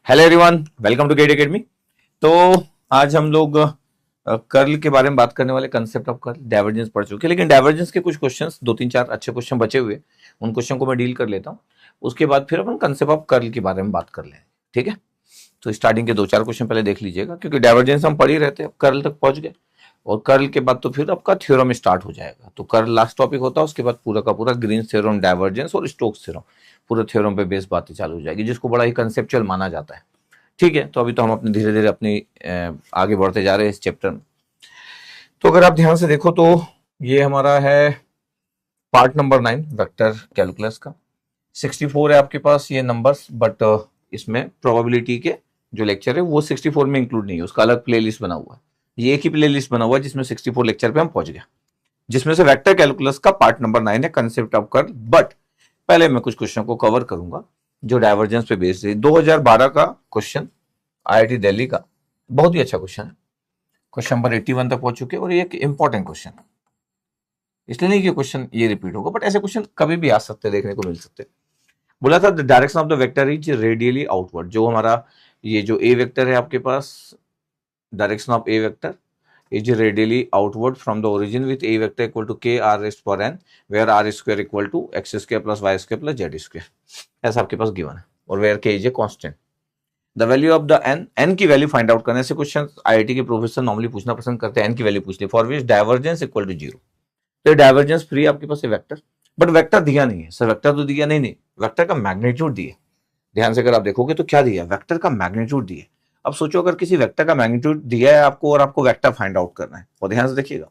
Hello everyone, welcome to GATE Academy. तो आज हम लोग कर्ल के बारे में बात करने वाले। कंसेप्ट ऑफ कर्ल, डाइवर्जेंस पढ़ चुके हैं, लेकिन डाइवर्जेंस के कुछ क्वेश्चंस, दो तीन चार अच्छे क्वेश्चन बचे हुए, उन क्वेश्चन को मैं डील कर लेता हूं। उसके बाद फिर अपन कंसेप्ट ऑफ कर्ल के बारे में बात कर लेंगे, ठीक है। तो स्टार्टिंग के दो चार क्वेश्चन पहले देख लीजिएगा, क्योंकि डाइवर्जेंस हम पढ़ ही रहते हैं, कर्ल तक पहुंच गए। और कर्ल के बाद तो फिर आपका थ्योरम स्टार्ट हो जाएगा। तो कर्ल लास्ट टॉपिक होता है, उसके बाद पूरा का पूरा ग्रीन्स थ्योरम, डाइवर्जेंस और स्टोक्स थ्योरम, पूरे थ्योरम पे बेस बातें चालू हो जाएगी, जिसको बड़ा ही कंसेप्चुअल माना जाता है, ठीक है। तो अभी तो हम अपने धीरे धीरे अपनी आगे बढ़ते जा रहे हैं इस चैप्टर में। तो अगर आप ध्यान से देखो तो ये हमारा है पार्ट नंबर 9 वेक्टर कैलकुलस का। 64 है आपके पास ये नंबर्स, बट इसमें प्रोबेबिलिटी के जो लेक्चर है वो 64 में इंक्लूड नहीं है, उसका अलग प्लेलिस्ट बना हुआ है। ये एक ही प्लेलिस्ट बना हुआ है जिसमें 64 लेक्चर पे हम पहुंच गए, जिसमें से वेक्टर कैलकुलस का पार्ट नंबर 9 है, कंसेप्ट ऑफ कर्ल। बट पहले मैं कुछ क्वेश्चन को कवर करूंगा जो डाइवर्जेंस पे बेस्ड है। 2012 का क्वेश्चन, आईआईटी दिल्ली का, बहुत ही अच्छा क्वेश्चन है। क्वेश्चन नंबर 81 तक पहुंच चुके हैं और ये एक इंपॉर्टेंट क्वेश्चन है। इसलिए नहीं कि क्वेश्चन ये रिपीट होगा, बट ऐसे क्वेश्चन कभी भी आ सकते हैं, देखने को मिल सकते हैं। बोला था the direction of the vector is radially outward. जो हमारा ये जो ए वेक्टर है आपके पास, direction of A vector is radially outward from the origin with A vector equal to K are raised पर N, where R square equal to X square plus Y square plus Z square, ऐसा आपके पास given है। और where K is a constant. The value of the N, N की value find out करने से question IIT के professor normally पूछना पसंद करते हैं, एन की वैल्यू पूछ ले, for which divergence equal to 0। तो डाइवर्जेंस फ्री आपके पास है वेक्टर, बट वेक्टर दिया नहीं है। सर वेक्टर तो दिया नहीं, नहीं वेक्टर का मैग्नीट्यूड दिए। ध्यान से अगर आप देखोगे तो क्या दिया, वेक्टर का मैग्नीट्यूड दिए। अब सोचो अगर किसी वेक्टर का मैग्नीट्यूड दिया है आपको और आपको वेक्टर फाइंड आउट करना है, और ध्यान से देखिएगा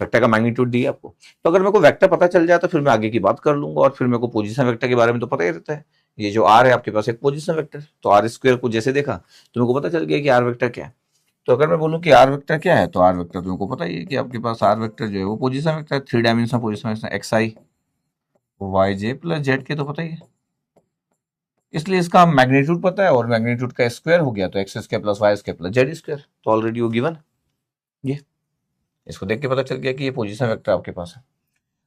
वेक्टर का मैग्नीट्यूड दिया आपको, तो अगर मेरे को वेक्टर पता चल जाए तो फिर मैं आगे की बात कर लूंगा, और फिर मेरे को पोजीशन वेक्टर के बारे में तो पता ही रहता है। ये जो आर है आपके पास एक पोजीशन वेक्टर, तो आर स्क्वायर को जैसे देखा तो मेरे को पता चल गया कि आर वेक्टर क्या है। तो अगर मैं बोलूं कि आर वेक्टर क्या है, तो आर वेक्टर तुमको पता ही है कि आपके पास आर वेक्टर जो है वो पोजीशन वेक्टर है, 3 dimension position x i y j plus z के, तो पता ही है। इसलिए इसका मैग्नीट्यूड पता है, और मैग्नीट्यूड का स्क्वायर हो गया तो x square plus Y square plus Z square, तो ऑलरेडी वो गिवन। ये इसको देख के पता चल गया कि ये पोजीशन वेक्टर आपके पास है।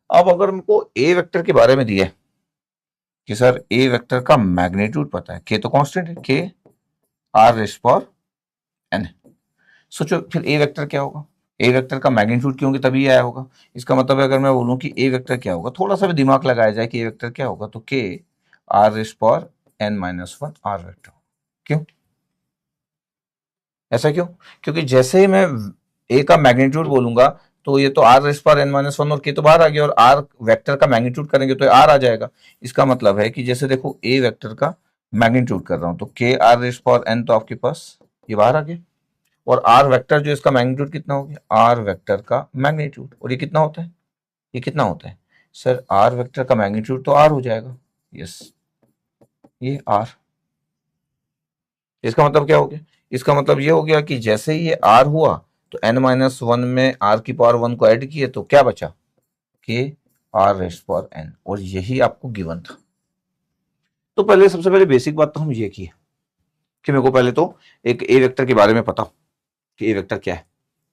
अब अगर हमको ए वेक्टर के बारे में दिया है कि सर ए वेक्टर का मैग्नीट्यूड पता है, के तो कांस्टेंट है, के आर रेस्ट पावर एन। सोचो फिर ए वेक्टर क्या होगा, ए वेक्टर का मैग्नीट्यूड क्योंकि तभी आया होगा। इसका मतलब है अगर मैं बोलूं कि ए वेक्टर क्या होगा, थोड़ा सा भी दिमाग लगाया जाए कि ए वेक्टर क्या होगा, तो k are raised power n minus 1 r vector. क्यों ऐसा, क्यों? क्योंकि जैसे ही मैं ए का मैग्नीट्यूड बोलूंगा तो ये तो आर रेस पर एन माइनस 1 और के तो बाहर आ गया, और आर वेक्टर का मैग्नीट्यूड करेंगे तो आर आ जाएगा। इसका मतलब है कि जैसे देखो ए वेक्टर का मैग्नीट्यूड कर रहा हूं तो के आर रेस पर एन, तो आपके पास ये बाहर आ गया। और आर वेक्टर जो इसका मैग्नीट्यूड कितना हो गया, आर वेक्टर का मैग्नीट्यूड, और ये कितना होता है, ये कितना होता है सर, आर वेक्टर का मैग्नीट्यूड तो आर हो जाएगा। यस, ये आर। इसका मतलब क्या हो गया, इसका मतलब ये हो गया कि जैसे ही ये आर हुआ तो एन माइनस 1 में आर की पावर 1 को ऐड किए तो क्या बचा, के आर रेस्ट पावर एन, और यही आपको गिवन था। तो पहले सबसे पहले बेसिक बात तो हम ये की कि मेरे को पहले तो एक ए वेक्टर के बारे में पता हो कि ए वेक्टर क्या है,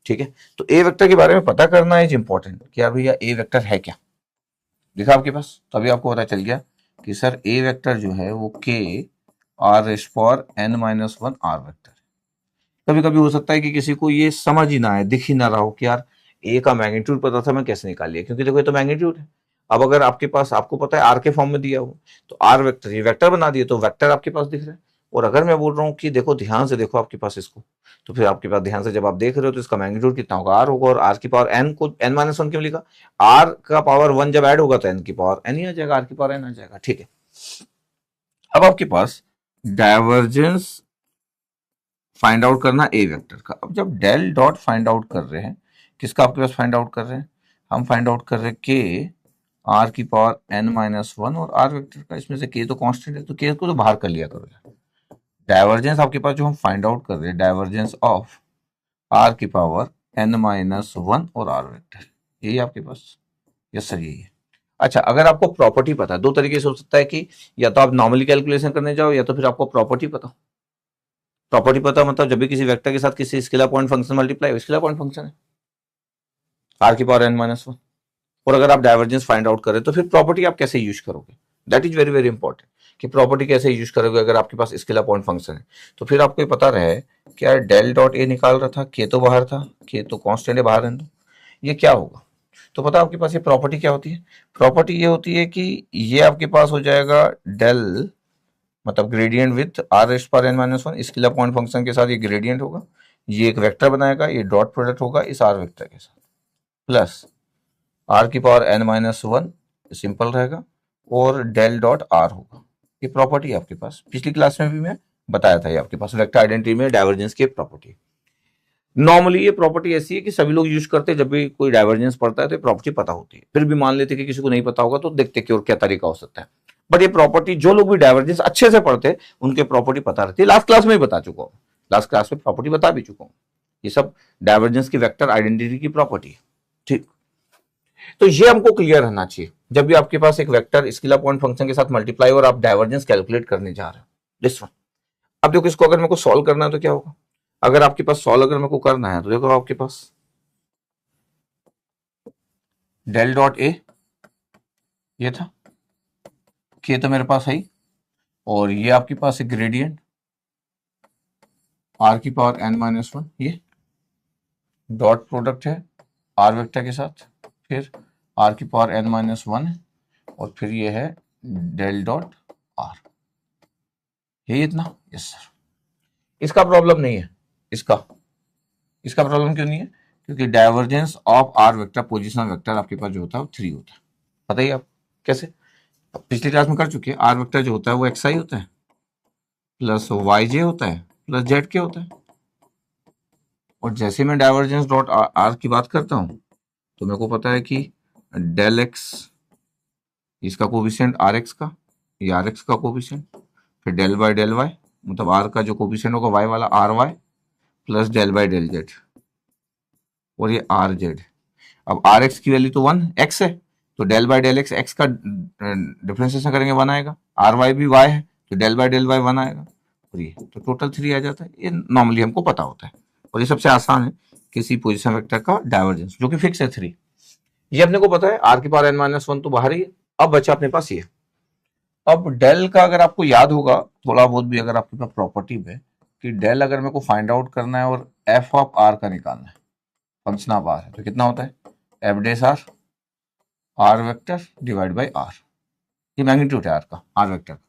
ठीक है। तो ए वेक्टर के बारे में पता करना इज इंपॉर्टेंट, क्या भैया ए वेक्टर है क्या, दिखा आपके पास, तो अभी आपको पता चल गया कि सर ए वेक्टर जो है वो k are raised power n minus 1 r vector. कभी कभी हो सकता है कि किसी को ये समझ ही ना आए, दिख ही ना रहा हो कि यार ए का मैग्नीट्यूड पता था मैं कैसे निकाल लिया, क्योंकि देखो ये तो मैग्नीट्यूड है। अब अगर आपके पास, आपको पता है आर के फॉर्म में दिया हो तो आर वेक्टर, ये वेक्टर बना दिए तो वेक्टर आपके पास दिख रहा है। और अगर मैं बोल रहा हूँ कि देखो ध्यान से देखो आपके पास इसको, तो फिर आपके पास ध्यान से जब आप देख रहे हो तो इसका मैग्नीट्यूड कितना होगा, आर होगा। और आर की पावर एन को एन माइनस 1 क्यों लिखा, आर का पावर 1 जब ऐड होगा तो एन की पावर एन ही आ जाएगा, आर की पावर एन आ जाएगा, ठीक है। अब आपके पास डाइवर्जेंस फाइंड आउट करना ए वेक्टर का। अब जब डेल डॉट फाइंड आउट कर रहे हैं, किसका आपके पास फाइंड आउट कर रहे हैं, हम फाइंड आउट कर रहे हैं के आर की पावर एन माइनस 1 और आर वेक्टर का। इसमें से के तो कांस्टेंट है तो के को तो बाहर कर लिया करो यार। डाइवर्जेंस आपके पास जो हम फाइंड आउट कर रहे हैं, डाइवर्जेंस ऑफ आर की पावर एन माइनस 1 और आर वेक्टर, यही आपके पास। यस सर, यही है। अच्छा, अगर आपको प्रॉपर्टी पता है, दो तरीके से हो सकता है कि या तो आप नॉर्मली कैलकुलेशन करने जाओ या तो फिर आपको प्रॉपर्टी पता। प्रॉपर्टी पता मतलब जब भी किसी वेक्टर के साथ किसी स्केलर पॉइंट फंक्शन मल्टीप्लाई हो, स्केलर पॉइंट फंक्शन है आर की पावर एन माइनस 1। और अगर आप डाइवर्जेंस फाइंड आउट करें तो फिर प्रॉपर्टी आप कैसे यूज करोगे, that is very very important. कि प्रॉपर्टी कैसे यूज करोगे अगर आपके पास स्केलर पॉइंट फंक्शन है। तो फिर आपको ये पता रहे कि यार डेल डॉट ए निकाल रहा था, के तो बाहर था, के तो कांस्टेंट है बाहर है, तो ये क्या होगा। तो पता आपके पास ये प्रॉपर्टी क्या होती है, प्रॉपर्टी ये होती है कि ये आपके पास हो जाएगा डेल मतलब ग्रेडियंट विथ आर रेस्ट पर n minus one, scalar point function के साथ ये ग्रेडियंट होगा, ये एक वेक्टर बनाएगा, ये डॉट प्रोडक्ट होगा इस आर वेक्टर के साथ, प्लस आर की power n minus one simple रहेगा, और डेल डॉट आर होगा। ये प्रॉपर्टी आपके पास पिछली क्लास में भी मैं बताया था, ये आपके पास वेक्टर आइडेंटिटी में डाइवर्जेंस की प्रॉपर्टी। नॉर्मली ये प्रॉपर्टी ऐसी है कि सभी लोग यूज करते हैं, जब भी कोई डाइवर्जेंस पड़ता है तो प्रॉपर्टी पता होती है। फिर भी मान लेते कि किसी को नहीं पता होगा तो देखते कि और क्या तरीका हो सकता है। बट ये प्रॉपर्टी जो लोग भी डाइवर्जेंस अच्छे से पढ़ते हैं उनके प्रॉपर्टी पता रहती है। लास्ट क्लास में ही बता चुका हूँ, लास्ट क्लास में प्रॉपर्टी बता भी चुका हूँ। ये सब डाइवर्जेंस की वेक्टर आइडेंटिटी की प्रॉपर्टी है, ठीक। तो ये हमको क्लियर रहना चाहिए जब भी आपके पास एक वेक्टर स्केलर पॉइंट फंक्शन के साथ मल्टीप्लाई और आप डाइवर्जेंस कैलकुलेट करने जा रहे हो। This one. अब देखो इसको अगर मेरे को सॉल्व करना है तो क्या होगा, अगर आपके पास सॉल्व अगर मेरे को करना है तो देखो आपके पास डेल डॉट ए ये था, के तो मेरे पास है, और ये आपके पास एक ग्रेडियंट आर की पावर एन माइनस वन, ये डॉट प्रोडक्ट है आर वेक्टर के साथ, फिर आर की पावर एन माइनस वन है, और फिर ये है डेल डॉट आर, ये इतना। यस सर, इसका प्रॉब्लम नहीं है, इसका प्रॉब्लम क्यों नहीं है, क्योंकि divergence of r vector positional vector आपके पास जो होता है वो 3 होता है। पता ही आप कैसे, पिछली क्लास में कर चुके हैं। आर वेक्टर जो होता है वो एक्स आई होता है, प्लस वाई जे होता है, प्लस जेड के होता है। और जैसे मैं डाइवर्जेंस डॉट आर की बात करता हूं तो मेरे को पता है कि डेल एक्स इसका कोफिशिएंट आर एक्स का, ये आर एक्स का कोफिशिएंट, फिर डेल वाई मतलब आर का जो कोफिशिएंट होगा वाई वाला r y, plus del by del Z, और ये आर जेड। अब आर एक्स की वैल्यू तो 1 एक्स है, तो del by del x x का डिफ्रेंसिएशन करेंगे 1 आएगा, आर वाई भी वाई है तो डेल बाई डेल वाई 1 आएगा, और ये तो टोटल 3 आ जाता है। ये नॉर्मली हमको पता होता है, और ये सबसे आसान है किसी पोजिशन वेक्टर का डाइवर्जेंस जो कि फिक्स है 3। ये अपने को पता है, आर की पावर एन माइनस वन तो बाहर ही है। अब बचा अपने पास ये, अब डेल का अगर आपको याद होगा थोड़ा बहुत भी, अगर आपके पास प्रॉपर्टी में कि डेल अगर मेरे को फाइंड आउट करना है और एफ ऑफ आर का निकालना है, फंक्शन ऑफ आर है, तो कितना होता है f days r, r vector divide by r, ये मैग्नीट्यूड है आर का, आर वेक्टर का।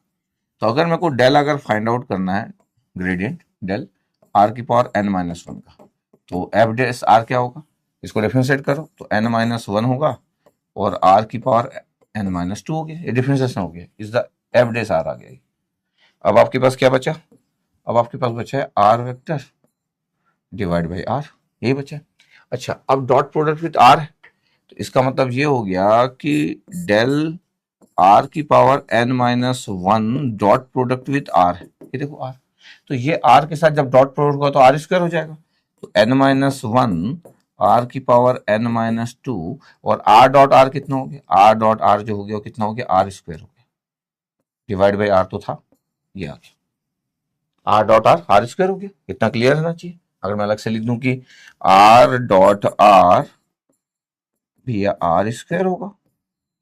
तो अगर मेरे को डेल अगर फाइंड आउट करना है ग्रेडियंट डेल आर की पावर एन माइनस वन का, तो एफ डेस आर क्या होगा, इसको डिफरेंशिएट करो तो एन माइनस वन होगा, और आर की पावर एन माइनस टू हो गया, ये डिफरेंशिएशन हो गया, is the F days R आ गया। अब आपके पास क्या बचा, अब आपके पास बचा है r vector divide by r, यही बचा है। अच्छा, अब डॉट प्रोडक्ट विथ आर है, तो इसका मतलब ये हो गया कि डेल आर की power n minus one dot product with r है, ये देखो आर, तो ये आर के साथ जब डॉट प्रोडक्ट होगा तो आर स्क्वायर हो जाएगा, तो एन माइनस वन आर की पावर एन माइनस टू, और आर डॉट आर कितना हो गया, आर डॉट आर जो हो गया वो कितना हो गया, आर स्क्वायर हो गया, डिवाइड बाई आर तो था, ये आ गया आर डॉट आर स्क्वायर हो गया। इतना क्लियर रहना चाहिए। अगर मैं अलग से लिख दूं कि आर डॉट आर भी आर स्क्वायर होगा,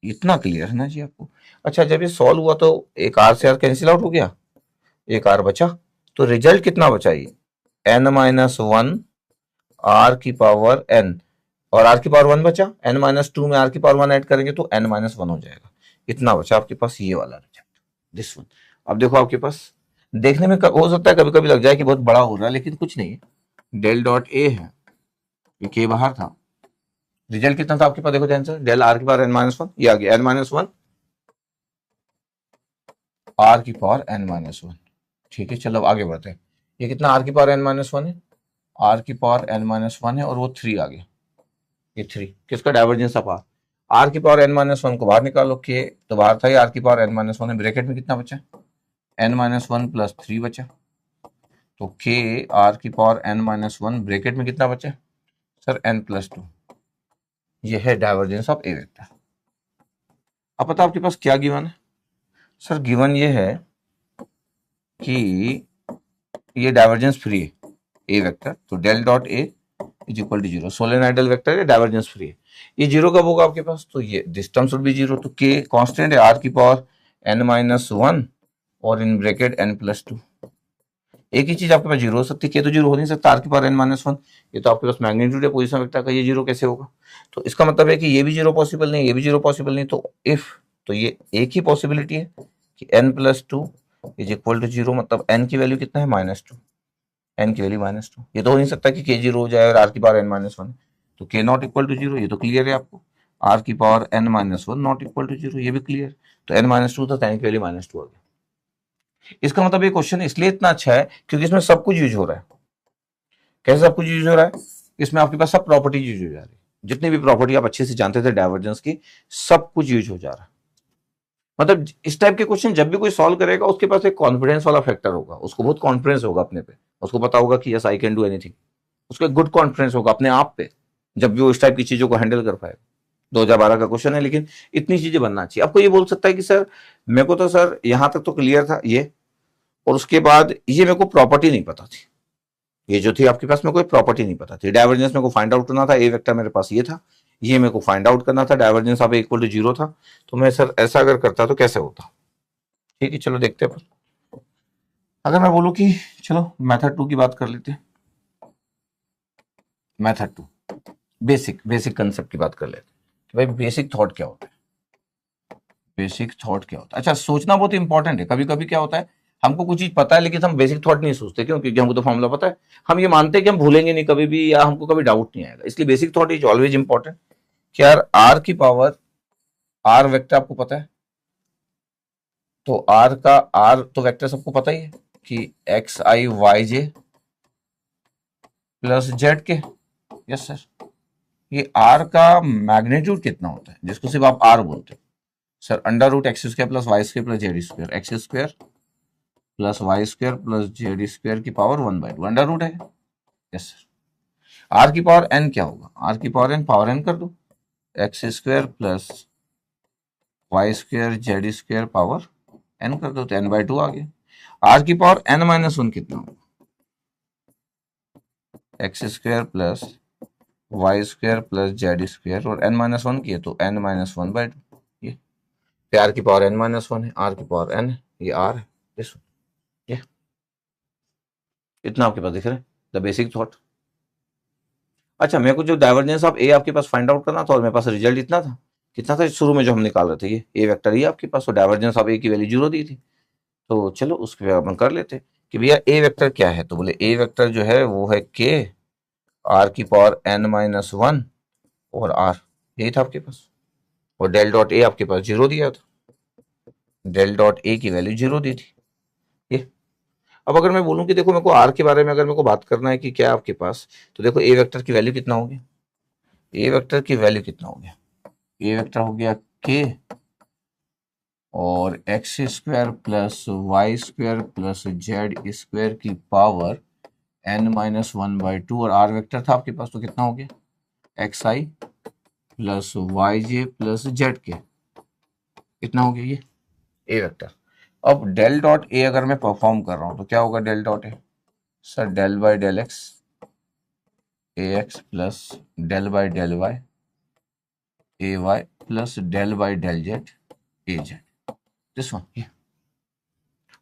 इतना क्लियर रहना चाहिए आपको। अच्छा, जब ये सॉल्व हुआ तो एक आर से आर कैंसिल आउट हो गया, एक आर बचा, तो रिजल्ट कितना बचा, ये एन माइनस वन आर की पावर एन, और आर की पावर वन बचा, एन माइनस टू में आर की पावर वन ऐड करेंगे तो एन माइनस वन हो जाएगा, इतना बचा आपके पास ये वाला रिजल्ट, दिस वन। अब देखो आपके पास देखने में हो सकता है कभी कभी लग जाए कि बहुत बड़ा हो रहा है, लेकिन कुछ नहीं है, डेल डॉट ए है, ये के बाहर था, रिजल्ट कितना था आपके पास, देखो ध्यान से, डेल आर की पावर एन माइनस वन, ये आ गया एन माइनस वन आर की पावर एन माइनस वन। ठीक है, चलो आगे बढ़ते हैं। ये कितना आर की पावर एन माइनस वन है, आर की पावर एन माइनस वन है, और वो 3 आ गया, ये 3 किसका डाइवर्जेंस ऑफ आर, आर की पावर एन माइनस वन को बाहर निकालो, के तो बाहर था, आर की पावर एन माइनस वन है, ब्रैकेट में कितना बचा, एन माइनस वन प्लस 3 बचा, तो के आर की power n minus one bracket में कितना बचा सर, एन प्लस टू, ये है डाइवर्जेंस ऑफ ए वेक्टर। अब पता आपके पास क्या गिवन है सर, गिवन ये है कि ये डाइवर्जेंस फ्री है ए वेक्टर, तो del dot a is equal to zero, solenoidal vector है, डाइवर्जेंस फ्री है, ये जीरो कब होगा आपके पास, तो ये this term should be zero, तो के कांस्टेंट है आर की पावर एन माइनस वन और इन ब्रैकेट n प्लस 2। एक ही चीज आपके पास जीरो हो सकती है, के तो जीरो हो नहीं सकता, आर की पावर n माइनस 1। ये तो आपके पास मैग्नीट्यूड है पोजीशन वेक्टर का, ये जीरो कैसे होगा? तो इसका मतलब है कि ये भी जीरो पॉसिबल नहीं, ये भी जीरो पॉसिबल नहीं। तो इफ, तो ये एक ही पॉसिबिलिटी है कि n plus 2 is equal to zero, मतलब n की वैल्यू कितना है? -2। n की वैल्यू -2। ये तो हो नहीं सकता कि k जीरो हो जाए और r की पावर n माइनस 1। तो k not equal to zero, ये तो क्लियर है आपको। r की power n minus 1 not equal to zero, ये भी क्लियर। तो n माइनस 2 था, तो n की वैल्यू -2 आ गया। इसका मतलब ये क्वेश्चन इसलिए इतना अच्छा है क्योंकि इसमें सब कुछ यूज हो रहा है। कैसे सब कुछ यूज हो रहा है? इसमें आपके पास सब प्रॉपर्टी यूज हो जा रही है, जितनी भी प्रॉपर्टी आप अच्छे से जानते थे डाइवर्जेंस की, सब कुछ यूज हो जा रहा है। मतलब इस टाइप के क्वेश्चन जब भी कोई सॉल्व करेगा, उसके पास एक कॉन्फिडेंस वाला फैक्टर होगा, उसको बहुत कॉन्फिडेंस होगा अपने पे, उसको पता होगा कि yes I can do anything. उसको एक गुड कॉन्फिडेंस होगा अपने आप पे, जब भी वो इस टाइप की चीजों को हैंडल कर पाएगा। 2012 का क्वेश्चन है, लेकिन इतनी चीजें बनना चाहिए। आपको ये बोल सकता है कि सर मेरे को तो सर यहां तक तो क्लियर था ये, और उसके बाद ये मेरे को प्रॉपर्टी नहीं पता थी, ये जो थी आपके पास में कोई प्रॉपर्टी नहीं पता थी। डाइवर्जेंस मेरे को फाइंड आउट करना था, ए वेक्टर मेरे पास ये था, ये मेरे को फाइंड आउट करना था, डाइवर्जेंस अब इक्वल टू जीरो था। तो मैं सर ऐसा अगर करता तो कैसे होता? ठीक है, चलो देखते हैं। अगर मैं बोलूं कि चलो मेथड 2 की बात कर लेते हैं, मेथड 2 बेसिक कंसेप्ट की बात कर लेते हैं कि भाई बेसिक थॉट क्या होता है। बेसिक थॉट क्या होता है? अच्छा, सोचना बहुत इंपॉर्टेंट है। कभी कभी क्या होता है, हमको कुछ चीज पता है लेकिन हम बेसिक थॉट नहीं सोचते। क्यों? क्योंकि हमको तो फॉर्मूला पता है, हम ये मानते हैं कि हम भूलेंगे नहीं कभी भी, या हमको कभी डाउट नहीं आएगा। इसलिए basic thought is always important कि यार आर की पावर, आर वेक्टर आपको पता है, तो आर का आर तो वेक्टर सबको पता ही है कि x i y j plus z k. Yes sir. ये आर का मैग्नीट्यूड कितना होता है, जिसको सिर्फ आप आर बोलते हो? Sir under root x square plus Y square plus Z square, x square plus Y square plus Z square की पावर 1/2 अंडर रूट है। Yes sir. आर की पावर एन क्या होगा? आर की पावर एन कर दो, x square plus Y square Z square power n कर दो, तो n/2 आ गया। आर की पावर n माइनस 1 कितना होगा? X square plus Y square plus Z square, और n माइनस 1 की है तो n माइनस 1/2। ये आर की पावर n माइनस 1 है, आर की पावर n है, ये आर है। ये इतना आपके पास दिख रहा है, द बेसिक थॉट। अच्छा, मेरे को जो डाइवर्जेंस ऑफ ए आपके पास फाइंड आउट करना था, और मेरे पास रिजल्ट इतना था, कितना था शुरू में जो हम निकाल रहे थे, ये ए वेक्टर ही आपके पास, और डाइवर्जेंस ऑफ ए की वैल्यू 0 दी थी। तो चलो उसके बाद अपन कर लेते कि भैया ए वेक्टर क्या है। तो बोले ए वेक्टर जो है वो है के आर की पावर n माइनस 1 और आर, यही था आपके पास। और डेल डॉट ए आपके पास 0 दिया था, डेल डॉट ए की वैल्यू 0 दी थी ये। अब अगर मैं बोलूं कि देखो मेरे को आर के बारे में अगर मेरे को बात करना है कि क्या आपके पास, तो देखो ए वेक्टर की वैल्यू कितना हो गया? ए वेक्टर की वैल्यू कितना हो गया? ए वेक्टर हो गया के और x square plus Y square plus Z square की पावर n माइनस 1/2, और आर वेक्टर था आपके पास, तो कितना हो गया? X i plus y j plus z k, कितना हो गया ये ए वेक्टर। अब डेल डॉट ए अगर मैं परफॉर्म कर रहा हूं तो क्या होगा del dot a? Sir del by del x a x plus del by del y A y plus del by del z a z, this one ये।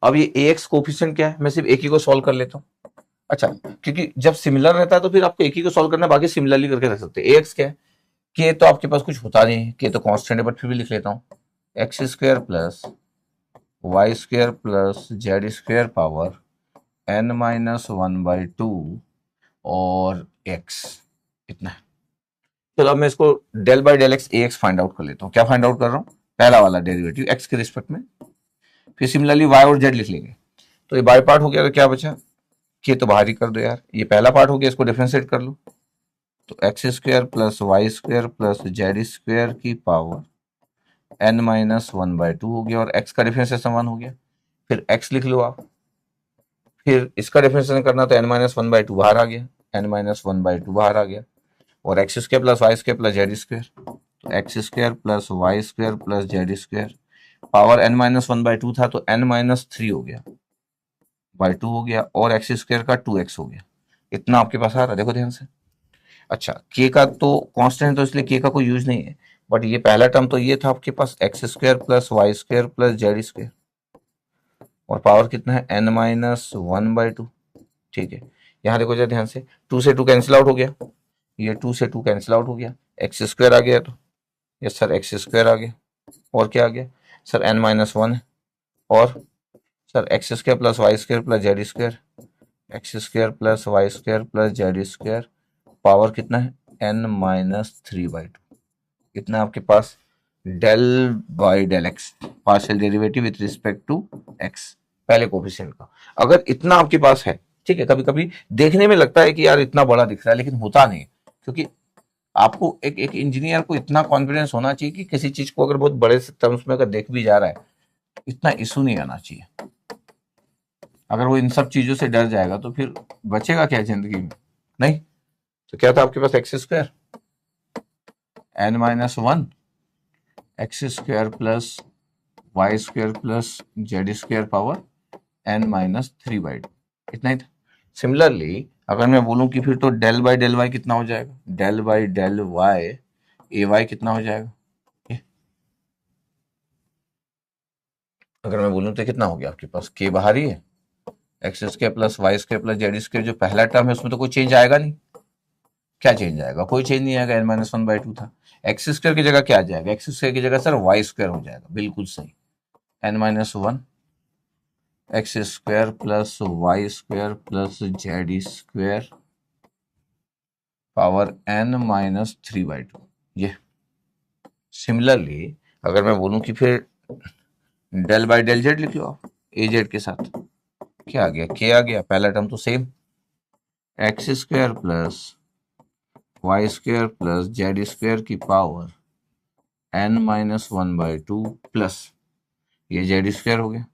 अब ये ए एक्स कोफिशिएंट क्या है, मैं सिर्फ एक ही को सॉल्व कर लेता हूँ। अच्छा, क्योंकि जब सिमिलर रहता है तो फिर आपको एक ही को सॉल्व करना है, बाकी सिमिलरली करके रख सकते हैं। ए एक्स क्या है? के तो आपके पास कुछ होता नहीं है, के तो कांस्टेंट है, बट फिर भी लिख लेता हूँ, x square plus Y square plus Z square power n minus 1/2 और x, इतना है। चलो अब मैं इसको del by del x a x find out कर लेता हूँ। क्या फाइंड आउट कर रहा हूँ? पहला वाला डेरिवेटिव x के रिस्पेक्ट में, फिर सिमिलरली y और z लिख लेंगे। तो ये बाय पार्ट हो गया, तो क्या बचा? के तो बाहर ही कर दो यार, ये पहला पार्ट हो गया, इसको डिफरेंशिएट कर लो। तो x square plus Y square plus Z square की पावर n माइनस 1/2 हो गया, और x का डिफरेंशिएशन 1 हो गया। फिर x लिख लो आप, फिर इसका डिफरेंशिएशन करना तो n माइनस 1/2 बाहर आ गया, n माइनस 1/2 बाहर आ गया, और x square plus Y square plus Z square, तो x square plus Y square plus Z square power n minus 1/2 था तो n माइनस 3 हो गया, बाई 2 हो गया, और एक्स स्क्वायर का 2x हो गया। इतना आपके पास आ रहा है, देखो ध्यान से। अच्छा, के का तो कांस्टेंट है तो इसलिए के का कोई यूज नहीं है, बट ये पहला टर्म तो ये था आपके पास x square plus Y square plus Z square, और पावर कितना है n-1/2। ठीक है, यहाँ देखो जरा ध्यान से, 2 से 2 कैंसिल आउट हो गया, ये 2 से 2 कैंसिल आउट हो गया, एक्स स्क्वायर आ गया, तो यस सर एक्स स्क्वायर आ गया, और क्या आ गया सर n-1 है, और sir X square plus Y square plus Z square, x square plus Y square plus Z square, power कितना है n-3/2। कितना आपके पास del by del x, partial derivative with respect to X, पहले coefficient का। अगर इतना आपके पास है, ठीक है, कभी कभी देखने में लगता है कि यार इतना बड़ा दिख रहा है, लेकिन होता नहीं, क्योंकि आपको एक इंजीनियर को इतना कॉन्फिडेंस होना चाहिए कि किसी चीज को अगर बहुत बड़े टर्म्स में अगर देख भी जा रहा है, इतना इशू नहीं आना चाहिए। अगर वो इन सब चीजों से डर जाएगा तो फिर बचेगा क्या जिंदगी में, नहीं। तो क्या था आपके पास x square n-1 x square plus Y square plus Z square power n-3/2, इतना ही था। सिमिलरली अगर मैं बोलूं कि फिर तो डेल बाई डेल वाई कितना हो जाएगा, del by del y A y कितना हो जाएगा, अगर मैं बोलूं तो कितना हो गया आपके पास, के बाहर ही है, x square plus Y square plus Z square जो पहला टर्म है उसमें तो कोई चेंज आएगा नहीं, क्या चेंज आएगा, कोई चेंज नहीं आएगा, n-1/2 था। एक्स स्क्वायर की जगह क्या आ जाएगा, एक्स स्क्वायर की जगह सर वाई स्क्वायर हो जाएगा, बिल्कुल सही, n-1 x square plus Y square plus Z square power n-3/2। ये सिमिलरली अगर मैं बोलूं कि फिर डेल बाई डेल जेड लिखो आप, ए जेड के साथ क्या आ गया, के आ गया, पहला टर्म तो same, x square plus Y square plus Z square की पावर n-1/2 प्लस ये जेड स्क्वायर हो गया,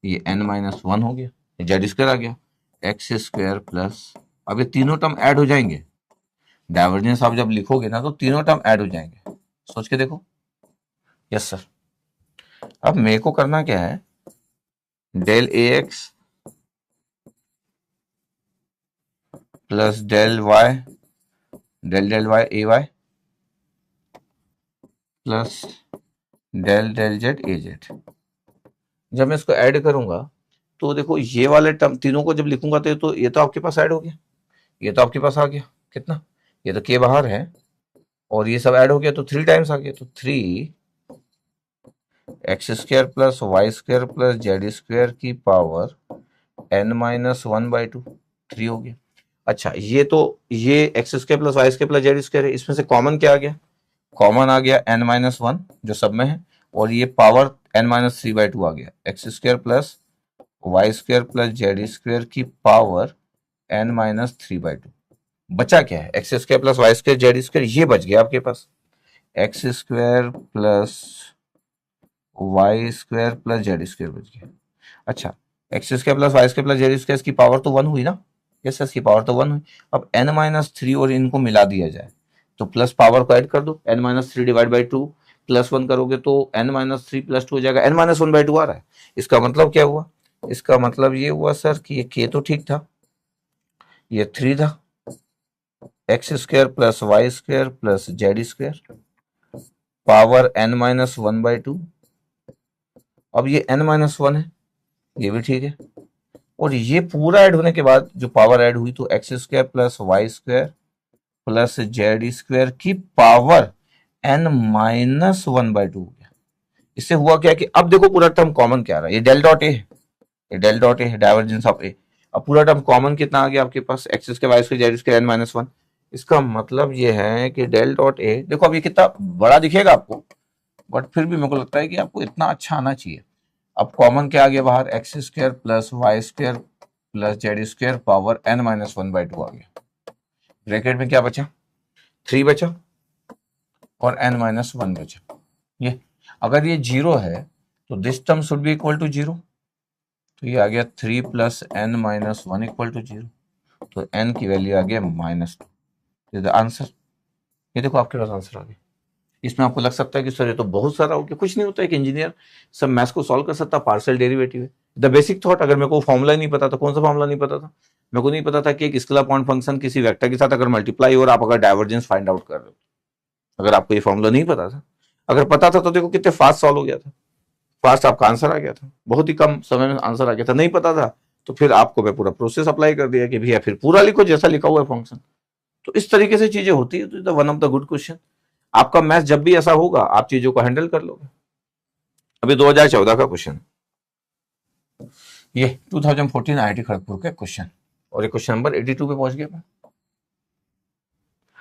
ये n-1 हो गया, ये जेड स्क्वायर आ गया, एक्स स्क्वायर प्लस, अब ये तीनों टर्म ऐड हो जाएंगे, डाइवर्जेंस आप जब लिखोगे ना तो तीनों टर्म ऐड हो जाएंगे, सोच के देखो। यस सर, अब मेरे को करना क्या है, del a x plus del Y del del y A y plus del del z a z. जब मैं इसको ऐड करूंगा तो देखो ये वाले टर्म तीनों को जब लिखूंगा तो ये तो आपके पास ऐड हो गया, ये तो आपके पास आ गया कितना, ये तो के बाहर है, और ये सब ऐड हो गया तो 3 टाइम्स आ गया, तो 3 x square plus Y square plus Z square की पावर n-1/2, 3 हो गया। अच्छा ये तो ये x square plus Y square plus Z square है, इसमें से कॉमन क्या आ गया, कॉमन आ गया n-1 जो सब में है, और ये पावर n-3/2 आ गया, X square plus Y square plus Z square की पावर n-3/2। बचा क्या है, x square plus Y square Z square, ये बच गया आपके पास, x square plus Y square plus Z square बच गया। अच्छा X square plus Y square plus Z square की पावर तो 1 हुई ना, यस इसकी पावर तो 1 हुई। अब n-3 और इनको मिला दिया जाए तो प्लस पावर को ऐड कर दो, n-3 डिवाइड बाई 2 प्लस 1 करोगे तो n-3 प्लस 2 हो जाएगा, n-1/2 आ रहा है। इसका मतलब क्या हुआ, इसका मतलब ये हुआ सर कि ये k तो ठीक था, ये 3 था, x square plus Y square plus Z square power n-1/2। अब ये n-1 है, ये भी ठीक है, और ये पूरा ऐड होने के बाद जो पावर ऐड हुई तो x square plus Y square plus Z square की पावर n-1/2 हो गया। इससे हुआ क्या कि अब देखो पूरा टर्म कॉमन क्या आ रहा है, ये डेल डॉट ए है, ये डेल डॉट ए है, डाइवर्जेंस ऑफ ए। अब पूरा टर्म कॉमन कितना आ गया आपके पास, x square y square Z square n-1। इसका मतलब ये है कि डेल डॉट ए, देखो अब ये कितना बड़ा दिखेगा आपको, बट फिर भी मेरे को लगता है कि आपको इतना अच्छा आना चाहिए। अब कॉमन क्या आ गया बाहर, x square plus Y square plus Z square power n-1/2 आ गया, ब्रैकेट में क्या बचा, 3 बचा और n-1 बचा। ये अगर ये 0 है तो this term should be equal to 0, तो ये आ गया 3 प्लस n-1 इक्वल टू 0, तो n की वैल्यू आ गया -2, आंसर। ये देखो आपके पास आंसर आ गया। इसमें आपको लग सकता है कि सर ये तो बहुत सारा हो गया, कुछ नहीं होता, एक इंजीनियर सब मैथ्स को सॉल्व कर सकता, पार्शियल डेरिवेटिव है द बेसिक थॉट। अगर मेरे को फॉर्मूला नहीं पता था, कौन सा फॉर्मूला नहीं पता था, मेरे को नहीं पता था कि एक स्केलर पॉइंट फंक्शन किसी वेक्टर के साथ अगर मल्टीप्लाई और आप अगर डाइवर्जेंस फाइंड आउट कर रहे हो, अगर आपको ये फॉर्मूला नहीं पता था, अगर पता था तो देखो कितने फास्ट सॉल्व हो गया था, फास्ट आपका आंसर आ गया था, बहुत ही कम समय में आंसर आ गया था। नहीं पता था तो फिर आपको मैं पूरा प्रोसेस अप्लाई कर दिया कि भैया फिर पूरा लिखो जैसा लिखा हुआ है फंक्शन। तो इस तरीके से चीजें होती है। तो one of the good question. आपका मैथ जब भी ऐसा होगा आप चीजों को हैंडल कर लोगे। अभी 2014 का क्वेश्चन, ये 2014 IIT खड़गपुर का क्वेश्चन, और ये क्वेश्चन नंबर 82 पे पहुंच गया मैं।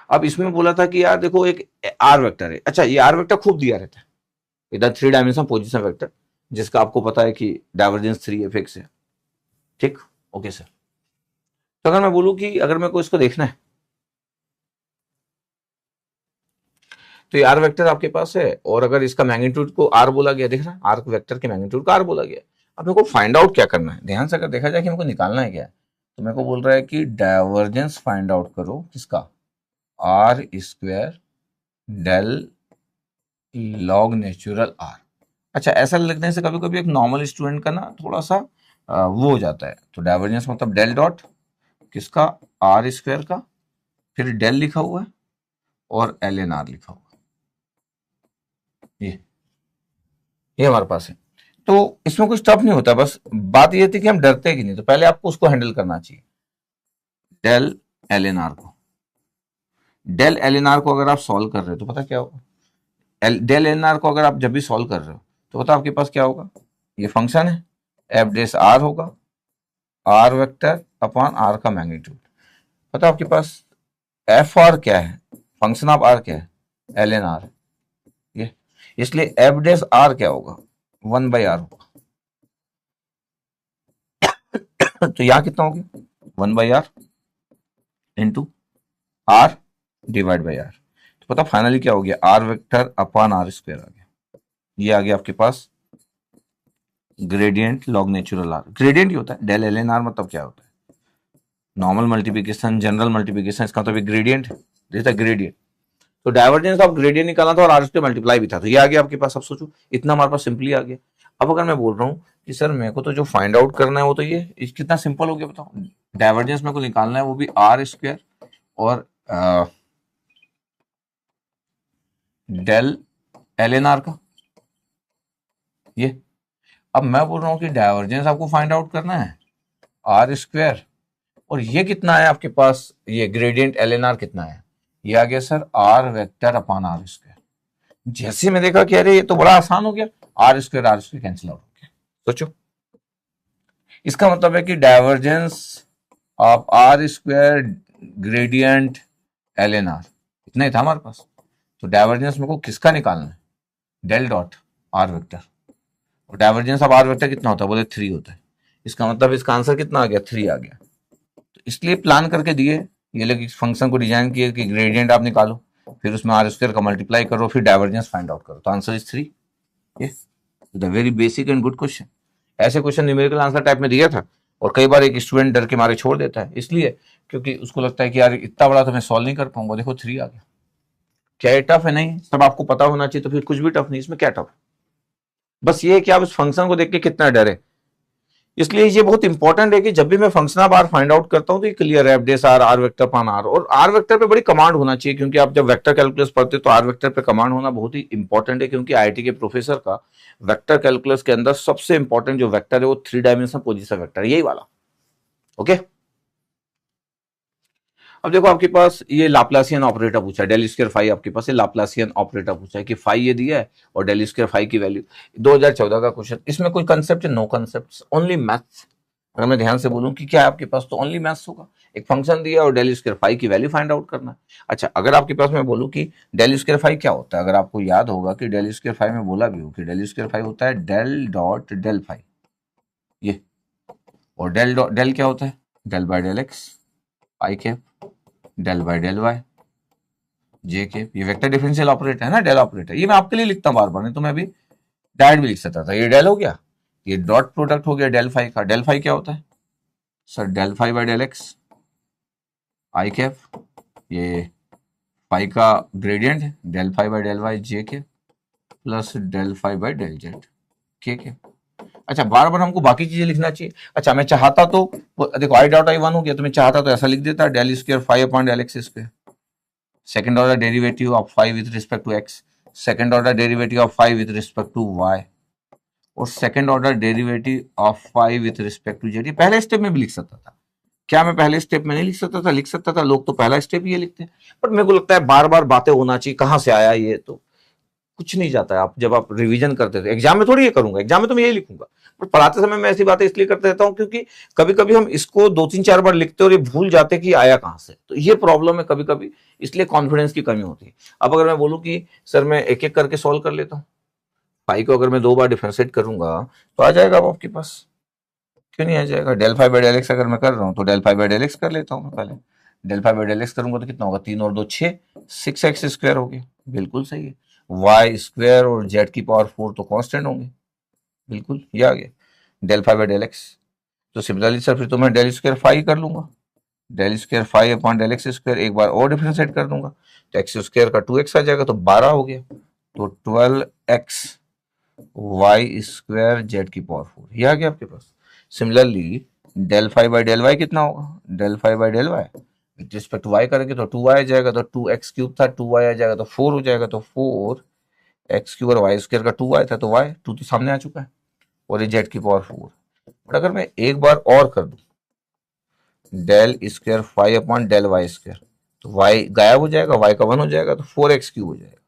अब इसमें बोला था कि यार देखो एक आर वेक्टर है। अच्छा, ये आर वेक्टर खूब दिया रहता है, इधर 3 डायमेंशन पोजीशन वेक्टर, जिसका आपको पता है कि डाइवर्जेंस 3 है, फिक्स है। ठीक, ओके सर। तो अगर मैं बोलूं कि अगर मेरे को इसको देखना है, तो ये आर वेक्टर आपके पास है, और अगर इसका मैग्नीट्यूड को आर बोला गया, देख रहा है आर वेक्टर के मैग्नीट्यूड को आर बोला गया। अब मेरे को फाइंड आउट क्या करना है, ध्यान से अगर देखा जाए कि मेरे को निकालना है क्या है, तो मेरे को बोल रहा है कि डाइवर्जेंस फाइंड आउट करो किसका, r square del log natural r. अच्छा, ऐसा लिखने से कभी कभी एक नॉर्मल स्टूडेंट का ना थोड़ा सा वो हो जाता है। तो डाइवर्जेंस मतलब डेल डॉट किसका, आर स्क्वायर का, फिर डेल लिखा हुआ है और एल एन आर लिखा हुआ है, ये हमारे पास है। तो इसमें कुछ टफ नहीं होता, बस बात ये थी कि हम डरते कि नहीं, तो पहले आपको उसको हैंडल करना चाहिए। डेल एल एन आर को, डेल एल एन आर को अगर आप सॉल्व कर रहे हो तो पता क्या होगा, डेल एल एन आर को अगर आप जब भी सॉल्व कर रहे हो तो पता आपके पास क्या होगा, ये फंक्शन है एफ डेस आर होगा, आर वेक्टर अपॉन आर का मैग्नीट्यूड। पता आपके पास एफ आर क्या है, फंक्शन ऑफ आर क्या है, एल एन आर, ये इसलिए एफ डेस आर क्या होगा, 1/r होगा। तो यहां कितना हो गया, 1/r into r divide by r. तो पता फाइनली क्या हो गया, r vector upon r square आ गया। ये आ गया आपके पास gradient log natural r. Gradient ही होता है, डेल एल एन आर मतलब क्या होता है, नॉर्मल मल्टीप्लिकेशन, जनरल मल्टीप्लिकेशन, इसका मतलब ग्रेडियंट, दिस ग्रेडियंट। तो डाइवर्जेंस ऑफ ग्रेडियंट निकालना था और आर से मल्टीप्लाई भी था, तो ये आ गया आपके पास। अब सोचो इतना हमारे पास सिंपली आ गया। अब अगर मैं बोल रहा हूँ कि सर मेरे को तो जो फाइंड आउट करना है वो तो ये कितना सिंपल हो गया, बताओ। डाइवर्जेंस मेरे को निकालना है, वो भी आर स्क्वायर और डेल एल एन आर का, ये। अब मैं बोल रहा हूँ कि डाइवर्जेंस आपको फाइंड आउट करना है आर स्क्वायर, और ये कितना है आपके पास, ये ग्रेडियंट एल एन आर कितना है, ये आ गया sir r vector upon r square. जैसे मैं देखा कि अरे ये तो बड़ा आसान हो गया, आर स्क्वायर कैंसिल आउट हो गया। सोचो, इसका मतलब है कि divergence of r square gradient l n r, इतना ही था हमारे पास। तो डाइवर्जेंस मेरे को किसका निकालना है, डेल डॉट आर वेक्टर, और डाइवर्जेंस ऑफ आर वेक्टर कितना होता है, बोले 3 होता है। इसका मतलब इसका आंसर कितना आ गया, 3 आ गया। तो इसलिए प्लान करके दिए ये लोग इस फंक्शन को डिजाइन किए कि ग्रेडियंट आप निकालो, फिर उसमें आर स्क्वायर का मल्टीप्लाई करो, फिर डाइवर्जेंस फाइंड आउट करो, तो आंसर इज 3। ये the very basic and good question. ऐसे क्वेश्चन न्यूमेरिकल आंसर टाइप में दिया था, और कई बार एक स्टूडेंट डर के मारे छोड़ देता है, इसलिए क्योंकि उसको लगता है कि यार इतना बड़ा तो मैं सॉल्व नहीं कर पाऊंगा। देखो 3 आ गया। क्या ये टफ है, नहीं, सब आपको पता होना चाहिए, तो फिर कुछ भी टफ नहीं, इसमें क्या टफ है। बस ये है कि आप इस फंक्शन को देख के कितना डरे। इसलिए ये बहुत इंपॉर्टेंट है कि जब भी मैं function of r find out करता हूं तो ये क्लियर है, एफ डेस r, r vector upon r, और आर वेक्टर पे बड़ी कमांड होना चाहिए, क्योंकि आप जब वेक्टर कैलकुलस पढ़ते तो आर वेक्टर पे कमांड होना बहुत ही इंपॉर्टेंट है, क्योंकि आईआईटी के प्रोफेसर का वेक्टर कैलकुलस के अंदर सबसे इंपॉर्टेंट जो वेक्टर है वो 3 डायमेंशन पोजीशन वेक्टर है, यही वाला। ओके, अब देखो आपके पास ये लाप्लासियन ऑपरेटर पूछा है, डेल स्क्वायर फाई आपके पास ये लाप्लासियन ऑपरेटर पूछा है कि फाई ये दिया है और डेल स्क्वायर फाई की वैल्यू। 2014 का क्वेश्चन, इसमें कोई कंसेप्ट है, नो कंसेप्ट, ओनली मैथ्स। अगर मैं ध्यान से बोलूं कि क्या है आपके पास, तो ओनली मैथ्स होगा। एक फंक्शन दिया और डेल स्क्वायर फाई की वैल्यू फाइंड आउट करना है। अच्छा, अगर आपके पास मैं बोलूं कि डेल स्क्वायर फाई क्या होता है, अगर आपको याद होगा कि डेल स्क्वायर फाई में बोला भी हो कि डेल स्क्वायर फाई होता है डेल डॉट डेल फाई, ये, और डेल क्या होता है, del by del x i cap del by del y j cap. ये वेक्टर डिफरेंशियल ऑपरेटर है ना, डेल ऑपरेटर। ये मैं आपके लिए लिखता हूं बार बार, नहीं तो मैं भी डायरेक्ट भी लिख सकता था। ये डेल हो गया, ये डॉट प्रोडक्ट हो गया डेल फाई का। डेल फाई क्या होता है sir, del phi by del x i cap, ये फाई का ग्रेडियंट है, del phi by del y j cap plus del phi by del z k cap. अच्छा, बार बार हमको बाकी चीजें लिखना चाहिए। अच्छा, मैं चाहता तो देखो आई डॉट आई वन हो गया, तो मैं चाहता तो ऐसा लिख देता, del square phi upon del x square, second order derivative of phi with respect to x, second order derivative of phi with respect to y, और second order derivative of phi with respect to z. ये पहले step में भी लिख सकता था, क्या मैं पहले स्टेप में नहीं लिख सकता था? लिख सकता था, लोग तो पहला स्टेप ये लिखते हैं। बट मेरे को लगता है बार बार बातें होना चाहिए, कहां से आया ये, तो कुछ नहीं जाता है। आप जब आप रिवीजन करते थे, एग्जाम में थोड़ी ये करूंगा, एग्जाम में तो मैं यही लिखूंगा, बट पढ़ाते समय मैं ऐसी बातें इसलिए करते रहता हूँ क्योंकि कभी कभी हम इसको 2 3 4 बार लिखते और ये भूल जाते कि आया कहां से। तो ये प्रॉब्लम है कभी कभी, इसलिए कॉन्फिडेंस की कमी होती है। अब अगर मैं बोलूं कि सर मैं एक एक करके सॉल्व कर लेता हूँ, फाई को अगर मैं 2 बार डिफरेंशिएट करूंगा तो आ जाएगा वो आपके पास, क्यों नहीं आ जाएगा? Del phi by del x अगर मैं कर रहा हूँ तो del phi by del x कर लेता हूँ मैं पहले। Del phi by del x करूंगा तो कितना होगा? 3 और 2 6, 6x² हो गया, बिल्कुल सही है। y² और z⁴ तो कांस्टेंट होंगे, बिल्कुल ये आ गया del phi by del x. तो सिमिलरली सर फिर तो मैं डेल स्क्वायर फाई कर लूंगा, del square phi upon del x square, एक बार और डिफरेंशिएट कर दूंगा तो एक्स स्क्वायर का 2x आ जाएगा, तो 12 हो गया। तो 12x y² z⁴ ये आ गया आपके पास। Similarly del phi by del y कितना होगा? Del phi by del y with respect to y करेंगे तो 2y आ जाएगा, तो 2x³ था, 2y आ जाएगा तो 4 हो जाएगा, तो 4x³ और y² का 2y था तो y 2 तो सामने आ चुका है, और ये z⁴। बट अगर मैं एक बार और कर दूं del square phi upon del y², तो y गायब हो जाएगा, y का 1 हो जाएगा, तो 4x³ हो जाएगा,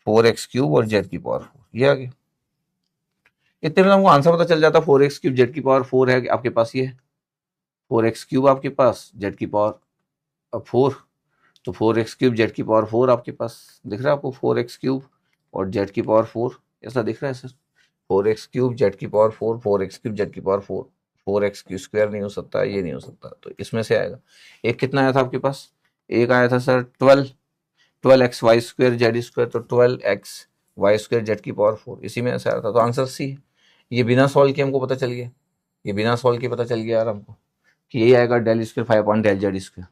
4x³ और z⁴ ये आ गया। इतने में हमको आंसर पता चल जाता, 4x³ z⁴ है आपके पास, ये 4x³ आपके पास z⁴ तो 4x³ z⁴ आपके पास दिख रहा है आपको, 4x³ और z⁴ ऐसा दिख रहा है sir, 4x³ z⁴ 4x³ z⁴ 4x² नहीं हो सकता, ये नहीं हो सकता, तो इसमें से आएगा। एक कितना आया था आपके पास? एक आया था सर 12x y² z², तो 12x y² z⁴ इसी में से आया था, तो आंसर सी है। ये बिना सॉल्व किए हमको पता चल गया, ये बिना सॉल्व किए पता चल गया यार हमको कि यही आएगा del square phi upon del z²।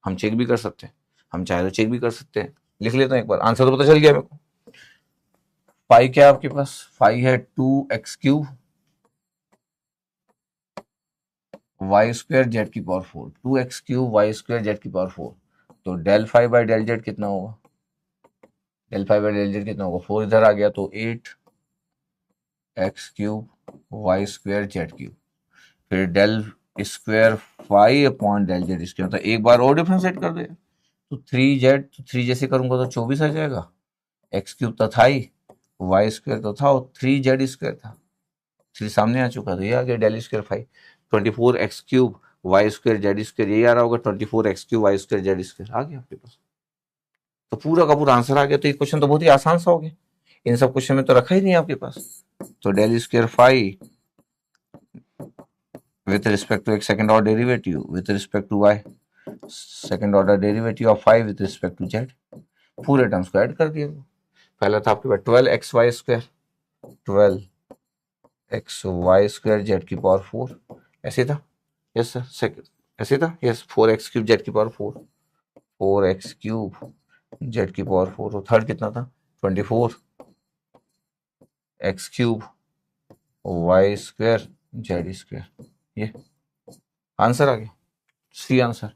हम चेक भी कर सकते हैं, हम चाहे तो चेक भी कर सकते हैं, लिख लेते हैं एक बार, आंसर तो पता चल गया मेरे को। फाई क्या है आपके पास? फाई है 2x³ y² z⁴, 2x³ y² z⁴, तो del phi by del z कितना होगा? Del phi by del z कितना होगा? 4 इधर आ गया तो 8x³ y² z⁵, फिर del square phi upon del z², तो एक बार और डिफरेंशिएट कर दे, तो 3z, तो 3 जैसे करूंगा तो 24 आ जाएगा, x³ तो था ही, y² तो था, और 3z² था, 3 सामने आ चुका, तो ये आ गया del square phi 24x³ y² z², यही आ रहा होगा 24x³ y² z² आ गया आपके पास, तो पूरा का पूरा आंसर आ गया। तो ये क्वेश्चन तो बहुत ही आसान सा हो गया, इन सब क्वेश्चन में तो रखा ही नहीं आपके पास। तो del square phi with respect to x second order derivative with respect to y second order derivative of phi with respect to z, पूरे टर्म्स को ऐड कर दिया। पहला था आपके पास 12xy², 12xy² z⁴, ऐसे था, यस सर, सेकंड ऐसे था, yes, 4x³ z⁴, 4x³ z⁴, और थर्ड कितना था? 24x³ y² z², ये आंसर आ गया, सी आंसर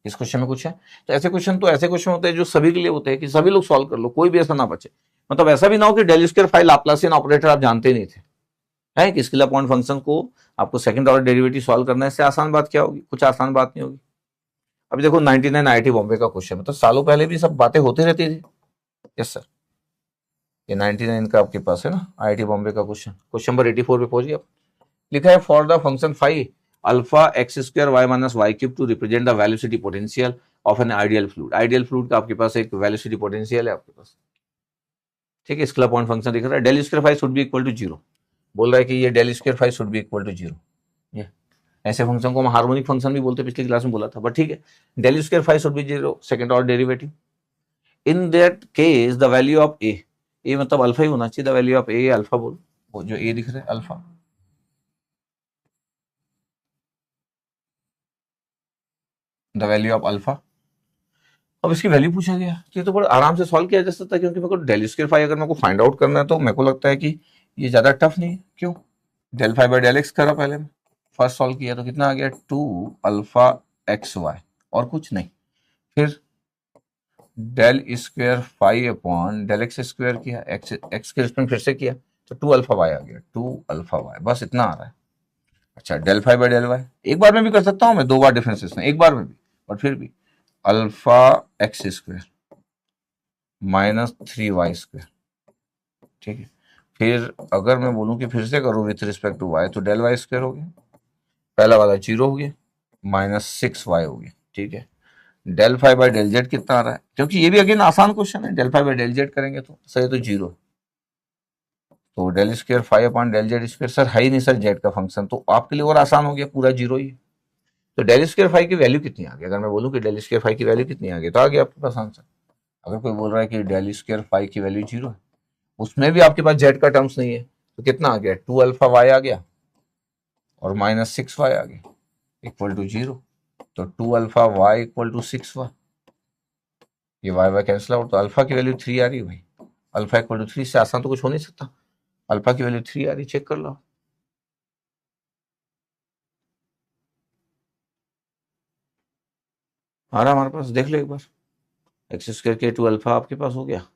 इस क्वेश्चन में कुछ है। तो ऐसे क्वेश्चन होते हैं जो सभी के लिए होते हैं कि सभी लोग सॉल्व कर लो, कोई भी ऐसा ना बचे, मतलब ऐसा भी ना हो कि del square phi laplacian operator आप जानते नहीं थे, है कि स्केलर पॉइंट फंक्शन को आपको सेकंड ऑर्डर डेरिवेटिव सॉल्व करना है, इससे आसान बात क्या होगी? कुछ आसान बात नहीं होगी। अभी देखो 99 IIT बॉम्बे का क्वेश्चन, मतलब सालों पहले भी सब बातें होती रहती थी, यस सर, ये 99 का आपके पास है ना IIT बॉम्बे का क्वेश्चन नंबर 84 पे पहुंच गया। लिखा है for the function phi alpha x² y minus y³ to represent the velocity potential of an ideal fluid. Ideal fluid का आपके पास एक वेलोसिटी पोटेंशियल है आपके पास, ठीक है, स्केलर पॉइंट फंक्शन दिख रहा है, del square phi should be equal to 0, बोल रहा है कि ये del square phi should be equal to 0। ये ऐसे फंक्शन को हम हार्मोनिक फंक्शन भी बोलते हैं, पिछली क्लास में बोला था, बट ठीक है, del square phi should be 0, second order derivative. In that case the value of a मतलब अल्फा ही होना चाहिए, the value of a alpha बोल, वो जो ए दिख रहा है alpha, the value of alpha. अब इसकी वैल्यू पूछा गया, ये तो बड़ा आराम से सॉल्व किया जा सकता है, क्योंकि मेरे को डेल स्क्वायर फाई अगर मेरे को फाइंड आउट करना है तो मेरे को लगता है कि ये ज्यादा टफ नहीं है। क्यों? Del phi by del x करा पहले में, फर्स्ट सॉल्व किया तो कितना आ गया 2 अल्फा एक्स वाई, और कुछ नहीं, फिर del square phi upon del x square किया, एक्स के रिस्पेक्ट फिर से किया, तो 2 अल्फा वाई आ गया, 2 अल्फा वाई, बस इतना आ रहा है। अच्छा, del phi by del y एक बार में भी कर सकता हूं मैं, 2 बार डिफरेंसेस में, एक बार में भी, और फिर भी अल्फा एक्स स्क्वायर -3 y², ठीक है। फिर अगर मैं बोलूं कि फिर से करूं विथ रिस्पेक्ट टू वाई, तो डेल वाई स्क्वायर हो गया, पहला वाला 0 हो गया, -6y हो गया, ठीक है। Del phi by del z कितना आ रहा है, क्योंकि ये भी अगेन आसान क्वेश्चन है, del phi by del z करेंगे तो सही, तो 0, तो del square phi upon del z square, sir है ही नहीं सर जेड का फंक्शन, तो आपके लिए और आसान हो गया, पूरा 0 ही। तो डेल स्क्वायर फाई की वैल्यू कितनी आ गई, अगर मैं बोलूं कि डेल स्क्वायर फाई की वैल्यू कितनी आ गई, तो आ गया आपके पास आंसर। अगर कोई बोल रहा है कि डेल स्क्वायर फाई की वैल्यू 0 है, उसमें भी आपके पास जेड का टर्म्स नहीं है, तो कितना आ गया, 2 अल्फा वाई आ गया और -6y आ गया इक्वल टू 0, तो 2 alpha Y equal to 6y, ये वाई वाई कैंसिल आउट, तो अल्फा की वैल्यू 3 आ रही है भाई, अल्फा इक्वल टू 3 से आसान तो कुछ हो नहीं सकता, अल्फा की वैल्यू 3 आ रही, चेक कर लो। आ रहा हमारे पास, देख लो एक बार, एक्स स्क्वायर के 2 अल्फा आपके पास हो गया,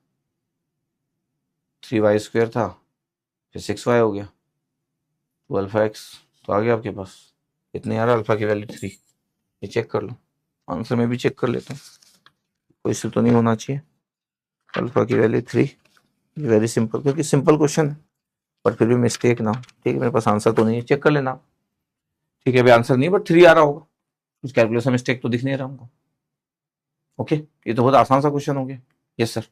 3y² था, फिर 6y हो गया, 2 अल्फा एक्स, तो आ गया आपके पास, इतने आ रहा अल्फा की वैल्यू 3, ये चेक कर लो, आंसर में भी चेक कर लेते हैं, कोई इशू तो नहीं होना चाहिए, अल्फा की वैल्यू 3, वेरी सिंपल, क्योंकि सिंपल क्वेश्चन है, पर फिर भी मिस्टेक ना हो, ठीक है, मेरे पास आंसर तो नहीं है, चेक कर लेना, ठीक है, अभी आंसर नहीं, बट 3 आ रहा होगा, कुछ कैलकुलेशन मिस्टेक तो दिख नहीं रहा हमको, ओके, ये तो बहुत आसान सा क्वेश्चन हो गया। यस सर,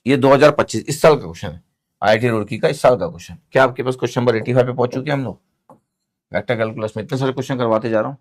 ये 2025 इस साल का क्वेश्चन है, आईआईटी रुड़की का इस साल का क्वेश्चन, क्या आपके पास क्वेश्चन नंबर 85 पे पहुंच चुके हैं हम लोग, वेक्टर कैलकुलस में इतने सारे क्वेश्चन करवाते जा रहा हूँ।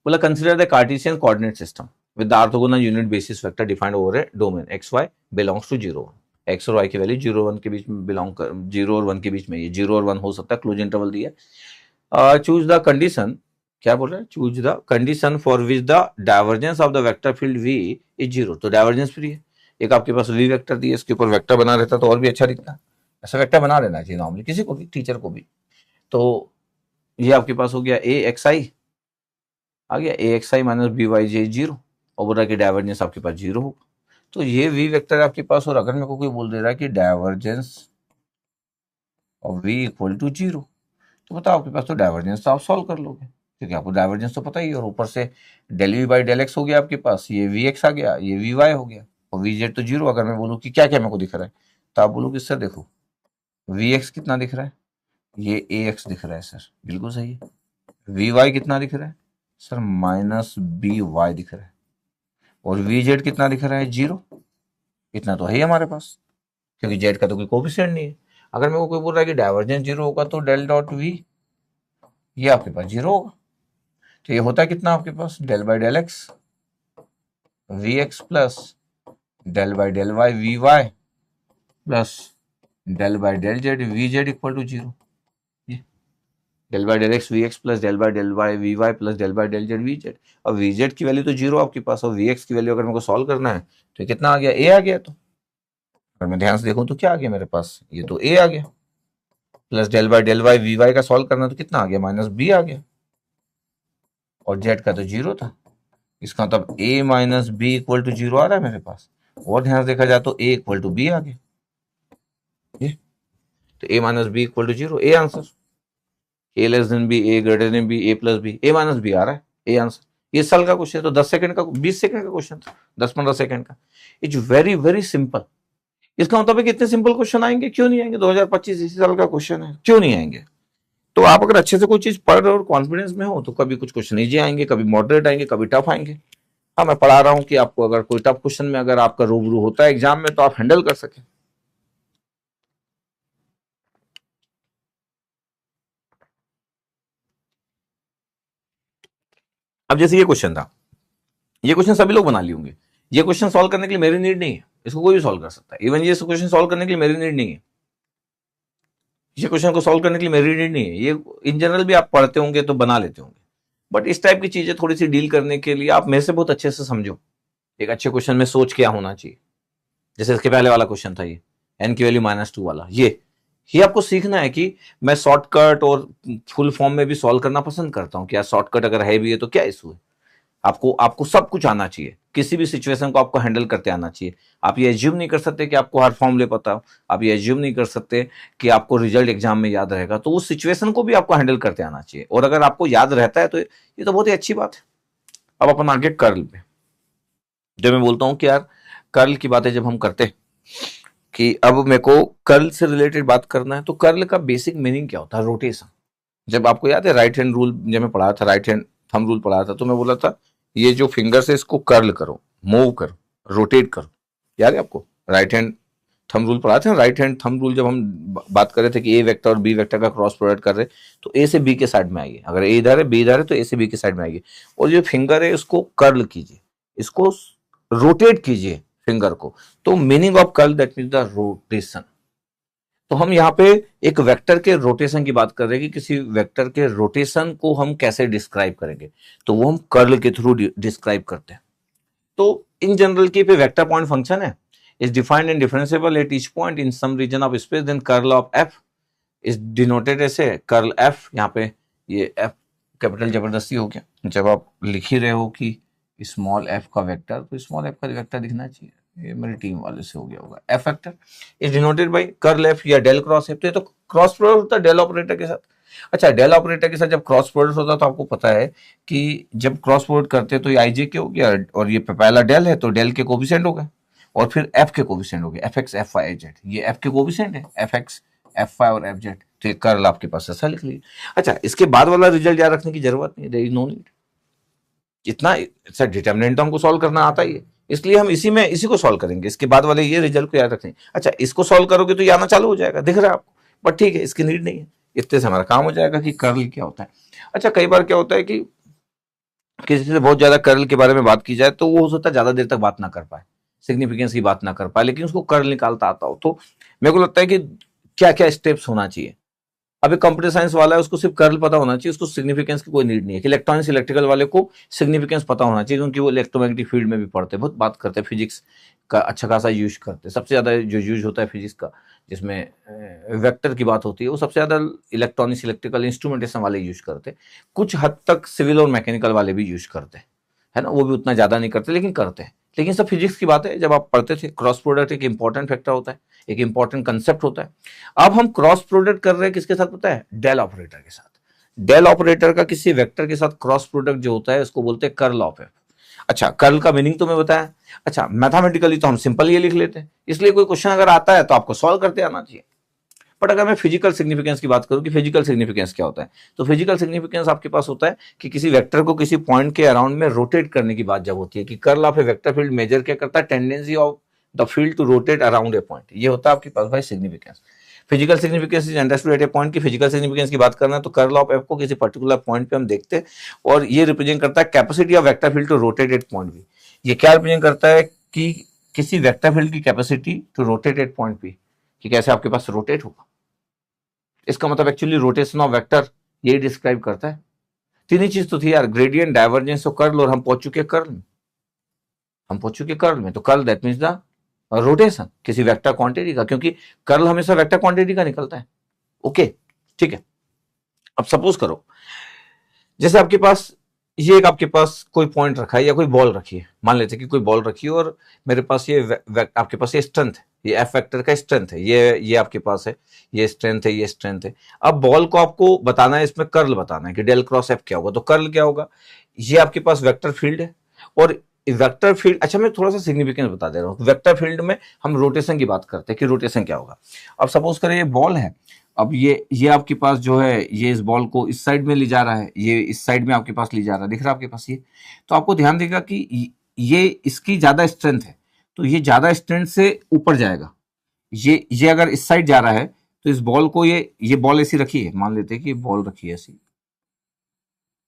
बोला consider the Cartesian coordinate system with the orthogonal unit basis vector defined over a domain x y belongs to 0 1, x और वाई की वैल्यू 0 1 के बीच में बिलोंग कर, 0 और 1 के बीच में, ये 0 और 1 हो सकता है, क्लोज इंटरवल दिया, चूज द कंडीशन, क्या बोल रहा है, choose the condition for which the divergence of the vector field v is 0, तो डाइवर्जेंस फ्री है, एक आपके पास वी वेक्टर दिया, इसके ऊपर वेक्टर बना रहता तो और भी अच्छा दिखता, ऐसा वेक्टर बना लेना चाहिए नॉर्मली किसी को भी, टीचर को भी। तो ये आपके पास हो गया ए एक्स आई, आ गया ए x i minus B Y जे 0, और बोल रहा है कि डाइवर्जेंस आपके पास 0 होगा, तो ये वी वेक्टर आपके पास, और अगर मेरे को कोई बोल दे रहा है कि divergence of v equal to 0, तो बताओ आपके पास तो डाइवर्जेंस तो आप सॉल्व कर लोगे, क्योंकि आपको डाइवर्जेंस तो पता ही है, और ऊपर से del v by del x हो गया आपके पास, ये वी एक्स आ गया, ये वी वाई हो गया, और वी जेड तो 0, अगर मैं बोलूँ कि क्या क्या मेरे को दिख रहा है, तो आप बोलो कि सर देखो वी एक्स कितना दिख रहा है, ये ए एक्स दिख रहा है सर, बिल्कुल सही है, वी वाई कितना दिख रहा है सर, -by दिख रहा है, और वी जेड कितना दिख रहा है 0, इतना तो है ही हमारे पास, क्योंकि जेड का तो कोई कोफिशिएंट नहीं है। अगर मेरे को कोई बोल रहा है कि डाइवर्जेंस 0 होगा, तो डेल डॉट वी ये आपके पास 0 होगा, तो ये होता है कितना आपके पास, del by del x v x plus del by del y v y plus del by del z v z equal to 0, del by del x v x plus del by del y v y plus del by del z v z, और v z की value तो 0 आपके पास, और we x की value अगर मेरे को solve करना है तो ये कितना आ गया, ए आ गया, तो अगर मैं ध्यान से देखूं तो क्या आ गया मेरे पास, ये तो ए आ गया, plus del by del y v y का सॉल्व करना तो कितना आ गया, -b आ गया, और जेड का तो 0 था, इसका मतलब a minus b equal to 0 आ रहा है मेरे पास, और ध्यान से देखा जाए तो a इक्वल टू बी आ गया, ये तो a minus b equal to 0, a answer, a less than b, a greater than b, a plus b, a minus b आ रहा है, ए आंसर। ये साल का क्वेश्चन, तो 10 सेकंड का, 20 सेकंड का क्वेश्चन था, 10-15 सेकंड का, इट्स वेरी वेरी सिंपल। इसका मतलब है कि इतने सिंपल क्वेश्चन आएंगे, क्यों नहीं आएंगे, 2025 इसी साल का क्वेश्चन है, क्यों नहीं आएंगे। तो आप अगर अच्छे से कोई चीज पढ़ रहे हो और कॉन्फिडेंस में हो, तो कभी कुछ क्वेश्चन इजी आएंगे, कभी मॉडरेट आएंगे, कभी टफ आएंगे। हाँ, मैं पढ़ा रहा हूँ कि आपको अगर कोई टफ क्वेश्चन में अगर आपका रूबरू होता है एग्जाम में, तो आप हैंडल कर सके। अब जैसे ये क्वेश्चन था, ये क्वेश्चन सभी लोग बना लिए होंगे, ये क्वेश्चन सॉल्व करने के लिए मेरी नीड नहीं है, इसको कोई भी सॉल्व कर सकता है, इवन ये क्वेश्चन सॉल्व करने के लिए मेरी नीड नहीं है, ये क्वेश्चन को सॉल्व करने के लिए मेरी नीड नहीं है, ये इन जनरल भी आप पढ़ते होंगे तो बना लेते होंगे, बट इस टाइप की चीजें थोड़ी सी डील करने के लिए आप मेरे से बहुत अच्छे से समझो, एक अच्छे क्वेश्चन में सोच क्या होना चाहिए। जैसे इसके पहले वाला क्वेश्चन था, ये एन की वैल्यू -2 वाला, ये आपको सीखना है कि मैं शॉर्टकट और फुल फॉर्म में भी सॉल्व करना पसंद करता हूं, क्या शॉर्टकट अगर है भी है तो क्या इशू है। आपको आपको सब कुछ आना चाहिए, किसी भी सिचुएशन को आपको हैंडल करते आना चाहिए। आप ये एज्यूम नहीं कर सकते कि आपको हर फॉर्मूले पता हो, आप ये एज्यूम नहीं कर सकते कि आपको रिजल्ट एग्जाम में याद रहेगा। तो उस सिचुएशन को भी आपको हैंडल करते आना चाहिए, और अगर आपको याद रहता है तो ये तो बहुत ही अच्छी बात है। अब अपन आगे कर्ल पे, जब मैं बोलता हूं कि यार कर्ल की बातें जब हम करते हैं कि अब मेरे को कर्ल से रिलेटेड बात करना है, तो कर्ल का बेसिक मीनिंग क्या होता है? रोटेशन। जब आपको याद है राइट हैंड रूल जब मैं पढ़ा था, राइट हैंड थंब रूल पढ़ा था, तो मैं बोला था ये जो फिंगर से इसको कर्ल करो, मूव करो, रोटेट करो। याद है आपको? राइट हैंड थंब रूल पढ़ा था। राइट हैंड थंब रूल जब हम बात कर रहे थे कि ए वेक्टर और बी वेक्टर का क्रॉस प्रोडक्ट कर रहे, तो ए से बी के साइड में आइए, अगर ए इधर है बी इधर है तो ए से बी के साइड में आइए, और जो फिंगर है उसको कर्ल कीजिए, इसको रोटेट कीजिए फिंगर को। तो meaning of curl that means the rotation. तो हम यहाँ पे एक वेक्टर के रोटेशन की बात कर रहे हैं कि किसी वेक्टर के रोटेशन को हम कैसे डिस्क्राइब करेंगे, तो वो हम कर्ल के थ्रू डिस्क्राइब करते हैं। तो इन जनरल की पे वेक्टर पॉइंट फंक्शन है, is defined and differentiable at each point in some region of space, then curl of F is denoted ऐसे कर्ल एफ। यहाँ पे ये एफ कैपिटल जबरदस्ती हो गया, जब आप लिख ही रहे हो कि स्मॉल एफ का वेक्टर, तो स्मॉल एफ का वेक्टर दिखना चाहिए। ये मेरी टीम वाले से हो गया होगा। F vector is denoted by curl F या डेल क्रॉस एफ। तो ये तो क्रॉस प्रोडक्ट होता है डेल ऑपरेटर के साथ। अच्छा, डेल ऑपरेटर के साथ जब क्रॉस प्रोडक्ट होता है तो आपको पता है कि जब क्रॉस प्रोडक्ट करते हैं तो ये आई जे के हो गया, और ये पहला डेल है तो डेल के कोफिशिएंट हो गए, और फिर एफ के कोफिशिएंट हो गए, F x F y z. ये एफ के कोफिशिएंट है, एफ एक्स एफ वाई और एफ जेड। तो ये कर्ल आपके पास ऐसा लिख लीजिए। अच्छा, इसके बाद वाला रिजल्ट याद रखने की जरूरत नहीं, देयर इज नो नीड। इतना अच्छा डिटर्मिनेंट तो हमको सॉल्व करना आता ही है, इसलिए हम इसी को सॉल्व करेंगे। इसके बाद वाले ये रिजल्ट को याद रखें। अच्छा, इसको सॉल्व करोगे तो ये आना चालू हो जाएगा, दिख रहा है आपको, बट ठीक है, इसकी नीड नहीं है। इतने से हमारा काम हो जाएगा कि कर्ल क्या होता है। अच्छा, कई बार क्या होता है कि किसी से बहुत ज्यादा कर्ल के बारे में बात की जाए तो वो हो सकता है ज्यादा देर तक बात ना कर पाए, सिग्निफिकेंस की बात ना कर पाए, लेकिन उसको कर्ल निकालता आता हो। तो मेरे को लगता है कि क्या क्या स्टेप्स होना चाहिए। अब एक कंप्यूटर साइंस वाला है, उसको सिर्फ कर्ल पता होना चाहिए, उसको सिग्निफिकेंस की कोई नीड नहीं है। कि इलेक्ट्रॉनिक्स इलेक्ट्रिकल वाले को सिग्निफिकेंस पता होना चाहिए, क्योंकि वो इलेक्ट्रोमैग्नेटिक फील्ड में भी पढ़ते हैं, बहुत बात करते हैं, फिजिक्स का अच्छा खासा यूज करते हैं। सबसे ज्यादा जो यूज होता है फिजिक्स का, जिसमें वेक्टर की बात होती है, वो सबसे ज्यादा इलेक्ट्रॉनिक्स इलेक्ट्रिकल इंस्ट्रूमेंटेशन वाले यूज करते हैं। कुछ हद तक सिविल और मैकेनिकल वाले भी यूज करते हैं, है ना, वो भी उतना ज्यादा नहीं करते लेकिन करते हैं। लेकिन सब फिजिक्स की बात है, जब आप पढ़ते थे क्रॉस प्रोडक्ट एक इंपॉर्टेंट फैक्टर होता है, एक इंपॉर्टेंट कंसेप्ट होता है। अब हम क्रॉस प्रोडक्ट कर रहे हैं किसके साथ पता है? डेल ऑपरेटर के साथ। डेल ऑपरेटर का किसी वेक्टर के साथ क्रॉस प्रोडक्ट जो होता है उसको बोलते हैं कर्ल ऑफ एफ। अच्छा, कर्ल का मीनिंग तो मैं बताया। अच्छा, मैथमेटिकली तो हम सिंपल ये लिख लेते हैं, इसलिए कोई क्वेश्चन अगर आता है तो आपको सॉल्व करते आना चाहिए। बट अगर मैं फिजिकल सिग्निफिकेंस की बात करूं कि फिजिकल सिग्निफिकेंस क्या होता है, तो फिजिकल सिग्निफिकेंस आपके पास होता है कि किसी वेक्टर को किसी पॉइंट के अराउंड में रोटेट करने की बात जब होती है, कि curl of A vector field measure क्या करता है? Tendency of the field to rotate around a point. ये होता है आपके पास भाई significance. Physical significance is understood at a point. की फिजिकल सिग्निफिकेंस की बात करना है तो कर्ल ऑफ एफ को किसी पर्टिकुलर पॉइंट पे हम देखते हैं, और ये रिप्रेजेंट करता है capacity of vector field to rotate at point B. ये क्या रिप्रेजेंट करता है? कि किसी वेक्टर फील्ड की capacity to rotate at point B, कि कैसे आपके पास रोटेट होगा। इसका मतलब एक्चुअली रोटेशन ऑफ वेक्टर यही डिस्क्राइब करता है। तीन ही चीज तो थी यार, ग्रेडियंट, डाइवर्जेंस और कर्ल, और हम पहुंच चुके कर्ल में। तो curl that means the rotation किसी वेक्टर क्वांटिटी का, क्योंकि कर्ल हमेशा वेक्टर क्वांटिटी का निकलता है। ओके, ठीक है। अब सपोज करो जैसे आपके पास कोई पॉइंट रखा है या कोई बॉल रखी है, मान लेते हैं कि कोई बॉल रखी है, और मेरे पास आपके पास ये स्ट्रेंथ है, ये एफ वेक्टर का स्ट्रेंथ है, ये आपके पास है, ये स्ट्रेंथ है, ये स्ट्रेंथ है। अब बॉल को आपको बताना है, इसमें कर्ल बताना है कि डेल क्रॉस एफ क्या होगा। तो कर्ल क्या होगा? ये आपके पास वेक्टर फील्ड है, और वेक्टर फील्ड, अच्छा मैं थोड़ा सा सिग्निफिकेंस बता दे रहा हूँ। वेक्टर फील्ड में हम रोटेशन की बात करते हैं कि रोटेशन क्या होगा। अब सपोज करें ये बॉल है, अब ये आपके पास जो है, ये इस बॉल को इस साइड में ले जा रहा है, ये इस साइड में आपके पास ले जा रहा है, दिख रहा है आपके पास ये। तो आपको ध्यान देगा कि ये इसकी ज्यादा स्ट्रेंथ है, तो ये ज्यादा स्ट्रेंथ से ऊपर जाएगा। ये अगर इस साइड जा रहा है तो इस बॉल को, ये बॉल ऐसी रखी है, मान लेते हैं कि बॉल रखी है ऐसी,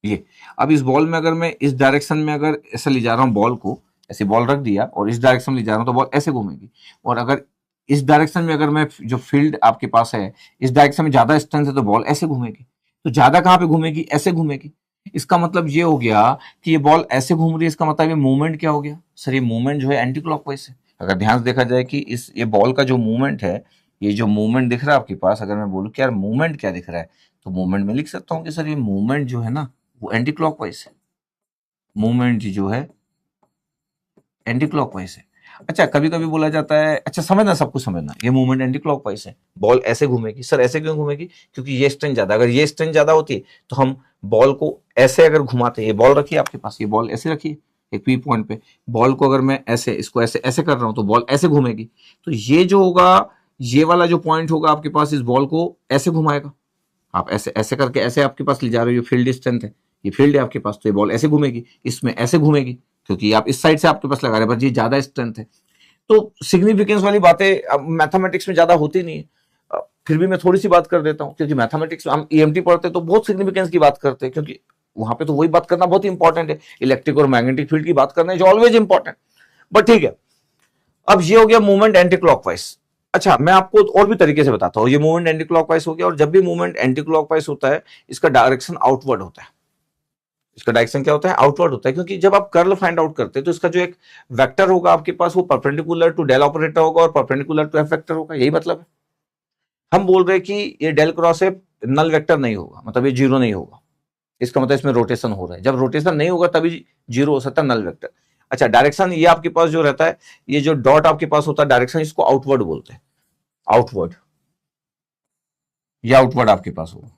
ये। अब इस बॉल में अगर मैं इस डायरेक्शन में अगर ऐसे ले जा रहा हूँ बॉल को, ऐसे बॉल रख दिया और इस डायरेक्शन में ले जा रहा हूँ तो बॉल ऐसे घूमेगी। और अगर इस डायरेक्शन में अगर मैं, जो फील्ड आपके पास है इस डायरेक्शन में ज्यादा स्ट्रेंथ है, तो बॉल ऐसे घूमेगी। तो ज्यादा कहाँ पे घूमेगी? ऐसे घूमेगी। इसका मतलब ये हो गया कि ये बॉल ऐसे घूम रही है, इसका मतलब ये मूवमेंट क्या हो गया सर? ये मूवमेंट जो है एंटी क्लॉकवाइज है। अगर ध्यान से देखा जाए कि ये बॉल का जो मूवमेंट है, ये जो मूवमेंट दिख रहा है आपके पास, अगर मैं बोलूँ कि यार मूवमेंट क्या दिख रहा है, तो मूवमेंट में लिख सकता हूँ कि सर ये मूवमेंट जो है ना वो एंटी क्लॉकवाइज है। मूवमेंट जो है एंटी क्लॉकवाइज है। अच्छा, कभी कभी बोला जाता है, अच्छा समझना, सब कुछ समझना, ये मूवमेंट एंटी क्लॉकवाइज है, बॉल ऐसे घूमेगी। सर ऐसे क्यों घूमेगी? क्योंकि ये स्ट्रेंथ ज्यादा, अगर ये स्ट्रेंथ ज्यादा होती तो हम बॉल को ऐसे अगर घुमाते, ये बॉल रखिए आपके पास, ये बॉल ऐसे रखिए एक पी पॉइंट पे, बॉल को अगर मैं ऐसे, इसको ऐसे ऐसे कर रहा हूं तो बॉल ऐसे घूमेगी। तो ये जो होगा, ये वाला जो पॉइंट होगा आपके पास, इस बॉल को ऐसे घुमाएगा। आप ऐसे ऐसे करके ऐसे आपके पास ले जा रहे हो, ये फील्ड स्ट्रेंथ है, ये फील्ड है आपके पास, तो ये बॉल ऐसे घूमेगी, इसमें ऐसे घूमेगी, क्योंकि आप इस साइड से आपके पास लगा रहे हैं, बस ये ज्यादा स्ट्रेंथ है। तो सिग्निफिकेंस वाली बातें मैथमेटिक्स में ज्यादा होती नहीं है, फिर भी मैं थोड़ी सी बात कर देता हूं, क्योंकि मैथमेटिक्स में हम ईएमटी पढ़ते हैं तो बहुत सिग्निफिकेंस की बात करते हैं, क्योंकि वहां पे तो वही बात करना बहुत इंपॉर्टेंट है, इलेक्ट्रिक और मैग्नेटिक फील्ड की बात करना है जो ऑलवेज इंपॉर्टेंट। बट ठीक है, अब ये हो गया मूवमेंट एंटी क्लॉकवाइज। अच्छा, मैं आपको और भी तरीके से बताता हूं, ये मूवमेंट एंटी क्लॉकवाइज हो गया, और जब भी मूवमेंट एंटी क्लॉकवाइज होता है, इसका डायरेक्शन आउटवर्ड होता है। इसका डायरेक्शन क्या होता है? आउटवर्ड होता है, क्योंकि जब आप कर्ल फाइंड आउट करते हैं तो इसका जो एक वेक्टर होगा आपके पास, वो परपेंडिकुलर टू डेल ऑपरेटर होगा और परपेंडिकुलर टू एफ वेक्टर होगा, यही मतलब है। हम बोल रहे हैं कि ये डेल क्रॉस है, नल वेक्टर नहीं होगा, मतलब ये जीरो नहीं होगा, इसका मतलब इसमें रोटेशन हो रहा है, जब रोटेशन नहीं होगा तभी जीरो हो सकता है नल वेक्टर। अच्छा, डायरेक्शन ये आपके पास जो रहता है, ये जो डॉट आपके पास होता है डायरेक्शन, इसको आउटवर्ड बोलते हैं, आउटवर्ड, या आउटवर्ड आपके पास होगा।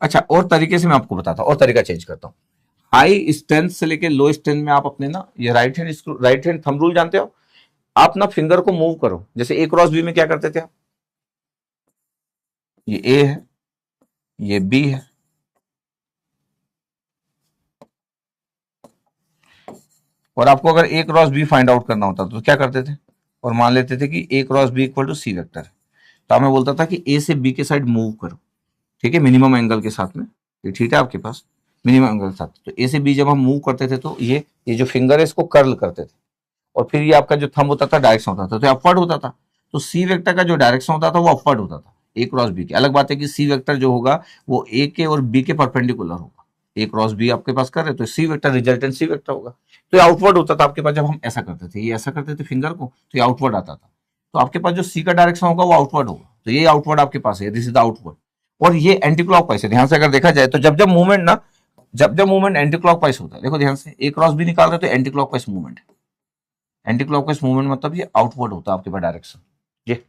अच्छा, और तरीके से मैं आपको बताता हूं, और तरीका चेंज करता हूं। हाई स्ट्रेंथ से लेके लो स्ट्रेंथ में आप अपने ना, ये राइट हैंड थंब रूल जानते हो, आप ना फिंगर को मूव करो, जैसे ए क्रॉस बी में क्या करते थे आप, ये ए है, ये बी है, और आपको अगर ए क्रॉस बी फाइंड आउट करना होता तो क्या करते थे, और मान लेते थे कि a cross b equal to c vector है, तो मैं बोलता था कि ए से बी के साइड मूव करो, ठीक है, मिनिमम एंगल के साथ में, ये ठीक है आपके पास, मिनिमम एंगल के साथ, तो ए से बी जब हम मूव करते थे तो ये जो फिंगर है इसको कर्ल करते थे, और फिर ये आपका जो थंब होता था डायरेक्शन होता था, तो अपवर्ड होता था, तो सी वेक्टर का जो डायरेक्शन होता था वो अपवर्ड होता था, ए क्रॉस बी के। अलग बात है कि सी वेक्टर जो होगा वो ए के और बी के परपेंडिकुलर होगा, ए क्रॉस बी आपके पास कर रहे तो C vector resultant C vector होगा, तो ये आउटवर्ड होता था आपके पास। जब हम ऐसा करते थे, ये ऐसा करते थे फिंगर को, तो ये आउटवर्ड आता था, तो आपके पास जो सी का डायरेक्शन होगा वो आउटवर्ड होगा, तो ये आउटवर्ड आपके पास है, दिस इज द आउटवर्ड। और ये एंटी क्लॉकवाइज है, ध्यान से अगर देखा जाए तो जब जब मूवमेंट ना, जब जब मूवमेंट एंटी क्लॉकवाइज होता है, देखो ध्यान से, ए क्रॉस बी निकाल रहे तो एंटी क्लॉकवाइज मूवमेंट है, एंटी क्लॉकवाइज मूवमेंट मतलब ये आउटवर्ड होता है आपके पास डायरेक्शन, ये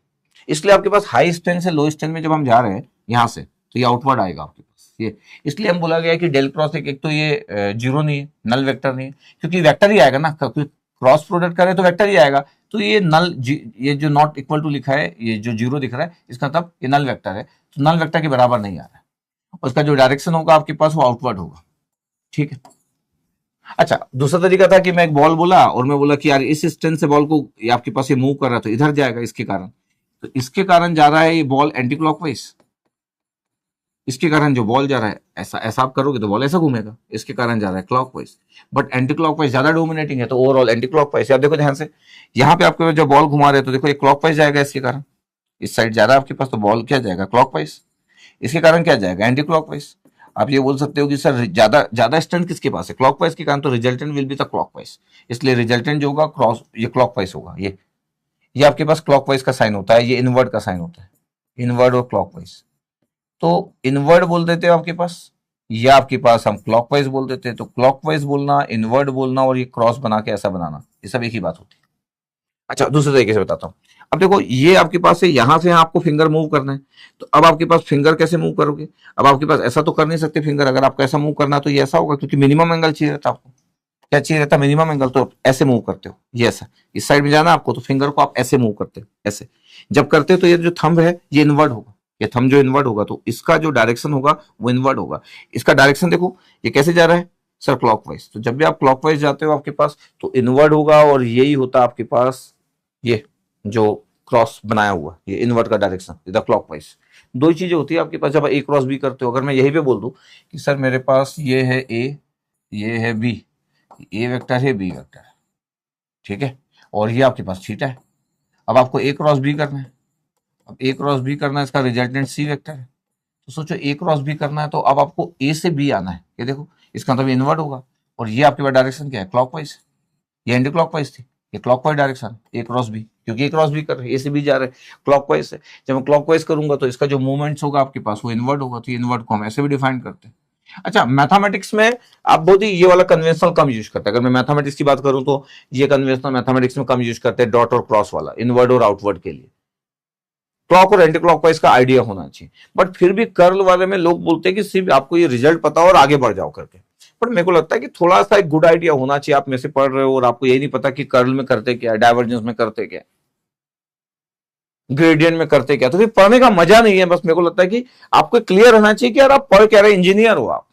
इसलिए आपके पास हाई स्ट्रेंथ से लो स्ट्रेंथ में जब हम जा रहे हैं यहां से, तो ये आउटवर्ड आएगा आपके पास, ये इसलिए हम बोला गया कि डेल क्रॉस एक तो ये जीरो नहीं है, नल वेक्टर नहीं है, क्योंकि वेक्टर ही आएगा ना, क्योंकि क्रॉस प्रोडक्ट करें तो वेक्टर ही आएगा, तो ये नल, ये जो नॉट इक्वल टू लिखा है, ये जो जीरो दिख रहा है, इसका मतलब ये नल वेक्टर है, तो नल वेक्टर के बराबर नहीं आ रहा है, उसका जो डायरेक्शन होगा आपके पास वो आउटवर्ड होगा, ठीक है। अच्छा, दूसरा तरीका था कि मैं एक बॉल बोला और मैं बोला कि यार इस स्ट्रेंथ से बॉल को, ये आपके पास ये मूव कर रहा है तो इधर जाएगा इसके कारण, तो इसके कारण जा रहा है ये बॉल एंटी क्लॉकवाइज, इसके कारण जो बॉल जा रहा है, ऐसा ऐसा आप करोगे तो बॉल ऐसा घूमेगा, इसके कारण जा रहा है क्लॉकवाइज, बट एंटी क्लॉकवाइज ज्यादा डोमिनेटिंग है तो ओवरऑल एंटी क्लॉकवाइज। आप देखो ध्यान से, यहाँ पे आपके जो बॉल घुमा रहे हैं तो देखो ये क्लॉकवाइज जाएगा, इसके कारण इस साइड जा रहा है आपके पास, तो बॉल क्या जाएगा, क्लॉकवाइज, इसके कारण क्या जाएगा, एंटी क्लॉकवाइज। आप ये बोल सकते हो कि सर ज्यादा ज्यादा स्ट्रेंथ किसके पास है, क्लॉकवाइज के कारण, तो resultant will be the clockwise, इसलिए रिजल्टेंट जो होगा क्रॉस, ये क्लॉकवाइज होगा, ये आपके पास क्लॉकवाइज का साइन होता है, ये इनवर्ड का साइन होता है, इनवर्ड और क्लॉकवाइज, तो इनवर्ड बोल देते हो आपके पास, या आपके पास हम क्लॉकवाइज बोल देते हैं, तो क्लॉकवाइज बोलना, इनवर्ड बोलना और ये क्रॉस बना के ऐसा बनाना, ये सब एक ही बात होती है। अच्छा, दूसरे तरीके से बताता हूँ। अब देखो ये आपके पास है, यहां से आपको फिंगर मूव करना है, तो अब आपके पास फिंगर कैसे मूव करोगे, अब आपके पास ऐसा तो कर नहीं सकते फिंगर, अगर आपको ऐसा मूव करना तो ये ऐसा होगा, क्योंकि मिनिमम एंगल चाहिए रहता है आपको, क्या चाहिए रहता है, मिनिमम एंगल, तो ऐसे मूव करते हो, ये ऐसा इस साइड में जाना आपको, तो फिंगर को आप ऐसे मूव करते हो, ऐसे जब करते हो तो ये जो थंब है ये इनवर्ड होगा, ये थंब जो इनवर्ड होगा तो इसका जो डायरेक्शन होगा वो इनवर्ड होगा, इसका डायरेक्शन देखो ये कैसे जा रहा है सर, क्लॉकवाइज, तो जब भी आप क्लॉकवाइज जाते हो आपके पास तो इनवर्ड होगा, और यही होता आपके पास ये जो क्रॉस बनाया हुआ, ये इनवर्ट का डायरेक्शन, द क्लॉकवाइज। दो ही चीजें होती है आपके पास जब ए क्रॉस बी करते हो, अगर मैं यही पे बोल दूं कि सर मेरे पास ये है ए, ये है बी, ए वेक्टर है बी वेक्टर है, ठीक है, और ये आपके पास थीटा है, अब आपको ए क्रॉस बी करना है, अब ए क्रॉस बी करना है, इसका रिजल्टेंट सी वेक्टर है, तो सोचो ए क्रॉस बी करना है तो अब आपको ए से बी आना है, ये देखो इसका मतलब इनवर्ट होगा, और ये आपके पास डायरेक्शन क्या है, क्लॉकवाइज, ये एंटी क्लॉकवाइज थी, ये क्लॉकवाइज डायरेक्शन ए क्रॉस बी, क्योंकि ए क्रॉस बी कर रहे हैं, ए से बी जा रहे हैं क्लॉकवाइज से, जब मैं क्लॉकवाइज करूंगा तो इसका जो मूवमेंट्स होगा आपके पास वो इनवर्ट होगा, तो इनवर्ट को हम ऐसे भी डिफाइन करते हैं, अच्छा, मैथमेटिक्स में आप बहुत ही ये वाला कन्वेंशनल कम यूज करते हैं। अगर मैं मैथमेटिक्स की बात करूं तो ये कन्वेंशनल मैथमेटिक्स में कम यूज करते हैं, डॉट और क्रॉस वाला, इनवर्ड और आउटवर्ड के लिए। क्लॉक और एंटी क्लॉक वाइज का आइडिया होना चाहिए। बट फिर भी कर्ल वाले में लोग बोलते हैं कि सिर्फ आपको ये रिजल्ट पता हो और आगे बढ़ जाओ करके। बट मेरे को लगता है कि थोड़ा सा एक गुड आइडिया होना चाहिए। आप में से पढ़ रहे हो और आपको यही नहीं पता कि कर्ल में करते क्या है, डाइवर्जेंस में करते क्या है, ग्रेडियंट में करते क्या, तो फिर पढ़ने का मजा नहीं है। बस मेरे को लगता है कि आपको क्लियर रहना चाहिए कि यार आप पढ़ क्या रहे, इंजीनियर हो आप,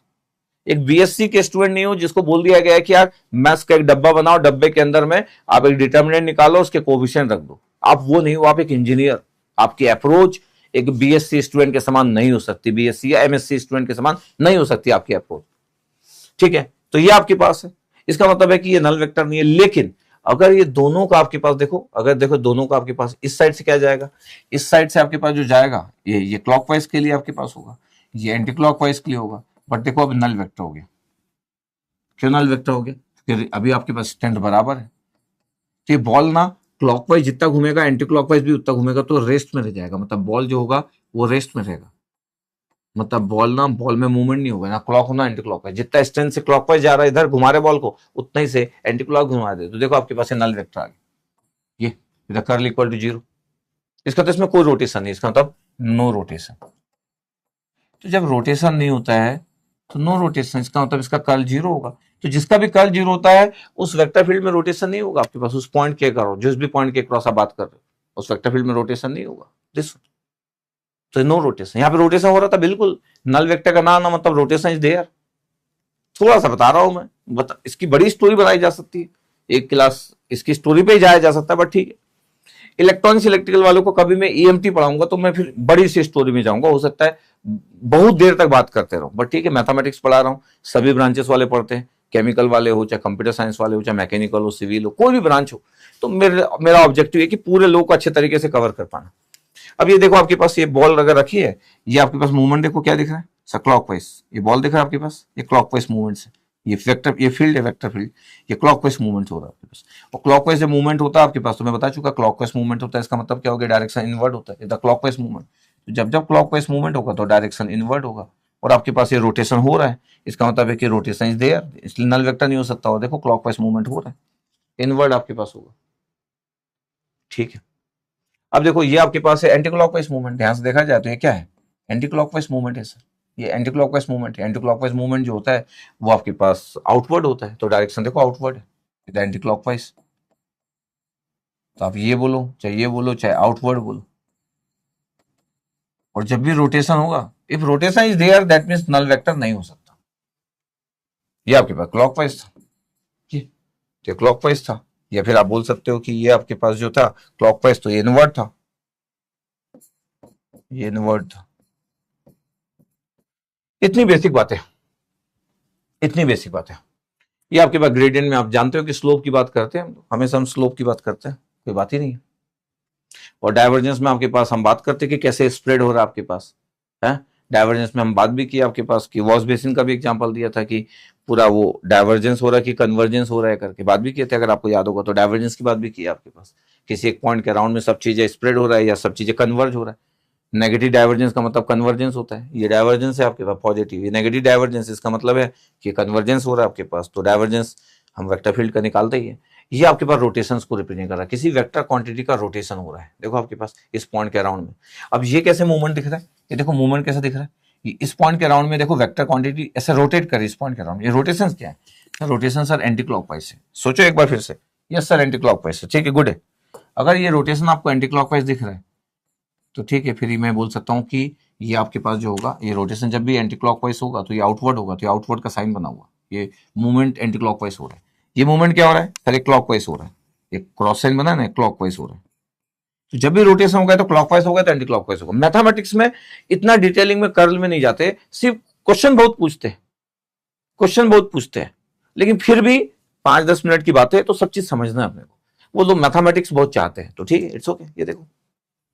एक बीएससी के स्टूडेंट नहीं हो जिसको बोल दिया गया है कि यार मैथ्स का एक डब्बा बनाओ, डब्बे के अंदर में आप एक डिटर्मिनेंट निकालो, उसके कोफिशिएंट रख दो। आप वो नहीं हो, आप एक इंजीनियर। आपकी अप्रोच एक बीएससी स्टूडेंट के समान नहीं हो सकती, बीएससी या एमएससी स्टूडेंट के समान नहीं हो सकती आपकी अप्रोच। ठीक है, तो ये आपके पास है। इसका मतलब है कि ये नल वेक्टर नहीं है। लेकिन अगर ये दोनों का आपके पास देखो, अगर देखो दोनों का आपके पास इस साइड से क्या जाएगा, इस साइड से आपके पास जो जाएगा ये क्लॉकवाइज के लिए आपके पास होगा, ये एंटी क्लॉकवाइज के लिए होगा। बट देखो अब नल वेक्टर हो गया। क्यों नल वेक्टर हो गया? क्योंकि अभी आपके पास स्टैंड बराबर है। तो ये बॉल ना क्लॉकवाइज जितना घूमेगा एंटी क्लॉकवाइज भी उतना घूमेगा, तो रेस्ट में रह जाएगा। मतलब बॉल जो होगा वो रेस्ट में रहेगा। मतलब बॉल में मूवमेंट नहीं होगा, ना क्लॉक होना एंटी क्लॉकवाइज। जितना स्ट्रेंथ से क्लॉकवाइज जा रहा है इधर घुमा रहे बॉल को, उतना ही से एंटी क्लॉक घुमा दे। तो देखो आपके पास नल वेक्टर आ गया। ये कर्ल इक्वल टू 0। इसका तो इसमें कोई रोटेशन नहीं, इसका मतलब नो रोटेशन। तो जब रोटेशन नहीं होता है तो नो रोटेशन, इसका मतलब इसका कर्ल 0 होगा। तो जिसका भी कर्ल 0 होता है उस वेक्टर फील्ड में रोटेशन नहीं होगा आपके पास। उस पॉइंट के करो, जिस भी पॉइंट के क्रॉस आप बात कर रहे हो, उस वेक्टर फील्ड में रोटेशन नहीं होगा। दिस, तो नो रोटेशन। यहाँ पे रोटेशन हो रहा था बिल्कुल, नल वेक्टर का नाम ना मतलब रोटेशन इज देयर। थोड़ा सा बता रहा हूं मैं, इसकी बड़ी स्टोरी बनाई जा सकती है, एक क्लास इसकी स्टोरी पे ही जाया जा सकता है। बट ठीक है, इलेक्ट्रॉनिक्स इलेक्ट्रिकल वालों को कभी मैं ईएमटी पढ़ाऊंगा तो मैं फिर बड़ी सी स्टोरी में जाऊंगा, हो सकता है बहुत देर तक बात करते रहो। बट ठीक है, मैथमेटिक्स पढ़ा रहा हूँ, सभी ब्रांचेस वाले पढ़ते हैं, केमिकल वाले हो, चाहे कंप्यूटर साइंस वाले हो, चाहे मैकेनिकल हो, सिविल हो, कोई भी ब्रांच हो। तो मेरा ऑब्जेक्टिव है कि पूरे लोग को अच्छे तरीके से कवर कर पाना। अब ये देखो आपके पास ये बॉल अगर रखी है, ये आपके पास मूवमेंट देखो क्या दिख रहा है, क्लॉकवाइज। ये बॉल दिख रहा है आपके पास, ये क्लॉकवाइज मूवमेंट है। ये वेक्टर, ये फील्ड है, वेक्टर फील्ड, ये क्लॉकवाइज मूवमेंट हो रहा है आपके पास। और क्लॉकवाइज जब मूवमेंट होता है आपके पास, तो मैं बता चुका क्लॉकवाइज मूवमेंट होता है, इसका मतलब क्या हो गया, डायरेक्शन इनवर्ड होता है, क्लॉकवाइज मूवमेंट। तो जब जब क्लॉकवाइज मूवमेंट होगा तो डायरेक्शन इनवर्ड होगा। और आपके पास ये रोटेशन हो रहा है, इसका मतलब है कि रोटेशन इज देयर, इसलिए नल वेक्टर नहीं हो सकता। और देखो क्लॉकवाइज मूवमेंट हो रहा है, इनवर्ड आपके पास होगा। ठीक है, अब देखो ये आपके पास है एंटी क्लॉकवाइज मूवमेंट। ध्यान से देखा जाए तो ये क्या है, एंटी क्लॉकवाइज मूवमेंट है सर। ये एंटी क्लॉकवाइज मूवमेंट है। एंटी क्लॉकवाइज मूवमेंट जो होता है वो आपके पास आउटवर्ड होता है, तो डायरेक्शन देखो आउटवर्ड है, एंटी क्लॉकवाइज। तो आप ये बोलो चाहे आउटवर्ड बोलो। और जब भी रोटेशन होगा, if rotation is there that means null vector नहीं हो सकता। ये आपके पास क्लॉकवाइज था, ये क्लॉकवाइज था। या फिर आप बोल सकते हो कि ये आपके पास जो था क्लॉकवाइज, तो ये इनवर्ड था, ये इनवर्ड था। इतनी बेसिक बात है, इतनी बेसिक बात है। ये आपके पास ग्रेडियंट में आप जानते हो कि स्लोप की बात करते हैं, हमेशा हम स्लोप की बात करते हैं, कोई बात ही नहीं है। और डाइवर्जेंस में आपके पास हम बात करते हैं कि कैसे स्प्रेड हो रहा है आपके पास है। डाइवर्जेंस में हम बात भी की आपके पास कि वॉश बेसिन का भी एग्जांपल दिया था कि पूरा वो डाइवर्जेंस हो रहा है कि कन्वर्जेंस हो रहा है करके बात भी किए थे, अगर आपको याद होगा तो। डाइवर्जेंस की बात भी की आपके पास, किसी एक पॉइंट के अराउंड में सब चीजें स्प्रेड हो रहा है या सब चीजें कन्वर्ज हो रहा है। नेगेटिव डाइवर्जेंस का मतलब कन्वर्जेंस होता है। ये डाइवर्जेंस है आपके पास पॉजिटिव, ये नेगेटिव डाइवर्जेंस, इसका मतलब है कि कन्वर्जेंस हो रहा है आपके पास। तो डाइवर्जेंस हम वेक्टर फील्ड का निकालते ही है। ये आपके पास रोटेशंस को रिप्रेजेंट कर रहा है, किसी वेक्टर क्वांटिटी का रोटेशन हो रहा है। देखो आपके पास इस पॉइंट के अराउंड में, अब ये कैसे मूवमेंट दिख रहा है, ये देखो मूवमेंट कैसे दिख रहा है। इस पॉइंट के अराउंड में देखो वेक्टर क्वांटिटी ऐसे रोटेट कर, इस पॉइंट के अराउंड। ये रोटेशन क्या है, रोटेशन सर एंटी क्लॉकवाइज है। सोचो एक बार फिर से, यस सर एंटी क्लॉकवाइज है, ठीक है, गुड है। अगर ये रोटेशन आपको एंटी क्लॉकवाइज दिख रहा है तो ठीक है, फिर मैं बोल सकता हूँ कि ये आपके पास जो होगा, ये रोटेशन जब भी एंटी क्लॉकवाइज होगा तो ये आउटवर्ड होगा, तो ये आउटवर्ड का साइन बना हुआ, ये मूवमेंट एंटी क्लॉकवाइज हो रहा है। ये मूवमेंट क्या हो रहा है सर, एक क्लॉकवाइज हो रहा है, एक क्रॉस साइन बना है ना, क्लॉकवाइज हो रहा है। तो जब भी रोटेशन होगा तो क्लॉकवाइज होगा तो एंटी क्लॉकवाइज होगा। मैथमेटिक्स में इतना डिटेलिंग में कर्ल में नहीं जाते, सिर्फ क्वेश्चन बहुत पूछते हैं, क्वेश्चन बहुत पूछते हैं, लेकिन फिर भी 5-10 मिनट की बात है तो सब चीज समझना है अपने को। वो लोग मैथमेटिक्स बहुत चाहते हैं, तो ठीक है, इट्स ओके। ये देखो,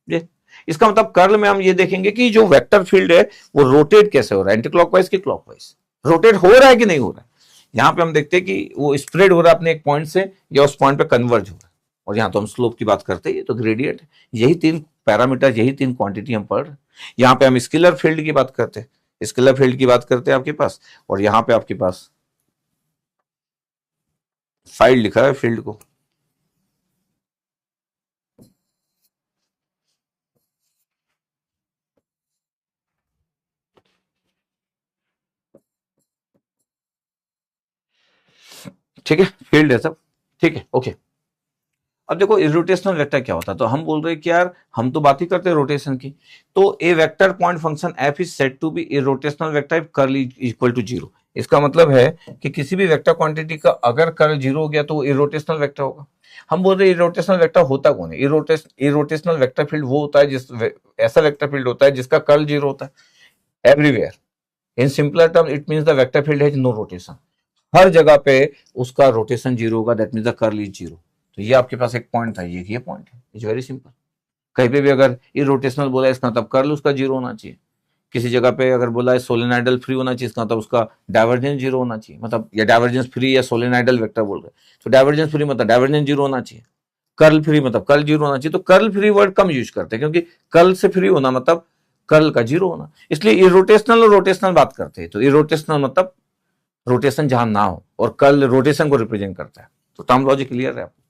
ये इसका मतलब कर्ल में हम ये देखेंगे कि जो वेक्टर फील्ड है वो रोटेट कैसे हो रहा है, एंटी क्लॉकवाइज की क्लॉकवाइज, रोटेट हो रहा है कि नहीं हो रहा है। यहां पे हम देखते हैं कि वो स्प्रेड हो रहा है अपने एक पॉइंट से या उस पॉइंट पे कन्वर्ज हो रहा है। और यहां तो हम स्लोप की बात करते हैं, तो ग्रेडियंट, यही 3 पैरामीटर, यही 3 क्वांटिटी हम पढ़ रहे हैं। यहां पे हम स्केलर फील्ड की बात करते हैं, स्केलर फील्ड की बात करते हैं आपके पास, और यहां पे आपके पास फाइल लिखा है फील्ड को। ठीक है, फील्ड है सब, ठीक है, ओके। अब देखो इरोटेशनल वेक्टर क्या होता है, तो हम बोल रहे हैं कि यार हम तो बात ही करते हैं रोटेशन की, तो a vector point function f is said to be irrotational vector if curl is equal to zero. इसका मतलब है कि किसी भी वेक्टर क्वांटिटी का अगर कर्ल जीरो हो गया तो वो इरोटेशनल वेक्टर होगा। हम बोल रहे हैं इरोटेशनल वेक्टर होता कौन है? इरोटेशनल वेक्टर फील्ड वो होता है जिस ऐसा वेक्टर फील्ड होता है जिसका कर्ल जीरो होता है everywhere. In simpler term it means the vector field has no rotation, हर जगह पे उसका रोटेशन जीरो होगा, that means the curl is zero. तो ये आपके पास एक पॉइंट था, ये पॉइंट है, इट्स वेरी सिंपल। कहीं पे भी अगर इरोटेशनल बोला इसका मतलब कर्ल उसका जीरो होना चाहिए। किसी जगह पे अगर बोला है सोलेनाइडल फ्री होना चाहिए, इसका मतलब उसका डाइवर्जेंस जीरो होना चाहिए, मतलब या डाइवर्जेंस फ्री या सोलेनाइडल वेक्टर बोल रहे हैं तो डाइवर्जेंस फ्री मतलब डाइवर्जेंस जीरो होना चाहिए, कर्ल फ्री मतलब कर्ल जीरो होना चाहिए। तो कर्ल फ्री वर्ड कम यूज करते हैं क्योंकि कर्ल से फ्री होना मतलब कर्ल का जीरो होना, इसलिए इरोटेशनल और रोटेशनल बात करते हैं। तो इरोटेशनल मतलब रोटेशन जहां ना हो, और कर्ल रोटेशन को रिप्रेजेंट करता है। तो टर्मोलॉजी क्लियर है आपको?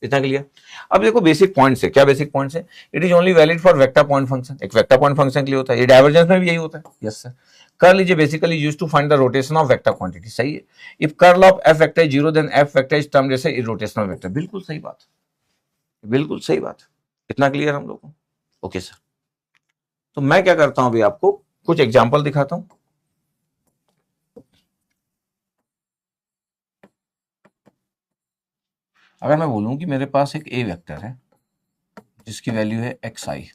इतना क्लियर? अब देखो बेसिक पॉइंट्स है, क्या बेसिक पॉइंट्स है? It is only valid for vector point function, एक वेक्टर पॉइंट फंक्शन के लिए होता है, ये डाइवर्जेंस में भी यही होता है। Yes sir. Curl is basically used to find the rotation of vector quantity, सही है। If curl of F vector is zero then F vector is termed as a irrotational vector, बिल्कुल सही बात, बिल्कुल सही बात। इतना क्लियर हम लोग को? Okay sir. तो मैं क्या करता हूं, अभी आपको कुछ एग्जाम्पल दिखाता हूं। अगर मैं बोलूं कि मेरे पास एक ए वेक्टर है जिसकी वैल्यू है एक्स आई,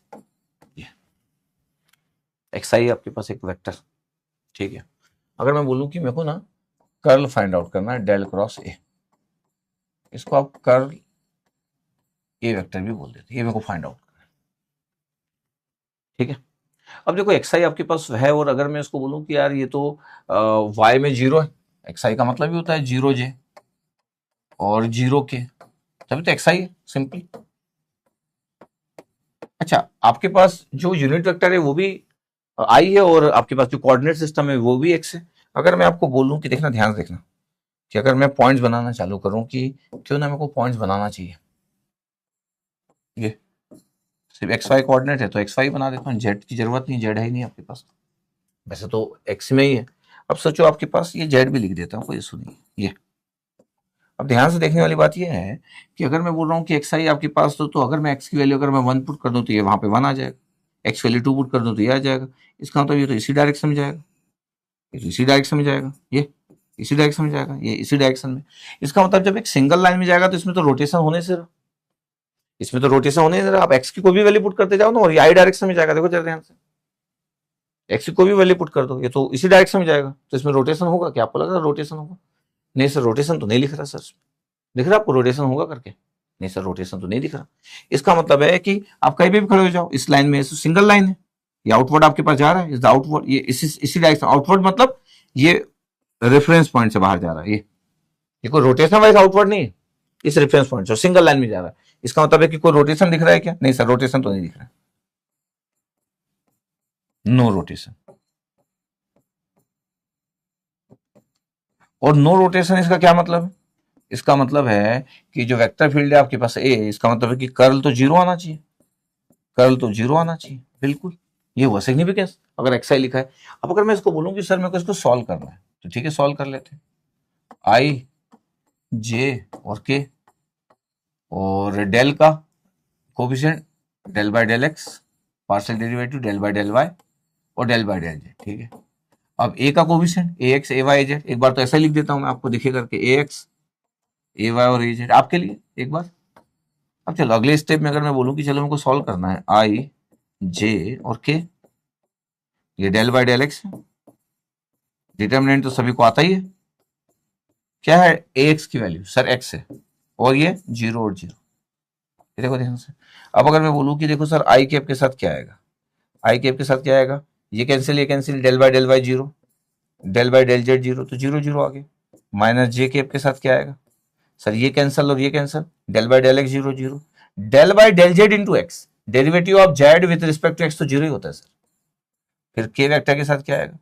एक्स आई आपके पास एक वेक्टर, ठीक है। अगर मैं बोलूं कि मेरे को ना कर्ल फाइंड आउट करना है डेल क्रॉस ए, इसको आप कर्ल ए वेक्टर भी बोल देते, ये मेरे को फाइंड आउट करना है, ठीक है। अब देखो एक्स आई आपके पास है, और अगर मैं इसको बोलूं कि यार ये तो वाई में जीरो है, एक्स आई का मतलब भी होता है जीरो जे और जीरो के, तभी तो एक्स आई है, सिंपल। अच्छा, आपके पास जो यूनिट वेक्टर है वो भी आई है, और आपके पास जो कोऑर्डिनेट सिस्टम है वो भी एक्स है। अगर मैं आपको बोलूं कि देखना, ध्यान से देखना, कि अगर मैं पॉइंट्स बनाना चालू करूं कि क्यों ना मेरे को पॉइंट्स बनाना चाहिए, ये सिर्फ एक्स वाई कोऑर्डिनेट है तो एक्स वाई बना देता हूँ, जेड की जरूरत नहीं, जेड है ही नहीं आपके पास, वैसे तो एक्स में ही है। अब सोचो आपके पास ये जेड भी लिख देता हूँ, कोई इशू नहीं ये। अब ध्यान से देखने वाली बात यह है कि अगर मैं बोल रहा हूँ कि एक्स आई आपके पास तो अगर मैं एक्स की वैल्यू अगर मैं वन पुट कर दूँ तो ये वहां पे वन आ जाएगा, एक्स वैल्यू टू पुट कर दूँ तो ये आ जाएगा। इसका मतलब ये तो इसी डायरेक्शन में जाएगा, ये तो इसी डायरेक्शन में जाएगा, ये इसी डायरेक्शन में जाएगा, ये इसी डायरेक्शन में। इसका मतलब जब एक सिंगल लाइन में जाएगा तो इसमें तो रोटेशन होने से, इसमें तो रोटेशन होने से आप एक्स की कोई भी वैल्यू पुट करते जाओ ना और ये आई डायरेक्शन में जाएगा। देखो जरा ध्यान से, एक्स की कोई भी वैल्यू पुट कर दो ये तो इसी डायरेक्शन में जाएगा, तो इसमें रोटेशन होगा क्या? आपको लग रहा है रोटेशन होगा? नहीं सर, रोटेशन तो नहीं लिख रहा सर, दिख रहा है आपको रोटेशन होगा करके? नहीं सर, रोटेशन तो नहीं दिख रहा। इसका मतलब है कि आप कहीं भी खड़े हो जाओ इस लाइन में, सिंगल लाइन है, ये आउटवर्ड आपके पास जा रहा है, इस आउटवर्ड, ये इसी डायरेक्शन आउटवर्ड, मतलब ये रेफरेंस पॉइंट से बाहर जा रहा है, ये कोई रोटेशन वाइज आउटवर्ड नहीं है, इस रेफरेंस पॉइंट से सिंगल लाइन में जा रहा है। इसका मतलब है कि कोई रोटेशन दिख रहा है क्या? नहीं सर, रोटेशन तो नहीं दिख रहा, नो रोटेशन। और नो रोटेशन इसका क्या मतलब है? इसका मतलब है कि जो वेक्टर फील्ड है आपके पास ए, इसका मतलब है कि कर्ल तो जीरो आना चाहिए, कर्ल तो जीरो आना चाहिए, बिल्कुल। ये हुआ सिग्निफिकेंस अगर एक्स आई लिखा है। अब अगर मैं इसको बोलूं कि सर मेरे को इसको सॉल्व करना है, तो ठीक है, सॉल्व कर लेते हैं। आई जे और के और डेल का coefficient del by del x, partial derivative del by del y और डेल बाय डेल जेड, ठीक है। अब ए का coefficient A x A y z, एक बार तो ऐसा लिख देता हूं मैं आपको दिखे करके, ए एक्स ए वाई और ए जेड आपके लिए एक बार। अब चलो अगले स्टेप में अगर मैं बोलूं कि चलो मेरे को सॉल्व करना है आई जे और के, ये डेल बाय डेल एक्स है, डिटर्मिनेंट तो सभी को आता ही है, क्या है? ए एक्स की वैल्यू सर एक्स है, और ये जीरो और जीरो, ये देखो ध्यान से। अब अगर मैं बोलूं कि देखो सर आई कैप के साथ क्या आएगा, आई कैप के साथ क्या आएगा, ये cancel del by del y zero, del by del z zero, तो जीरो जीरो आ गए। माइनस जे कैप के साथ क्या आएगा सर, ये कैंसिल और ये cancel, del by del x zero zero, del by del z into x, derivative of z with respect to x तो जीरो ही होता है सर। फिर के वेक्टर के साथ क्या आएगा,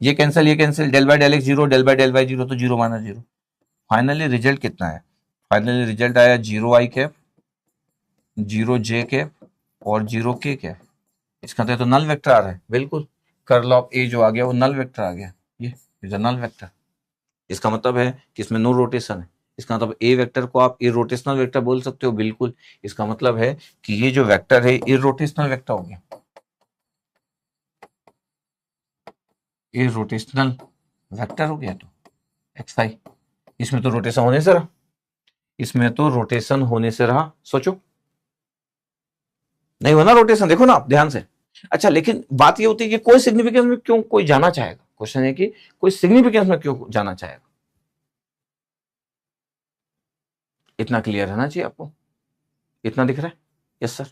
ये cancel, del by del x zero, del by del y zero, तो zero minus zero. Finally result कितना है? फाइनली रिजल्ट आया zero i cap, zero j cap और जीरो के कैप। इसका तो नल वेक्टर आ रहा है, बिल्कुल कर्ल ऑफ ए जो आ गया वो नल वेक्टर आ गया, ये इज अ नल वेक्टर। इसका मतलब है कि इसमें नो रोटेशन है। इसका मतलब ए वेक्टर को आप इरोटेशनल वेक्टर बोल सकते हो, बिल्कुल। इसका मतलब है कि ये जो वेक्टर है इरोटेशनल वेक्टर हो गया, इरोटेशनल वेक्टर हो गया। तो एक्स आई, इसमें तो रोटेशन होने से रहा, इसमें तो रोटेशन होने से रहा, सोचो नहीं होना रोटेशन, देखो ना आप ध्यान से। अच्छा, लेकिन बात ये होती है कि कोई सिग्निफिकेंस में क्यों कोई जाना चाहेगा, क्वेश्चन है कि कोई सिग्निफिकेंस में क्यों जाना चाहेगा। इतना क्लियर रहना चाहिए आपको, इतना दिख रहा है? Yes sir.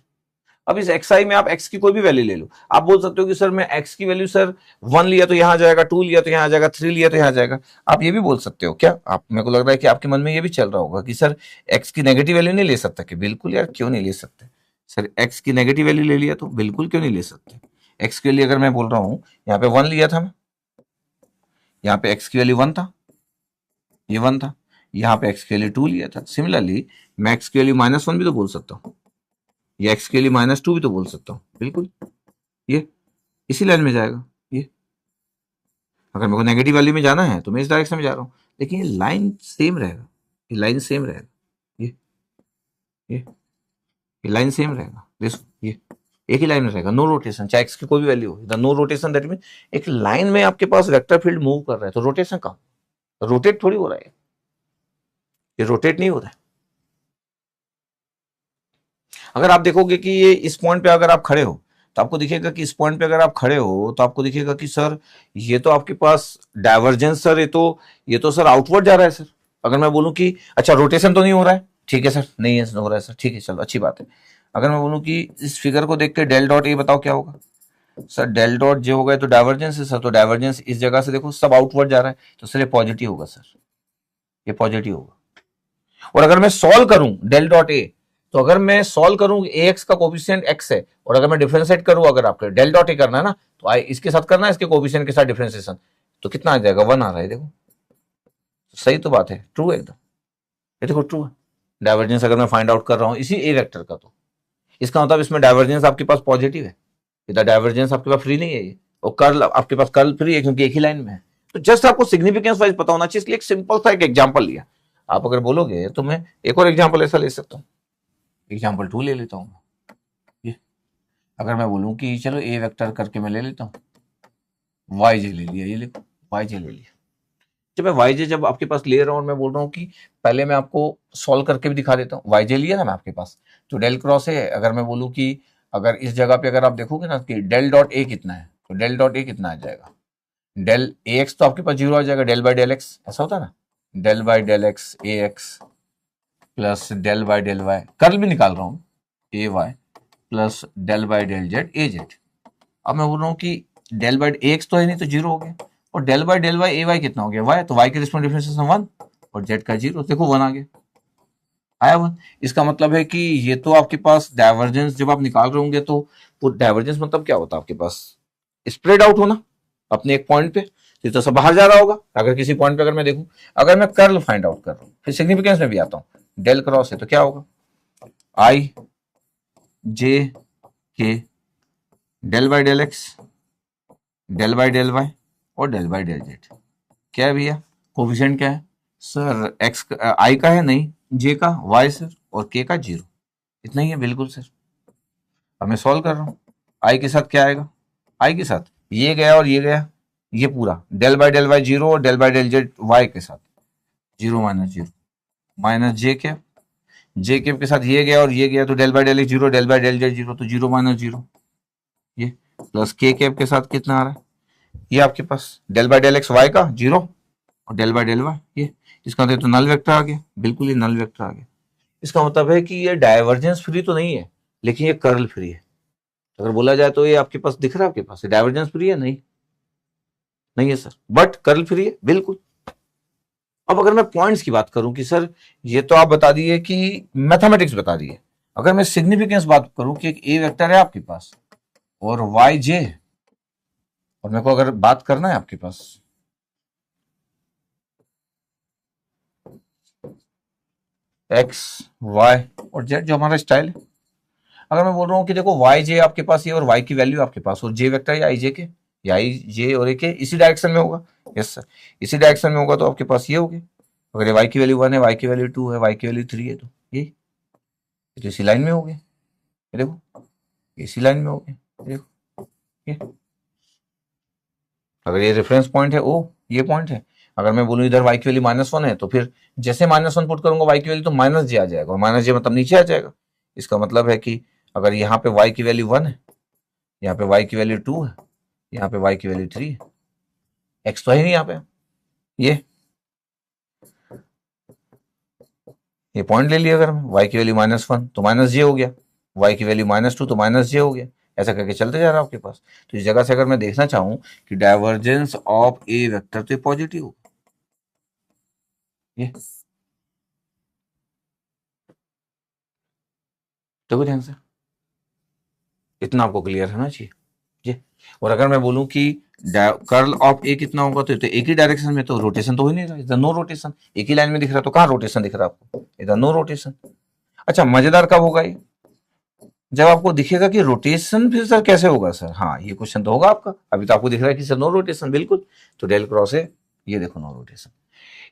अब इस एक्स आई में आप एक्स की कोई भी वैल्यू ले लो, आप बोल सकते हो कि सर मैं एक्स की वैल्यू सर 1 लिया तो यहां जाएगा, 2 लिया तो यहां जाएगा, 3 लिया तो यहां जाएगा। आप ये भी बोल सकते हो क्या? आप, मेरे को लग रहा है कि आपके मन में ये भी चल रहा होगा कि सर एक्स की नेगेटिव वैल्यू नहीं ले सकता, कि बिल्कुल यार क्यों नहीं ले सकते सर, एक्स की नेगेटिव वैल्यू ले लिया तो बिल्कुल क्यों नहीं ले सकते। एक्स के लिए अगर मैं बोल रहा हूं यहाँ पे 1 लिया था मैं, यहाँ पे एक्स की वैल्यू 1 था, ये 1 था, यहाँ पे एक्स के लिए 2 लिया था। सिमिलरली मैं एक्स के लिए -1 भी तो बोल सकता हूँ, या एक्स के लिए -2 भी तो बोल सकता हूँ, बिल्कुल ये इसी लाइन में जाएगा। ये अगर मेरे को नेगेटिव वैल्यू में जाना है तो मैं इस डायरेक्शन में जा रहा हूँ, लेकिन ये लाइन सेम रहेगा, ये लाइन सेम रहेगा, ये ये ये लाइन सेम रहेगा, देखो ये एक ही लाइन में रहेगा, नो रोटेशन, चाहे एक्स की कोई भी वैल्यू हो। नो रोटेशन दैट मीन एक लाइन में आपके पास वेक्टर फील्ड मूव कर रहा है, तो रोटेशन कहाँ, रोटेट थोड़ी हो रहा है, ये रोटेट नहीं हो रहा है। अगर आप देखोगे कि ये इस पॉइंट पे अगर आप खड़े हो तो आपको दिखेगा कि इस पॉइंट पे अगर आप खड़े हो तो आपको दिखेगा कि सर ये तो आपके पास डाइवर्जेंस सर, ये तो सर आउटवर्ड जा रहा है सर। अगर मैं बोलूं कि अच्छा रोटेशन तो नहीं हो रहा है, ठीक है सर, नहीं है हो रहा है सर, ठीक है चलो अच्छी बात है। अगर मैं बोलूं कि इस फिगर को देख के डेल डॉट ए बताओ क्या होगा सर, डेल डॉट जे होगा तो डाइवर्जेंस है सर, तो डाइवर्जेंस इस जगह से देखो सब आउटवर्ड जा रहा है, तो सर ये पॉजिटिव होगा सर, ये पॉजिटिव होगा। और अगर मैं सॉल्व करूं डेल डॉट ए, तो अगर मैं सॉल्व करूं ए एक्स का कोफिशिएंट एक्स है, और अगर मैं डिफरेंशिएट करूं, अगर आपके डेल डॉट ए करना है ना, तो आई इसके साथ करना है, इसके कोफिशिएंट के साथ डिफरेंशिएशन, तो कितना आ जाएगा 1 आ रहा है, देखो सही तो बात है, ट्रू है एकदम, ये देखो ट्रू है। डाइवर्जेंस अगर मैं फाइंड आउट कर रहा हूं इसी ए वेक्टर का, तो इसका मतलब इसमें डाइवर्जेंस आपके पास पॉजिटिव है, इधर डाइवर्जेंस आपके पास फ्री नहीं है ये, और कर्ल आपके पास कर्ल फ्री है क्योंकि एक ही लाइन में है। तो जस्ट आपको सिग्निफिकेंस वाइज पता होना चाहिए, इसलिए एक सिंपल सा एक एग्जांपल लिया। आप अगर बोलोगे तो मैं एक और एग्जांपल ऐसा ले सकता हूँ, एग्जांपल 2 ले लेता हूँ। ये अगर मैं बोलूँ कि चलो ए वेक्टर करके मैं ले लेता हूँ, वाई जे ले लिया, ये लिखो वाई जे ले लिया। जब मैं वाई जे जब आपके पास ले रहा हूँ और मैं बोल रहा हूँ कि पहले मैं आपको सॉल्व करके भी दिखा देता हूँ, वाई जे लिया ना मैं आपके पास, तो डेल क्रॉस है। अगर मैं बोलूँ कि अगर इस जगह पे अगर आप देखोगे ना कि डेल डॉट ए कितना है, तो डेल डॉट ए कितना आ जाएगा, डेल ए एक्स तो आपके पास 0 आ जाएगा, डेल बाय डेल एक्स ऐसा होता है ना, del by del x a x plus del by del y, curl भी निकाल रहा हूँ a y plus del by del z a z. अब मैं बोल रहा हूँ कि डेल बाय ए एक्स तो है नहीं, तो 0 हो गया, और del by del y A y कितना हो गया वाई, तो वाई के रिस्पेक्ट डिफरेंशिएशन 1 और जेड का 0, देखो 1 आ गया, आया 1। इसका मतलब है कि ये तो आपके पास डाइवर्जेंस जब आप निकाल रहे होंगे तो डाइवर्जेंस मतलब क्या होता है आपके पास, स्प्रेड आउट होना अपने एक पॉइंट पे, तो सब बाहर जा रहा होगा। अगर किसी पॉइंट पे अगर मैं देखूं, अगर मैं कर्ल फाइंड आउट कर रहा हूं, फिर सिग्निफिकेंस में भी आता हूं, डेल क्रॉस है तो क्या होगा, i J k del by del x, del by del y और डेल बाय डेल जेड। क्या है भैया, कोफिशिएंट क्या है सर, एक्स आई का है नहीं, जे का, वाई सर, और के का 0, इतना ही है, बिल्कुल सर। अब मैं सॉल्व कर रहा हूँ, आई के साथ क्या आएगा, आई के साथ ये गया और ये गया, ये पूरा डेल बाय डेल वाई 0 और del by del z y के साथ 0 माइनस जे के साथ ये गया और ये गया, तो del by del x 0, del by del Z 0, तो 0 माइनस 0, ये प्लस के कैप के साथ कितना आ रहा है, ये आपके पास del by del x y का 0 और डेल बाय डेल वाई, ये इसका मतलब तो नल वेक्टर आ गया, बिल्कुल ये नल वेक्टर आ गया। इसका मतलब है कि ये डाइवर्जेंस फ्री तो नहीं है, लेकिन ये कर्ल फ्री है। अगर बोला जाए तो ये आपके पास दिख रहा है, आपके पास डाइवर्जेंस फ्री है नहीं, नहीं है सर, बट कर्ल फ्री है बिल्कुल। अब अगर मैं पॉइंट्स की बात करूं कि सर ये तो आप बता दिए कि मैथमेटिक्स बता दिए, अगर मैं सिग्निफिकेंस बात करूं कि एक ए वेक्टर है आपके पास और वाई जे और मेरे को अगर बात करना है आपके पास एक्स वाई और जेड जो हमारा स्टाइल है, अगर मैं बोल रहा हूँ कि देखो वाई जे आपके पास ये और वाई की वैल्यू आपके पास और जे वेक्टर या आई जे के या आई जे और ए के इसी डायरेक्शन में होगा। यस सर, इसी डायरेक्शन में होगा तो आपके पास ये होगी। अगर ये वाई की वैल्यू 1 है, वाई की वैल्यू 2 है, वाई की वैल्यू 3 है तो ये तो इसी लाइन में होगी। ये देखो इसी लाइन में होगी। ये देखो ये, अगर ये रेफरेंस पॉइंट है ओ ये पॉइंट है, अगर मैं बोलूँ इधर वाई की वैल्यू -1 है तो फिर जैसे -1 पुट करूंगा वाई की वैल्यू तो माइनस जे आ जाएगा और माइनस जे मतलब नीचे आ जाएगा। इसका मतलब है कि अगर यहाँ पे वाई की वैल्यू 1 है, यहाँ पे वाई की वैल्यू 2 है, यहाँ पे वाई की वैल्यू 3 है, एक्स तो है नहीं यहाँ पे। ये पॉइंट ले लिया अगर मैं वाई की वैल्यू -1 तो माइनस जे हो गया, वाई की वैल्यू -2 तो माइनस जे हो गया, ऐसा करके चलते जा रहा है आपके पास। तो इस जगह से अगर मैं देखना चाहूं कि डाइवर्जेंस ऑफ ए वेक्टर तो पॉजिटिव हो, ये देखो ध्यान से, इतना आपको क्लियर होना चाहिए ये। और अगर मैं बोलूं कि कर्ल ऑफ ए कितना होगा तो एक ही डायरेक्शन में, तो रोटेशन तो हो ही नहीं रहा, इधर नो रोटेशन, एक ही लाइन में दिख रहा तो कहाँ रोटेशन दिख रहा आपको, इधर नो रोटेशन। अच्छा मजेदार कब होगा ये, जब आपको दिखेगा कि रोटेशन फिर सर कैसे होगा सर, हाँ ये क्वेश्चन तो होगा आपका। अभी तो आपको दिख रहा है कि सर नो रोटेशन, बिल्कुल, तो डेल क्रॉस है, ये देखो नो रोटेशन।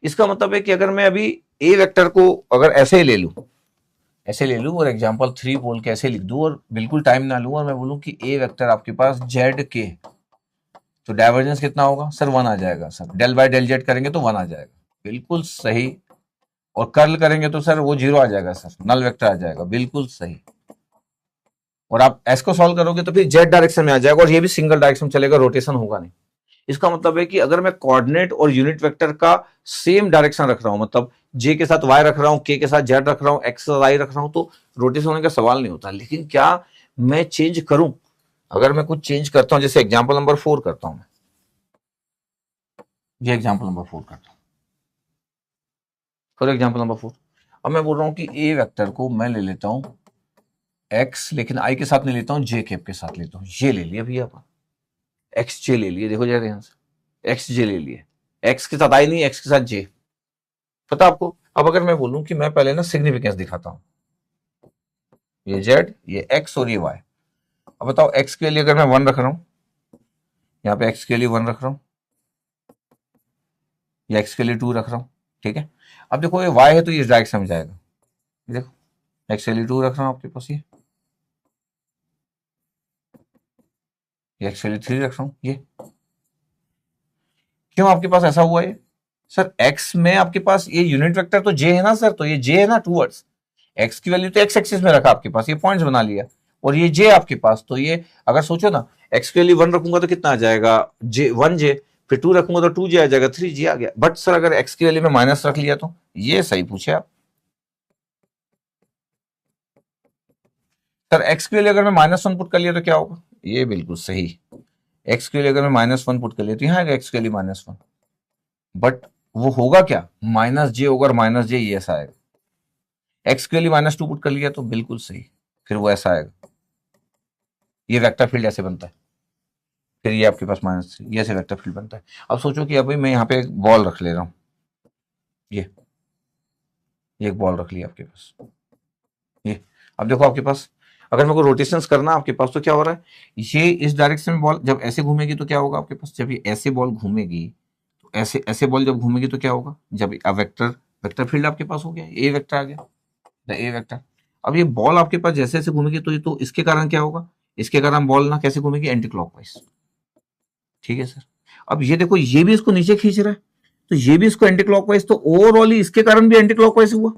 इसका मतलब है कि अगर मैं अभी ए वेक्टर को अगर ऐसे ही ले लूं, ऐसे ले लूं और एग्जांपल 3 बोल के ऐसे लिख दूं और बिल्कुल टाइम ना लूं और मैं बोलूं कि ए वेक्टर आपके पास जेड के, तो डाइवर्जेंस कितना होगा सर 1 आ जाएगा sir, del by del z करेंगे तो 1 आ जाएगा, बिल्कुल सही। और कर्ल करेंगे तो सर वो 0 आ जाएगा सर, नल वेक्टर आ जाएगा, बिल्कुल सही। और आप एस को सॉल्व करोगे तो फिर जेड डायरेक्शन में आ जाएगा और ये भी सिंगल डायरेक्शन चलेगा, रोटेशन होगा नहीं। इसका मतलब है कि अगर मैं कोऑर्डिनेट और यूनिट वेक्टर का सेम डायरेक्शन रख रहा हूं, मतलब जे के साथ वाई रख रहा हूं, के साथ जेड रख रहा हूं, एक्स के साथ वाई रख रहा हूं, तो रोटेशन होने का सवाल नहीं होता। लेकिन क्या मैं चेंज करूं, अगर मैं कुछ चेंज करता हूं, जैसे एग्जाम्पल नंबर 4 करता हूं मैं, ये एग्जाम्पल नंबर 4 करता हूं, फॉर एग्जाम्पल नंबर 4। अब मैं बोल रहा हूं कि ए वेक्टर को मैं ले लेता हूं एक्स, लेकिन आई के साथ नहीं लेता हूं, जे कैप के साथ लेता हूं। ये ले लिया भैया अपन, एक्स जे ले लिए, देखो जरा यहां से एक्स जे ले लिए, एक्स के साथ आई नहीं, एक्स के साथ जे, पता आपको। अब अगर मैं बोलूं कि मैं पहले ना सिग्निफिकेंस दिखाता हूं, ये जेड ये एक्स और ये वाई। अब बताओ एक्स के लिए अगर मैं 1 रख रहा हूं, यहाँ पे एक्स के लिए 1 रख रहा हूं, या एक्स के लिए 2 रख रहा हूं, ठीक है। अब देखो ये वाई है तो ये डायरेक्ट समझ जाएगा, देखो एक्स के लिए 2 रख रहा हूं आपके पास, ये एक्स के लिए 3 रख रहा हूं, ये क्यों आपके पास ऐसा हुआ है सर, एक्स में आपके पास ये यूनिट वेक्टर तो जे है ना सर, तो ये जे है ना टूवर्ड्स, एक्स की वैल्यू तो एक्स एक्सिस में रखा आपके पास, ये पॉइंट्स बना लिया, और ये जे आपके पास, तो ये अगर सोचो ना एक्स की वैल्यू 1 रखूंगा तो कितना आ जाएगा, जे 1 जे, फिर 2 रखूंगा तो 2 जे आ जाएगा, 3 जे आ गया। बट सर अगर एक्स की वैल्यू में माइनस रख लिया तो, ये सही पूछे आप सर, एक्स की वैल्यू अगर मैं -1 पुट कर लिया तो क्या होगा, ये बिल्कुल सही, एक्स के लिए अगर मैं -1 पुट कर लिया तो यहाँ आएगा एक्स के लिए -1, बट वो होगा क्या, माइनस जे होगा और माइनस जे ये ऐसा आएगा। एक्स के लिए -2 पुट कर लिया तो बिल्कुल सही, फिर वो ऐसा आएगा, ये वेक्टर फील्ड ऐसे बनता है, फिर ये आपके पास माइनस ये ऐसे वेक्टर फील्ड बनता है। अब सोचो कि अभी मैं यहाँ पे एक बॉल रख ले रहा हूँ, ये एक बॉल रख लिया आपके पास, ये अब देखो आपके पास अगर मेरे को रोटेशंस करना आपके पास तो क्या हो रहा है, ये इस डायरेक्शन में बॉल जब ऐसे घूमेगी तो क्या होगा आपके पास, जब ये ऐसे बॉल घूमेगी तो ऐसे ऐसे बॉल जब घूमेगी तो क्या होगा, जब वेक्टर वेक्टर फील्ड आपके पास हो गया, ए वेक्टर आ गया, ए वेक्टर। अब ये बॉल आपके पास जैसे जैसे घूमेगी तो इसके कारण क्या होगा, इसके कारण बॉल ना कैसे घूमेगी, एंटी क्लॉकवाइज, ठीक है सर। अब ये देखो ये भी इसको नीचे खींच रहा है, तो ये भी इसको एंटी क्लॉकवाइज, तो ओवरऑल इसके कारण भी एंटी क्लॉकवाइज हुआ,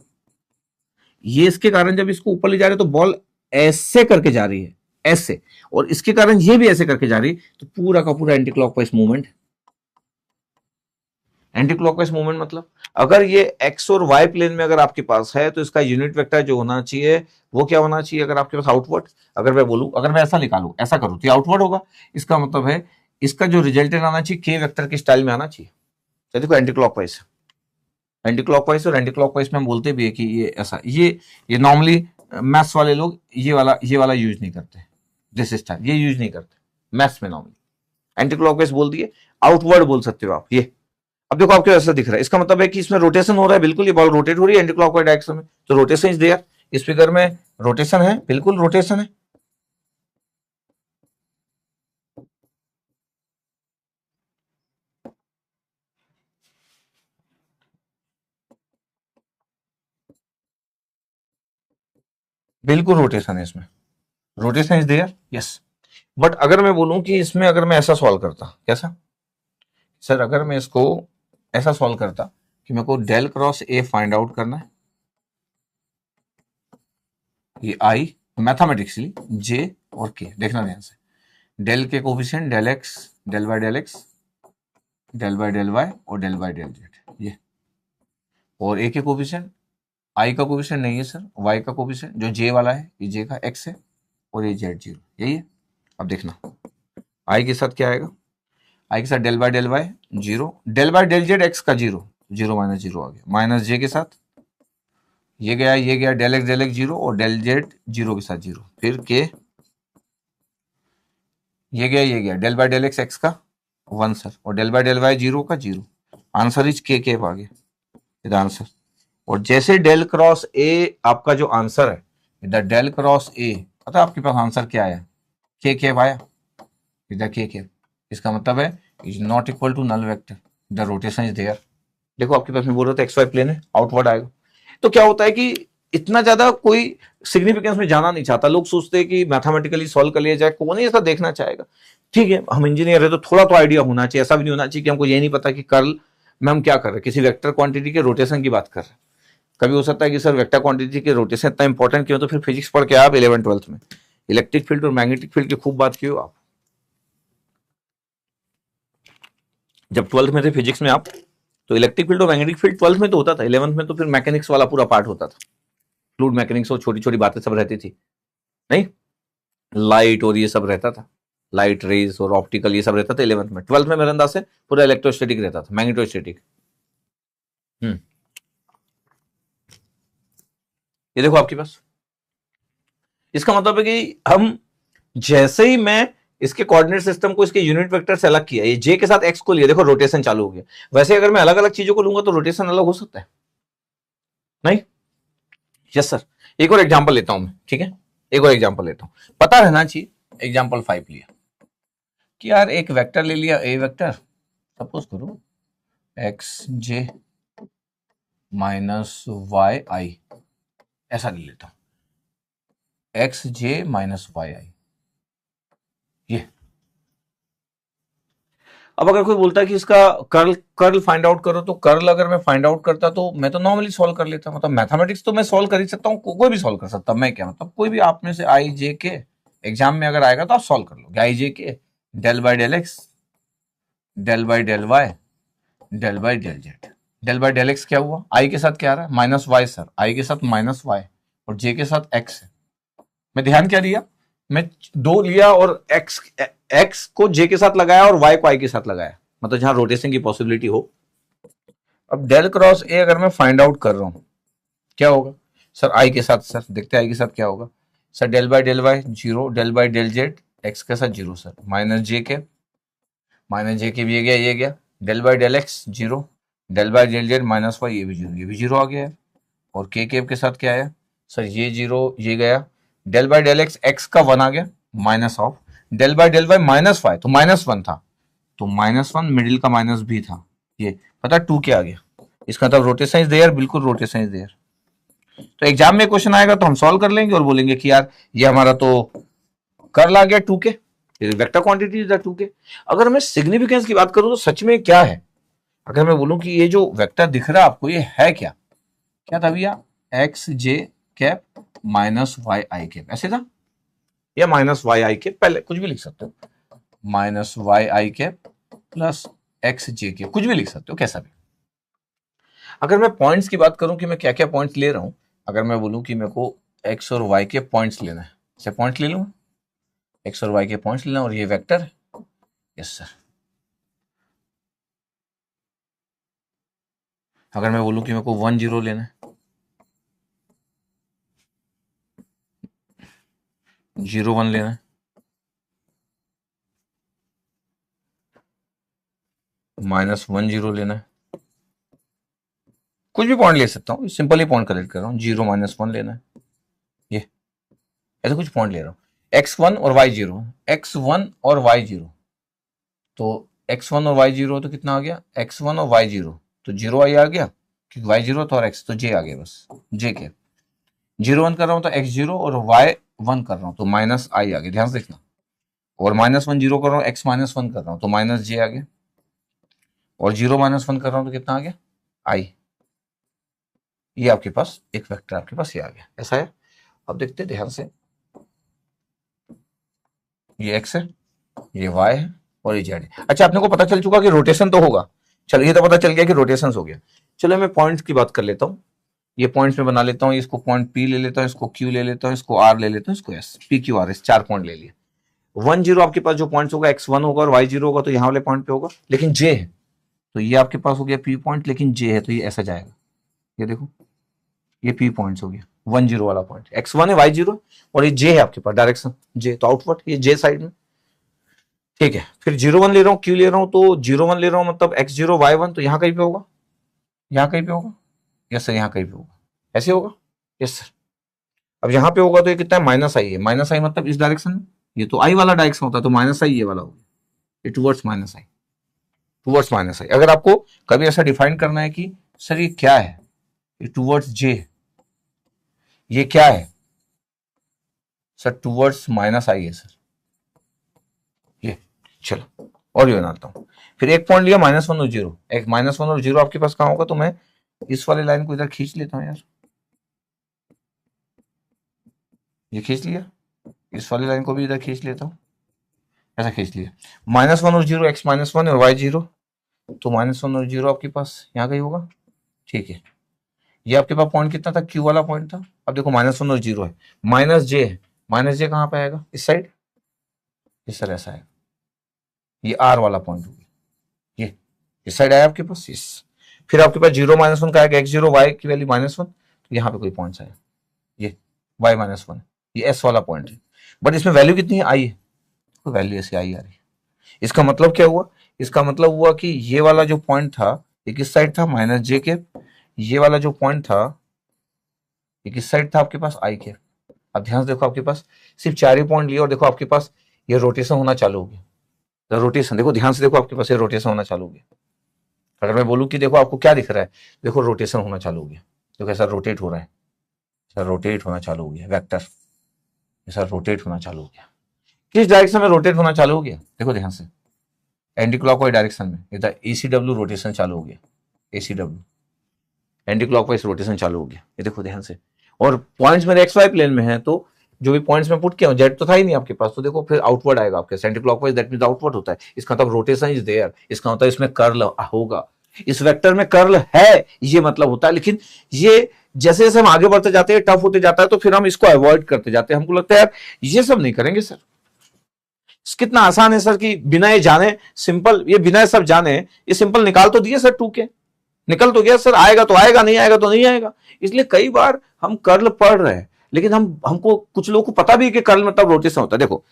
ये इसके कारण जब इसको ऊपर ले जा रहे तो बॉल ऐसे करके जा रही है, ऐसे, और इसके कारण ये भी ऐसे करके जा रही, तो पूरा का पूरा anti clockwise movement. Anti clockwise movement मतलब अगर ये एक्स और वाई प्लेन में अगर आपके पास है तो इसका यूनिट वेक्टर जो होना चाहिए वो क्या होना चाहिए, अगर आपके पास आउटवर्ड, अगर मैं बोलूं अगर मैं ऐसा निकालू ऐसा करूं तो आउटवर्ड होगा। इसका मतलब है इसका जो रिजल्टेंट आना चाहिए के वेक्टर के स्टाइल में आना चाहिए। तो देखो एंटी क्लॉकवाइज, एंटी क्लॉकवाइज और एंटी क्लॉकवाइज में हम बोलते भी है कि ये ऐसा, ये नॉर्मली मैथ्स वाले लोग ये वाला यूज नहीं करते, दिस स्टाइल ये यूज नहीं करते मैथ्स में नॉर्मली, एंटी क्लॉकवाइज बोल दिए, आउटवर्ड बोल सकते हो आप। ये अब देखो आपको ऐसा दिख रहा है, इसका मतलब है कि इसमें रोटेशन हो रहा है, बिल्कुल ये बॉल रोटेट हो रही है एंटी क्लॉकवाइज डायरेक्शन में, तो रोटेशन इज देयर। इस फिगर में रोटेशन है, बिल्कुल रोटेशन है। बिल्कुल रोटेशन है इसमें, rotation is there, yes. But अगर मैं बोलूं कि इसमें अगर मैं ऐसा सॉल्व करता, कैसा सर, अगर मैं इसको ऐसा सॉल्व करता कि मेरे को del cross A find out करना है, ये आई मैथमेटिक्सली जे और के, देखना ध्यान से, डेल के coefficient del x, del Y del x, del by del y और डेल बाय डेल जेड, ये, और ए के कोफिशिएंट, आई का कोफिशिएंट नहीं है सर, वाई का कोफिशिएंट जो जे वाला है, ये जे का एक्स है और ये जेड जीरो, यही है। अब देखना आई के साथ क्या आएगा, आई के साथ del by del y zero, del by del z x का जीरो, जीरो माइनस जीरो आ गया, माइनस जे के साथ ये गया डेल एक्स जीरो और डेल जेड जीरो के साथ जीरो, फिर के ये गया del by del x x का वन सर, और del by del y zero का जीरो, आंसर इज के आ गया, इधर आंसर। और जैसे डेल क्रॉस ए आपका जो आंसर है, इधर डेल क्रॉस ए, पता आपके पास आंसर क्या आया, के आया, इधर के, इसका मतलब है is not equal to null vector, the rotation is there. देखो आपके पास में बोल रहा था एक्स वाई प्लेन है, आउटवर्ड आएगा। तो क्या होता है कि इतना ज्यादा कोई सिग्निफिकेंस में जाना नहीं चाहता, लोग सोचते हैं कि मैथमेटिकली सॉल्व कर लिया जाए, कौन ऐसा देखना चाहेगा। ठीक है, हम इंजीनियर है तो थोड़ा तो आइडिया होना चाहिए, ऐसा भी नहीं होना चाहिए कि हमको ये नहीं पता कि कर्ल में हम क्या कर रहे हैं, किसी वेक्टर क्वांटिटी के रोटेशन की बात कर रहे हैं। कभी हो सकता है कि सर वेक्टर क्वांटिटी के रोटेशन इतना इंपॉर्टेंट क्यों, तो फिर फिजिक्स पढ़ के आप 11th-12th में इलेक्ट्रिक फील्ड और मैग्नेटिक फील्ड की खूब बात की हो आप, जब 12th में थे फिजिक्स में आप, तो इलेक्ट्रिक फील्ड और मैग्नेटिक फील्ड 12th में तो होता था, 11th में तो फिर मैकेनिक्स वाला पूरा पार्ट होता था, फ्लूइड मैकेनिक्स और छोटी छोटी बातें सब रहती थी, नहीं, लाइट और ये सब रहता था, लाइट रेज और ऑप्टिकल ये सब रहता था 11th में। 12th में मेरे अंदाज से पूरा इलेक्ट्रोस्टैटिक रहता था, मैग्नेटोस्टैटिक। ये देखो आपके पास, इसका मतलब है कि हम जैसे ही मैं इसके कोऑर्डिनेट सिस्टम को इसके यूनिट वेक्टर से अलग किया, ये जे के साथ एक्स को लिया, देखो रोटेशन चालू हो गया। वैसे अगर मैं अलग अलग चीजों को लूंगा तो रोटेशन अलग हो सकता है, नहीं? Yes sir. एक और एग्जांपल लेता हूं मैं, ठीक है, एक और एग्जांपल लेता हूं, पता रहना चाहिए। एग्जांपल 5 लिया कि यार एक वेक्टर ले लिया, ए वेक्टर, सपोज करो एक्स जे माइनस वाई आई, ऐसा ले लेता हूं, एक्स जे माइनस वाई आई, ये। अब अगर कोई बोलता है कि इसका कर्ल कर्ल फाइंड आउट करो, तो कर्ल अगर मैं फाइंड आउट करता तो मैं तो नॉर्मली सॉल्व कर लेता, मतलब मैथमेटिक्स तो मैं सॉल्व कर ही सकता हूँ, कोई भी सॉल्व कर सकता, मैं क्या मतलब, कोई भी आप में से आई जे के एग्जाम में अगर आएगा तो आप सॉल्व कर लोगे, i J k del by del x, del by del Y, del by del z. Del by del x क्या हुआ, आई के साथ क्या आ रहा है, माइनस वाई सर, आई के साथ माइनस वाई और जे के साथ एक्स है। मैं ध्यान क्या दिया, मैं दो लिया और एक्स एक्स को जे के साथ लगाया और वाई को आई के साथ लगाया, मतलब जहां रोटेशन की पॉसिबिलिटी हो। अब डेल क्रॉस ए अगर मैं फाइंड आउट कर रहा हूं, क्या होगा सर, आई के साथ, सर देखते हैं आई के साथ क्या होगा, sir del by del y zero, del by del z x के साथ जीरो सर, माइनस जे के भी ये गया, del by del x zero, del by del z minus y, ये भी जीरो आ गया है, और के के साथ क्या आया सर, ये जीरो ये गया, del by del x x का वन आ गया, minus of del by del y minus y, तो माइनस वन था, तो माइनस वन मिडिल का माइनस भी था, ये पता टू क्या आ गया, इसका मतलब रोटेशन इज देयर, बिल्कुल रोटेशन इज देयर। तो एग्जाम में क्वेश्चन आएगा तो हम सॉल्व कर लेंगे और बोलेंगे कि यार ये हमारा तो कर्ल आ गया टू के, वेक्टर क्वांटिटी इज टू के। अगर मैं सिग्निफिकेंस की बात करूं तो सच में क्या है, अगर मैं बोलूं कि ये जो वेक्टर दिख रहा है आपको, ये है क्या, क्या था भैया, एक्स जे कैप माइनस वाई आई कैप, ऐसे था, या माइनस वाई आई कैप, पहले कुछ भी लिख सकते हो, माइनस वाई आई कैप प्लस एक्स जे कैप, कुछ भी लिख सकते हो, कैसा भी। अगर मैं पॉइंट्स की बात करूं कि मैं क्या क्या पॉइंट्स ले रहा हूं, अगर मैं बोलूं कि मेरे को एक्स और वाई के पॉइंट्स लेना है, से पॉइंट्स ले लूंगा, एक्स और वाई के पॉइंट्स लेना, और ये वेक्टर है, यस सर। अगर मैं बोलूं कि मेरे को 1 0 लेना है, 0 1 लेना है, -1 0 लेना है, कुछ भी पॉइंट ले सकता हूँ, सिंपल ही पॉइंट कलेक्ट कर रहा हूँ, 0 -1 लेना है, ये ऐसे कुछ पॉइंट ले रहा हूँ, x1 और y0, x1 और y0, तो x1 और y0 तो कितना आ गया, x1 और y0 तो 0 आ गया, क्योंकि y0 तो और x तो j आ गया, बस j के 0 1 कर रहा हूँ तो x0 और y1 कर रहा हूँ तो -i आ गया, ध्यान से देखना, और -1 0 कर रहा हूँ, x -1 कर रहा हूँ तो -j आ गया, और 0 -1 कर रहा हूँ तो कितना आ गया, i। ये आपके पास एक वेक्टर आपके पास ये आ गया, ऐसा है। अब देखते हैं ध्यान से, ये x है, ये y है और ये z है। अच्छा, अपने को पता चल चुका कि रोटेशन तो होगा, चलो ये तो पता चल गया कि रोटेशन हो गया। चलो मैं पॉइंट्स की बात कर लेता हूँ, ये पॉइंट्स में बना लेता हूँ, इसको पॉइंट p ले लेता हूँ, इसको q ले लेता हूँ, इसको r ले लेता हूँ, इसको s, p q r s 4 point ले लिए। 1 0 आपके पास जो पॉइंट्स होगा x1 होगा और y0 होगा तो यहाँ वाले पॉइंट पे होगा, लेकिन j है तो ये आपके पास हो गया p पॉइंट, लेकिन j है तो ये ऐसा जाएगा, ये देखो ये p पॉइंट्स हो गया, 1 0 वाला पॉइंट x1 है, y0 और ये j है आपके पास डायरेक्शन j, तो आउटवर्ड ये j साइड में, ठीक है। फिर 0 1 ले रहा हूँ, q ले रहा हूँ, तो 0 1 ले रहा हूँ मतलब x0 y1 तो यहाँ कहीं पे होगा, यहाँ कहीं पे होगा, यस सर यहाँ कहीं पे होगा, ऐसे होगा, यस सर। अब यहाँ पे होगा तो ये कितना है, -i है, -i मतलब इस डायरेक्शन में, ये तो i वाला डायरेक्शन होता है तो -i ये वाला होगा, ये टुवर्ड्स -i, टुवर्ड्स -i। अगर आपको कभी ऐसा डिफाइन करना है कि सर ये क्या है, ये टुवर्ड्स j, ये क्या है सर, टुवर्ड्स -i है सर, ये चलो और भी बनाता हूँ। फिर एक पॉइंट लिया -1 और 0, एक -1 और 0 आपके पास कहाँ होगा, तो मैं इस वाले लाइन को इधर खींच लेता हूँ यार, ये खींच लिया, इस वाली लाइन को भी इधर खींच लेता हूँ, ऐसा खींच लिया, -1 और 0 x -1 और y0, तो -1 और 0 आपके पास यहाँ कहीं होगा, ठीक है। ये आपके पास पॉइंट कितना था, q वाला पॉइंट था। अब देखो -1 और 0 है, -j है, -j कहाँ पे आएगा, इस साइड, इस तरह ऐसा है, ये r वाला पॉइंट हो गया, ये इस साइड आया आपके पास, इस फिर आपके पास 0 -1 का आएगा, x0 y की वैल्यू -1, तो यहाँ पे कोई पॉइंट आया, ये y -1, ये s वाला पॉइंट है, बट इसमें वैल्यू कितनी है, i है, तो वैल्यू ऐसे आई आ रही है। इसका मतलब क्या हुआ, इसका मतलब हुआ कि ये वाला जो पॉइंट था ये किस साइड था, -j के, ये वाला जो पॉइंट था ये किस साइड था आपके पास, i के। अब ध्यान से देखो, आपके पास सिर्फ 4 ही पॉइंट लिए और देखो आपके पास ये रोटेशन होना चालू हो गया, रोटेशन देखो, ध्यान से देखो, आपके पास ये रोटेशन होना चालू हो गया। अगर मैं बोलूं कि देखो आपको क्या दिख रहा है, देखो रोटेशन होना चालू हो गया, देखो ऐसा रोटेट हो रहा है, ऐसा रोटेट होना चालू हो गया, वेक्टर ऐसा रोटेट होना चालू हो गया। किस डायरेक्शन में रोटेट होना चालू हो गया, देखो ध्यान से, एंटी क्लॉकवाइज डायरेक्शन में, इधर ACW रोटेशन चालू हो गया, ACW एंटी क्लॉकवाइज रोटेशन चालू हो गया, ये देखो ध्यान से। और पॉइंट्स मेरे XY प्लेन में है, तो जो भी पॉइंट्स में पुट किया जेड तो था ही नहीं आपके पास, तो देखो फिर आउटवर्ड आएगा आपके, anti clockwise that means outward होता है, इसका मतलब रोटेशन इज देयर, इसका मतलब इसमें कर्ल होगा, इस वेक्टर में कर्ल है, ये मतलब होता है। लेकिन ये जैसे जैसे हम आगे बढ़ते जाते हैं, टफ होते जाता है, तो फिर हम इसको अवॉइड करते जाते हैं, हमको लगता है यार ये सब नहीं करेंगे सर, कितना आसान है सर कि बिना ये जाने सिंपल, ये बिना सब जाने ये सिंपल निकाल तो दिए सर, 2 के निकल तो गया सर, आएगा तो आएगा, नहीं आएगा तो नहीं आएगा। इसलिए कई बार हम कर्ल पढ़ रहे हैं, लेकिन हमको कुछ लोगों को पता भी है कि कर्ल मतलब रोटेशन होता है। देखो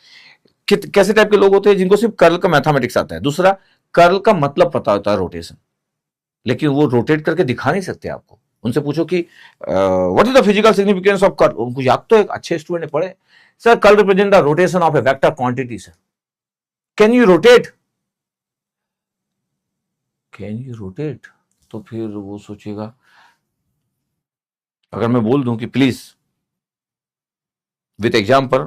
कैसे टाइप के लोग होते हैं जिनको सिर्फ कर्ल का मैथमेटिक्स आता है, दूसरा कर्ल का मतलब पता होता है रोटेशन, लेकिन वो रोटेट करके दिखा नहीं सकते आपको। उनसे पूछो कि what is the physical significance of curl, उनको याद तो एक अच्छे स्टूडेंट ने पढ़े, sir curl represent the rotation of A vector quantity sir, can you rotate, can you rotate, तो फिर वो सोचेगा, अगर मैं बोल दूं कि please with example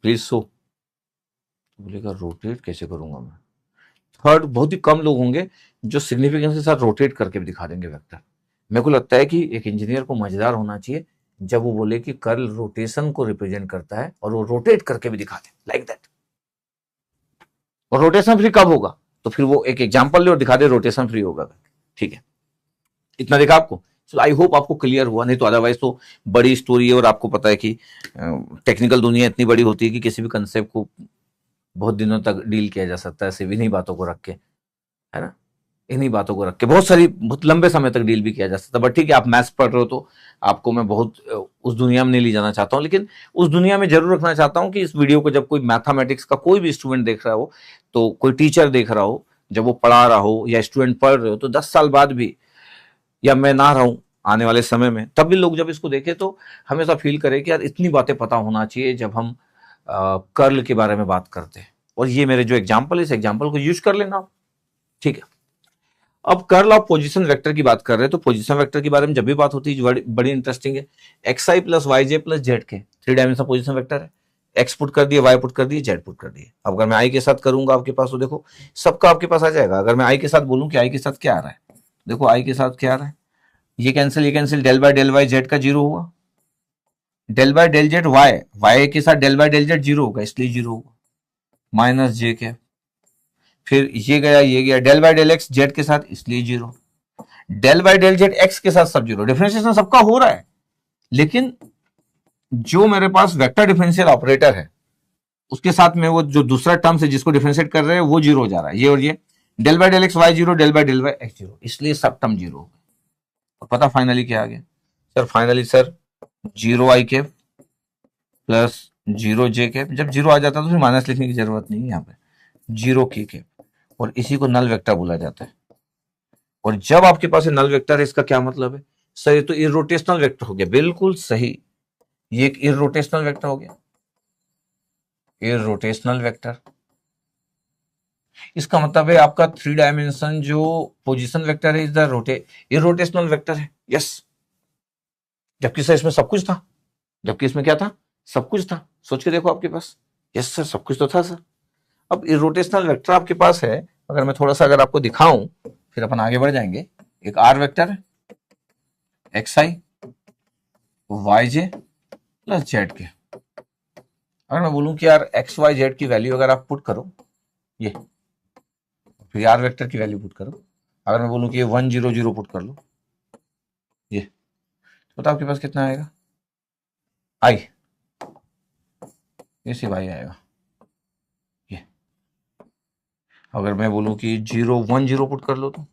please so, तो बोलेगा रोटेट कैसे करूंगा मैं। थर्ड, बहुत ही कम लोग होंगे जो सिग्निफिकेंस के साथ रोटेट करके भी दिखा देंगे वेक्टर। मेरे को लगता है कि एक इंजीनियर को मजेदार होना चाहिए जब वो बोले कि कर्ल रोटेशन को रिप्रेजेंट करता है और वो रोटेट करके भी दिखा दे लाइक दैट। और रोटेशन फ्री कब होगा, तो फिर वो एक एग्जांपल ले और दिखा दे रोटेशन फ्री होगा, ठीक है। इतना देखा आपको, सो आई होप आपको क्लियर हुआ, नहीं तो अदरवाइज तो बड़ी स्टोरी है, और आपको पता है कि टेक्निकल दुनिया इतनी बड़ी होती है कि किसी भी कंसेप्ट को बहुत दिनों तक डील किया जा सकता है सिर्फ इन्हीं बातों को रख के, है ना, इन्हीं बातों को रख के बहुत लंबे समय तक डील भी किया जा सकता है। बट ठीक है, आप मैथ्स पढ़ रहे हो तो आपको मैं बहुत उस दुनिया में नहीं ले जाना चाहता हूँ, लेकिन उस दुनिया में जरूर रखना चाहता हूँ कि इस वीडियो को जब कोई मैथमेटिक्स का कोई भी स्टूडेंट देख रहा हो, तो कोई टीचर देख रहा हो, जब वो पढ़ा रहा हो या स्टूडेंट पढ़ रहे हो, तो 10 साल बाद भी, या मैं ना रहूं आने वाले समय में, तब भी लोग जब इसको देखे तो हमेशा फील करे कि यार इतनी बातें पता होना चाहिए जब हम कर्ल के बारे में बात करते हैं। और ये मेरे जो एग्जाम्पल है, इस एग्जाम्पल को यूज कर लेना, ठीक है। अब कर्ल ऑफ पोजीशन वेक्टर की बात कर रहे हैं, तो पोजीशन वेक्टर के बारे में जब भी बात होती है बड़ी इंटरेस्टिंग है। X i plus y j plus z के 3 डायमेंशन पोजीशन वेक्टर है। एक्स पुट कर दिए, वाई पुट कर दिए, जेड पुट कर दिए। अब अगर मैं आई के साथ करूंगा आपके पास, तो देखो सबका आपके पास आ जाएगा। अगर मैं आई के साथ बोलूं कि आई के साथ क्या आ रहा है, देखो आई के साथ क्या आ रहा है, ये cancel, del by y z का 0 हुआ, del by del z y, y के साथ डेल बाय डेल जेड 0 होगा, इसलिए 0 होगा, माइनस जे के, फिर ये गया del by del x z के साथ, इसलिए 0, del by del z x के साथ सब 0। डिफरेंशिएशन सबका हो रहा है, लेकिन जो मेरे पास वेक्टर डिफरेंशियल ऑपरेटर है उसके साथ में वो जो दूसरा टर्म है जिसको डिफरेंशिएट कर रहे हैं वो 0 हो जा रहा है। ये और ये del by del x y 0, del by del y x 0, इसलिए सब टर्म 0 हो गए। और पता फाइनली क्या आ गया सर, फाइनली सर 0 आई कैप प्लस 0 जे कैप। जब 0 आ जाता है तो फिर माइनस लिखने की जरूरत नहीं है, यहाँ पे 0 के कैप, और इसी को नल वेक्टर बोला जाता है। और जब आपके पास नल वेक्टर है, इसका क्या मतलब है सर, ये तो इरोटेशनल वेक्टर हो गया। बिल्कुल सही, ये एक इरोटेशनल वेक्टर हो गया, इरोटेशनल वेक्टर। इसका मतलब है आपका 3 डायमेंशन जो पोजीशन वेक्टर है इज द इरोटेशनल वेक्टर है। यस, जबकि सर इसमें सब कुछ था, जबकि इसमें क्या था, सब कुछ था। सोच के देखो आपके पास, यस सर सब कुछ तो था सर। अब इरोटेशनल वेक्टर आपके पास है, अगर मैं थोड़ा सा अगर आपको दिखाऊं, फिर अपन आगे बढ़ जाएंगे। एक आर वेक्टर है, x i y j plus z के। अगर मैं बोलूं कि यार एक्स वाई जेड की वैल्यू अगर आप पुट करो, ये फिर आर वेक्टर की वैल्यू पुट करो, अगर मैं बोलूं कि ये 1 0 0 पुट कर लो, ये तो बताओ आपके पास कितना आएगा, आई, ये सिर्फ आई आएगा। ये अगर मैं बोलूं कि 0 1 0 पुट कर लो तो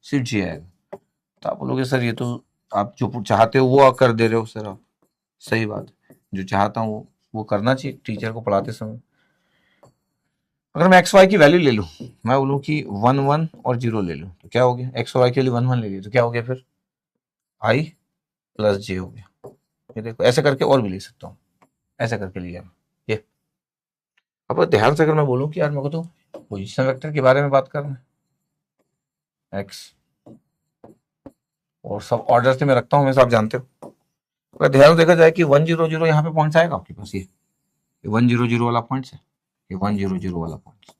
सिर्फ जी आएगा। तो आप बोलोगे सर ये तो आप जो चाहते हो वो कर दे रहे हो सर आप। सही बात है, जो चाहता हूँ वो करना चाहिए टीचर को पढ़ाते समय। अगर मैं एक्स वाई की वैल्यू ले लूँ, मैं बोलूँ कि 1 1 और 0 ले लूँ, तो क्या हो गया, एक्स वाई के लिए 1 1 ले लिया, तो क्या हो गया फिर आई प्लस जे हो गया। ये देखो ऐसे करके और भी ले सकता हूँ, ऐसे करके लिया ये। अब ध्यान से अगर मैं बोलूँ कि यार मेरे को तो पोजीशन वेक्टर के बारे में बात करना है, एक्स और सब ऑर्डर से मैं रखता हूँ हमेशा, आप जानते हो। अगर ध्यान से देखा जाए कि 1 0 0 यहाँ पे पॉइंट्स आएगा आपके पास, ये 1 0 0 वाला पॉइंट्स है, ये 1 0 0 वाला पॉइंट्स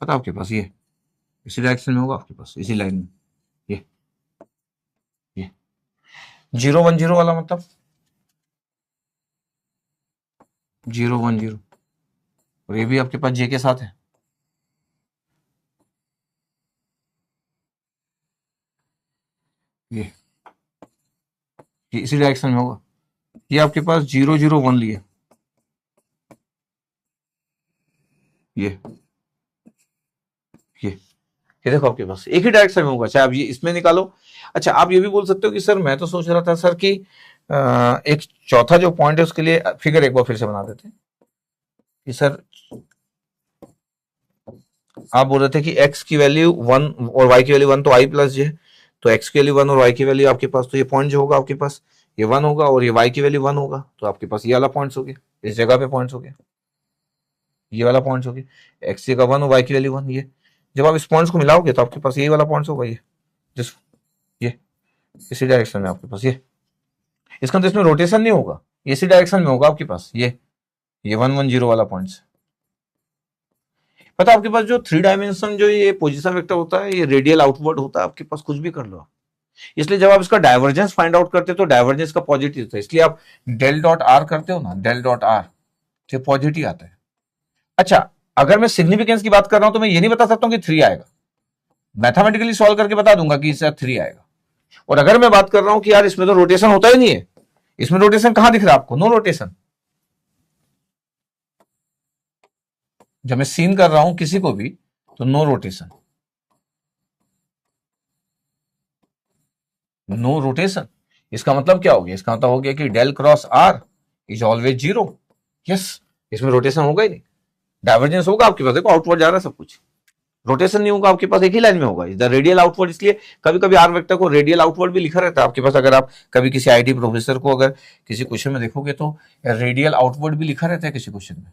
पता आपके पास, ये इसी डायरेक्शन में होगा आपके पास, इसी लाइन में। ये 0 1 0 वाला मतलब 0 1 0, और ये भी आपके पास जे के साथ है। ये इसी डायरेक्शन में होगा। ये आपके पास 0 0 1 लिए, ये देखो आपके पास एक ही डायरेक्शन में होगा, चाहे आप ये इसमें निकालो। अच्छा, आप ये भी बोल सकते हो कि सर मैं तो सोच रहा था सर कि एक चौथा जो पॉइंट है उसके लिए फिगर एक बार फिर से बना देते हैं कि सर आप बोल रहे थे कि x की वैल्यू 1 और y की वैल्यू 1, तो i प्लस जे, तो x की वैल्यू 1 और y की वैल्यू आपके पास, तो ये पॉइंट जो होगा आपके पास ये 1 होगा, और ये y की वैल्यू 1 होगा, तो आपके पास ये वाला पॉइंट्स हो गया, इस जगह पे पॉइंट्स हो गया, ये वाला पॉइंट्स हो गया, x की जगह 1 और y की वैल्यू 1। ये जब आप इस पॉइंट्स को मिलाओगे तो आपके पास यही वाला पॉइंट्स होगा, ये जिस ये इसी डायरेक्शन में आपके पास, ये इसका तो इसमें रोटेशन नहीं होगा, इसी डायरेक्शन में होगा आपके पास, ये 1 1 0 वाला पॉइंट्स। पता आपके पास जो 3 डायमेंशन जो ये पोजीशन वेक्टर होता है, ये रेडियल आउटवर्ड होता है आपके पास, कुछ भी कर लो आप। इसलिए जब आप इसका डाइवर्जेंस फाइंड आउट करते हो तो डाइवर्जेंस का पॉजिटिव होता है, इसलिए आप डेल डॉट आर करते हो ना, डेल डॉट आर तो पॉजिटिव आता है। अच्छा, अगर मैं सिग्निफिकेंस की बात कर रहा हूं तो मैं ये नहीं बता सकता हूं कि 3 आएगा, मैथमेटिकली सॉल्व करके बता दूंगा कि इससे 3 आएगा। और अगर मैं बात कर रहा हूं कि यार इसमें तो रोटेशन होता ही नहीं है, इसमें रोटेशन कहां दिख रहा है आपको, नो रोटेशन। जब मैं सीन कर रहा हूं किसी को भी तो नो रोटेशन, नो रोटेशन। इसका मतलब क्या हो गया, इसका मतलब हो गया कि del cross r is always 0। Yes, इसमें रोटेशन होगा ही नहीं, डाइवर्जेंस होगा आपके पास, देखो आउटवर्ड जा रहा है सब कुछ। रोटेशन नहीं होगा आपके पास, एक ही लाइन में होगा। इधर रेडियल आउटवर्ड, इसलिए कभी कभी आर वेक्टर को रेडियल आउटवर्ड भी लिखा रहता है आपके पास। अगर आप कभी किसी आईटी प्रोफेसर को अगर किसी क्वेश्चन में देखोगे तो रेडियल आउटवर्ड भी लिखा रहता है किसी क्वेश्चन में,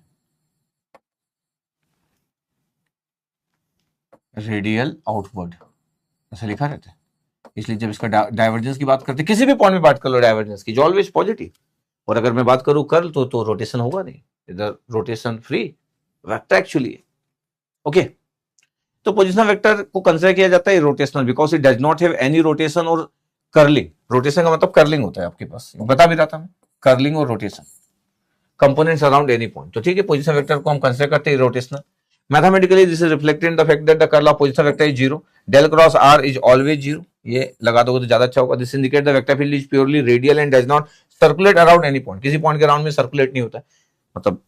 रेडियल आउटवर्ड ऐसा लिखा रहता है। इसलिए जब इसका डाइवर्जेंस की बात करते हैं, किसी भी पॉइंट में बात कर लो डाइवर्जेंस की, जो ऑलवेज पॉजिटिव। और अगर मैं बात करूं कर्ल तो रोटेशन होगा नहीं, इधर rotation free vector actually. Okay, तो पोजिशनल वेक्टर को कंसिडर किया जाता है rotational because it does not have any rotation और कर्लिंग। रोटेशन का मतलब कर्लिंग होता है आपके पास, बता भी रहा था मैं, कर्लिंग और rotation components around any point. तो ठीक है, पोजिशनल वेक्टर को हम कंसिडर करते हैं rotational. Mathematically this is reflected in the fact that the curl of positional vector is zero, del cross r is always zero. ये लगा दोगे तो ज्यादा अच्छा होगा। This indicate the vector field is purely radial and does not circulate around any point. किसी point के around में सर्कुलेट नहीं होता, मतलब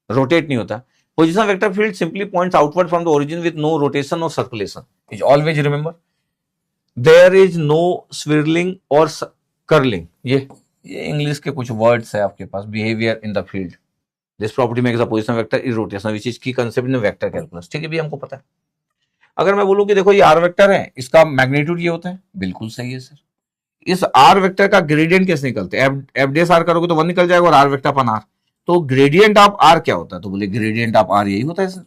रोटेट नहीं होता। Positional vector field simply points outward from the origin with no rotation or circulation. Is always remember. There is no swirling or curling. ये English के कुछ वर्ड्स है आपके पास। Behaviour in the field, this property makes the positional vector irrotational which is key concept in vector calculus. ठीक है भी हमको पता है। अगर मैं बोलूं कि देखो ये आर वेक्टर है, इसका मैग्नीट्यूड ये होता है, बिल्कुल सही है सर। इस आर वेक्टर का ग्रेडियंट कैसे निकलते हैं? एफ डेस आर करोगे तो 1 निकल जाएगा और आर वेक्टर अपन आर। तो ग्रेडियंट ऑफ आर क्या होता है? तो बोले ग्रेडियंट ऑफ आर यही होता है सर।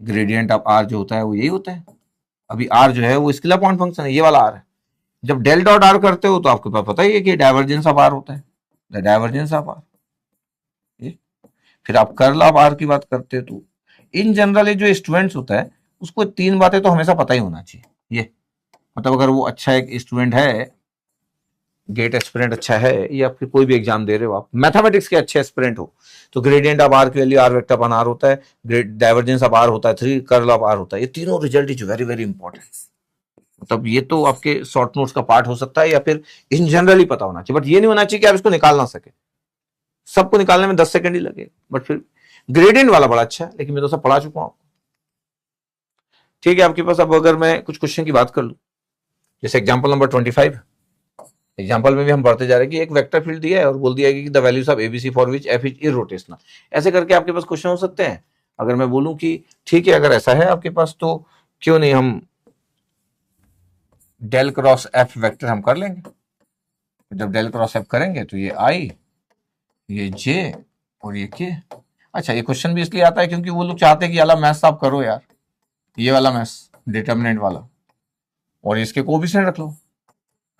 ग्रेडियंट ऑफ आर जो होता है वो यही होता है। अभी आर जो है वो स्केलर पॉइंट फंक्शन है, ये वाला आर है। जब डेल डॉट आर करते हो तो आपके पास पता ही है कि डाइवर्जेंस ऑफ आर होता है, द डाइवर्जेंस ऑफ आर। फिर आप कर्ल ऑफ आर की बात करते हो तो इन जनरल जो स्टूडेंट्स होता है उसको 3 बातें तो हमेशा पता ही होना चाहिए। ये मतलब अगर वो अच्छा एक स्टूडेंट है, गेट एस्पिरेंट अच्छा है, या फिर कोई भी एग्जाम दे रहे हो आप, मैथमेटिक्स के अच्छे एस्पिरेंट हो, तो ग्रेडियंट ऑफ आर की वैल्यू आर वेक्टर अपन आर होता है, डाइवर्जेंस ऑफ आर होता है 3, कर्ल ऑफ आर होता है। ये तीनों result is very very important. मतलब ये तो आपके शॉर्ट नोट्स का पार्ट हो सकता है या फिर इन जनरल ही पता होना चाहिए, बट ये नहीं होना चाहिए कि आप इसको निकाल ना सके। सबको निकालने में 10 सेकंड ही लगे, बट फिर ग्रेडियंट वाला बड़ा अच्छा है, लेकिन मैं तो सब पढ़ा चुका हूं। ठीक है, आपके पास अब अगर मैं कुछ क्वेश्चन की बात कर लूं, जैसे एग्जाम्पल नंबर 25, एग्जाम्पल में भी हम पढ़ते जा रहे हैं कि एक वेक्टर फील्ड दिया है और बोल दिया है कि the values of ABC for which F is irrotational. ऐसे करके आपके पास क्वेश्चन हो सकते हैं। अगर मैं बोलूं कि ठीक है अगर ऐसा है आपके पास तो क्यों नहीं हम डेल क्रॉस एफ वेक्टर हम कर लेंगे। जब डेल क्रॉस एफ करेंगे तो ये आई, ये जे और ये के। अच्छा, ये क्वेश्चन भी इसलिए आता है क्योंकि वो लोग चाहते हैं कि वाला मैथ्स आप करो यार, ये वाला मैथ्स डिटर्मिनेंट वाला, और इसके कोएफिशिएंट रख लो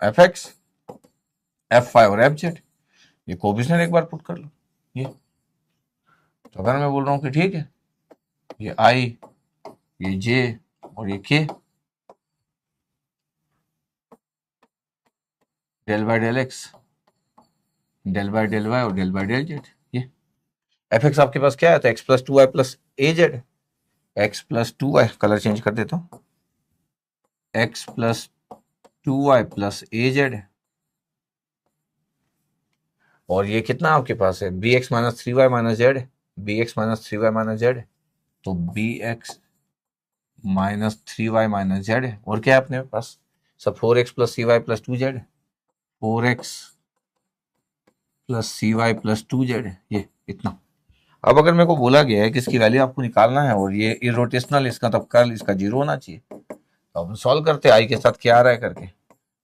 एफ एक्स, एफ फाई और एफ जेड। ये कोएफिशिएंट एक बार पुट कर लो। ये तो अगर मैं बोल रहा हूं कि ठीक है ये आई, ये जे और ये k, del by del x, del by del y और डेल बाय डेल जेड। ये एफ एक्स आपके पास क्या है? तो x plus 2 y plus a z, x plus 2 y, colour change कर देता हूं, x plus 2 y plus a z. और ये कितना आपके पास है? B x minus 3 y minus z, b x minus 3 y minus z. तो B x minus 3 y minus z है। और क्या है अपने पास? सब 4x plus c y plus 2 z, 4x plus c y plus 2 z है। ये इतना। अब अगर मेरे को बोला गया है कि इसकी वैल्यू आपको निकालना है और ये इरोटेशनल, इसका तब कर्ल इसका 0 होना चाहिए, तो अब सॉल्व करते हैं आई के साथ क्या आ रहा है करके।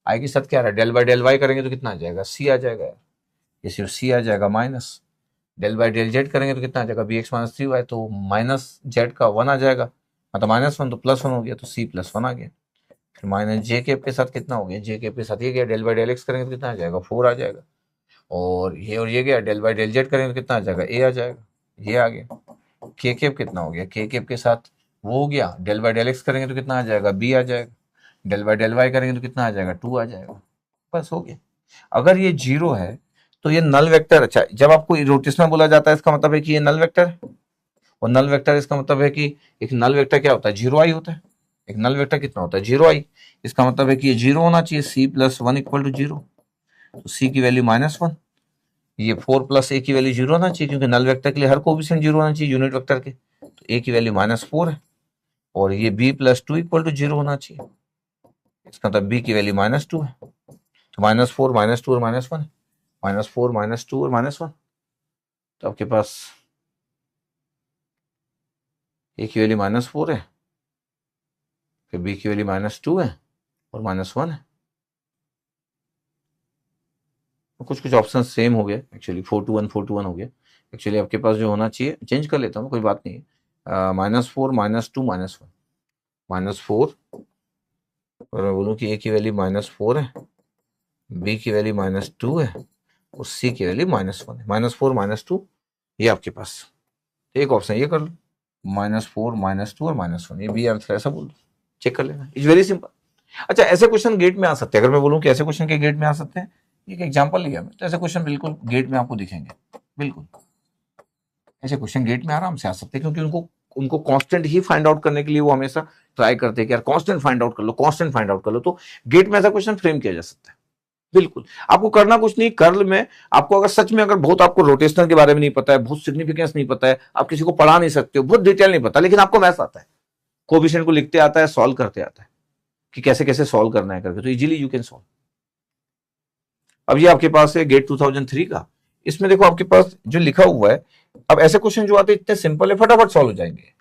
आई के साथ क्या आ रहा है? डेल बाय डेल वाई करेंगे तो कितना आ जाएगा? सी आ जाएगा। ये सिर्फ सी आ जाएगा minus, del by del z करेंगे तो कितना आ जाएगा? बी एक्स माइनस 3 वाई, तो माइनस जेड का 1 आ जाएगा, मतलब -1 तो +1 हो गया, तो सी प्लस 1 आ गया। फिर माइनस जे केप के साथ कितना हो गया? जे केप के साथ ये गया, डेल बाय डेल एक्स करेंगे तो कितना आ जाएगा? 4 आ जाएगा। और ये गया, डेल बाय डेल जेड करेंगे तो कितना आ जाएगा? ए आ जाएगा, ये आ गया। के केप कितना हो गया? के केप के साथ वो हो गया, डेल बाय डेल एक्स करेंगे तो कितना आ जाएगा? बी आ जाएगा। डेल बाय डेल वाई करेंगे तो कितना आ जाएगा? 2 आ जाएगा। बस हो गया। अगर ये 0 है तो ये नल वेक्टर। अच्छा, जब आपको रोटेशनल बोला जाता है इसका मतलब है कि ये नल वेक्टर है, और नल वेक्टर इसका मतलब है कि एक नल वेक्टर क्या होता है? 0 आई होता है। एक नल वेक्टर कितना होता है? 0 आई। इसका मतलब है कि ये 0 होना चाहिए, सी प्लस 1 इक्वल टू 0। तो सी की वैल्यू -1, ये 4 प्लस ए की वैल्यू 0 होना चाहिए, क्योंकि नल वेक्टर के लिए हर कोएफिशिएंट 0 होना चाहिए यूनिट वेक्टर के। तो ए की वैल्यू -4 है, और ये बी प्लस 2 इक्वल टू 0 होना चाहिए। इसका मतलब बी की वैल्यू -2 है। तो -4 -2 और -1 है, -4 -2 और -1। तो आपके पास ए की वैल्यू -4 है, फिर बी की वैल्यू -2 है और -1 है। तो कुछ कुछ ऑप्शन सेम हो गए एक्चुअली, 4 to 1 4 to 1 हो गया। एक्चुअली आपके पास जो होना चाहिए, चेंज कर लेता हूँ कोई बात नहीं है, -4 -2 -1, -4 और मैं बोलूँ कि ए की वैल्यू -4 है, बी की वैल्यू -2 है और सी की वैल्यू -1 है। -4 -2 ये आपके पास एक ऑप्शन ये कर लो, -4 -2 और -1, ये बी आंसर ऐसा बोल दो, चेक कर लेना, इट्स वेरी सिंपल। अच्छा, ऐसे क्वेश्चन गेट में आ सकते हैं, अगर मैं बोलूँ कि ऐसे क्वेश्चन के गेट में आ सकते हैं, एक एग्जांपल लिया मैं, तो ऐसे क्वेश्चन बिल्कुल गेट में आपको दिखेंगे, बिल्कुल ऐसे क्वेश्चन गेट में आराम से आ सकते हैं, क्योंकि उनको उनको कांस्टेंट ही फाइंड आउट करने के लिए वो हमेशा ट्राई करते हैं कि यार कांस्टेंट फाइंड आउट कर लो, कांस्टेंट फाइंड आउट कर लो। तो गेट में ऐसा क्वेश्चन फ्रेम किया जा सकता है। बिल्कुल आपको करना कुछ नहीं, कर्ल में आपको अगर सच में अगर बहुत आपको रोटेशनल के बारे में नहीं पता है, बहुत सिग्निफिकेंस नहीं पता है, आप किसी को पढ़ा नहीं सकते हो, बहुत डिटेल नहीं पता, लेकिन आपको मैथ्स आता है, कोएफिशिएंट को लिखते आता है, सॉल्व करते आता है कि कैसे कैसे सॉल्व करना है करके, तो इजीली यू कैन सॉल्व। अब ये आपके पास है गेट 2003 का, इसमें देखो आपके पास जो लिखा हुआ है, अब ऐसे क्वेश्चन जो आते हैं इतने सिंपल है, फटाफट सॉल्व हो जाएंगे।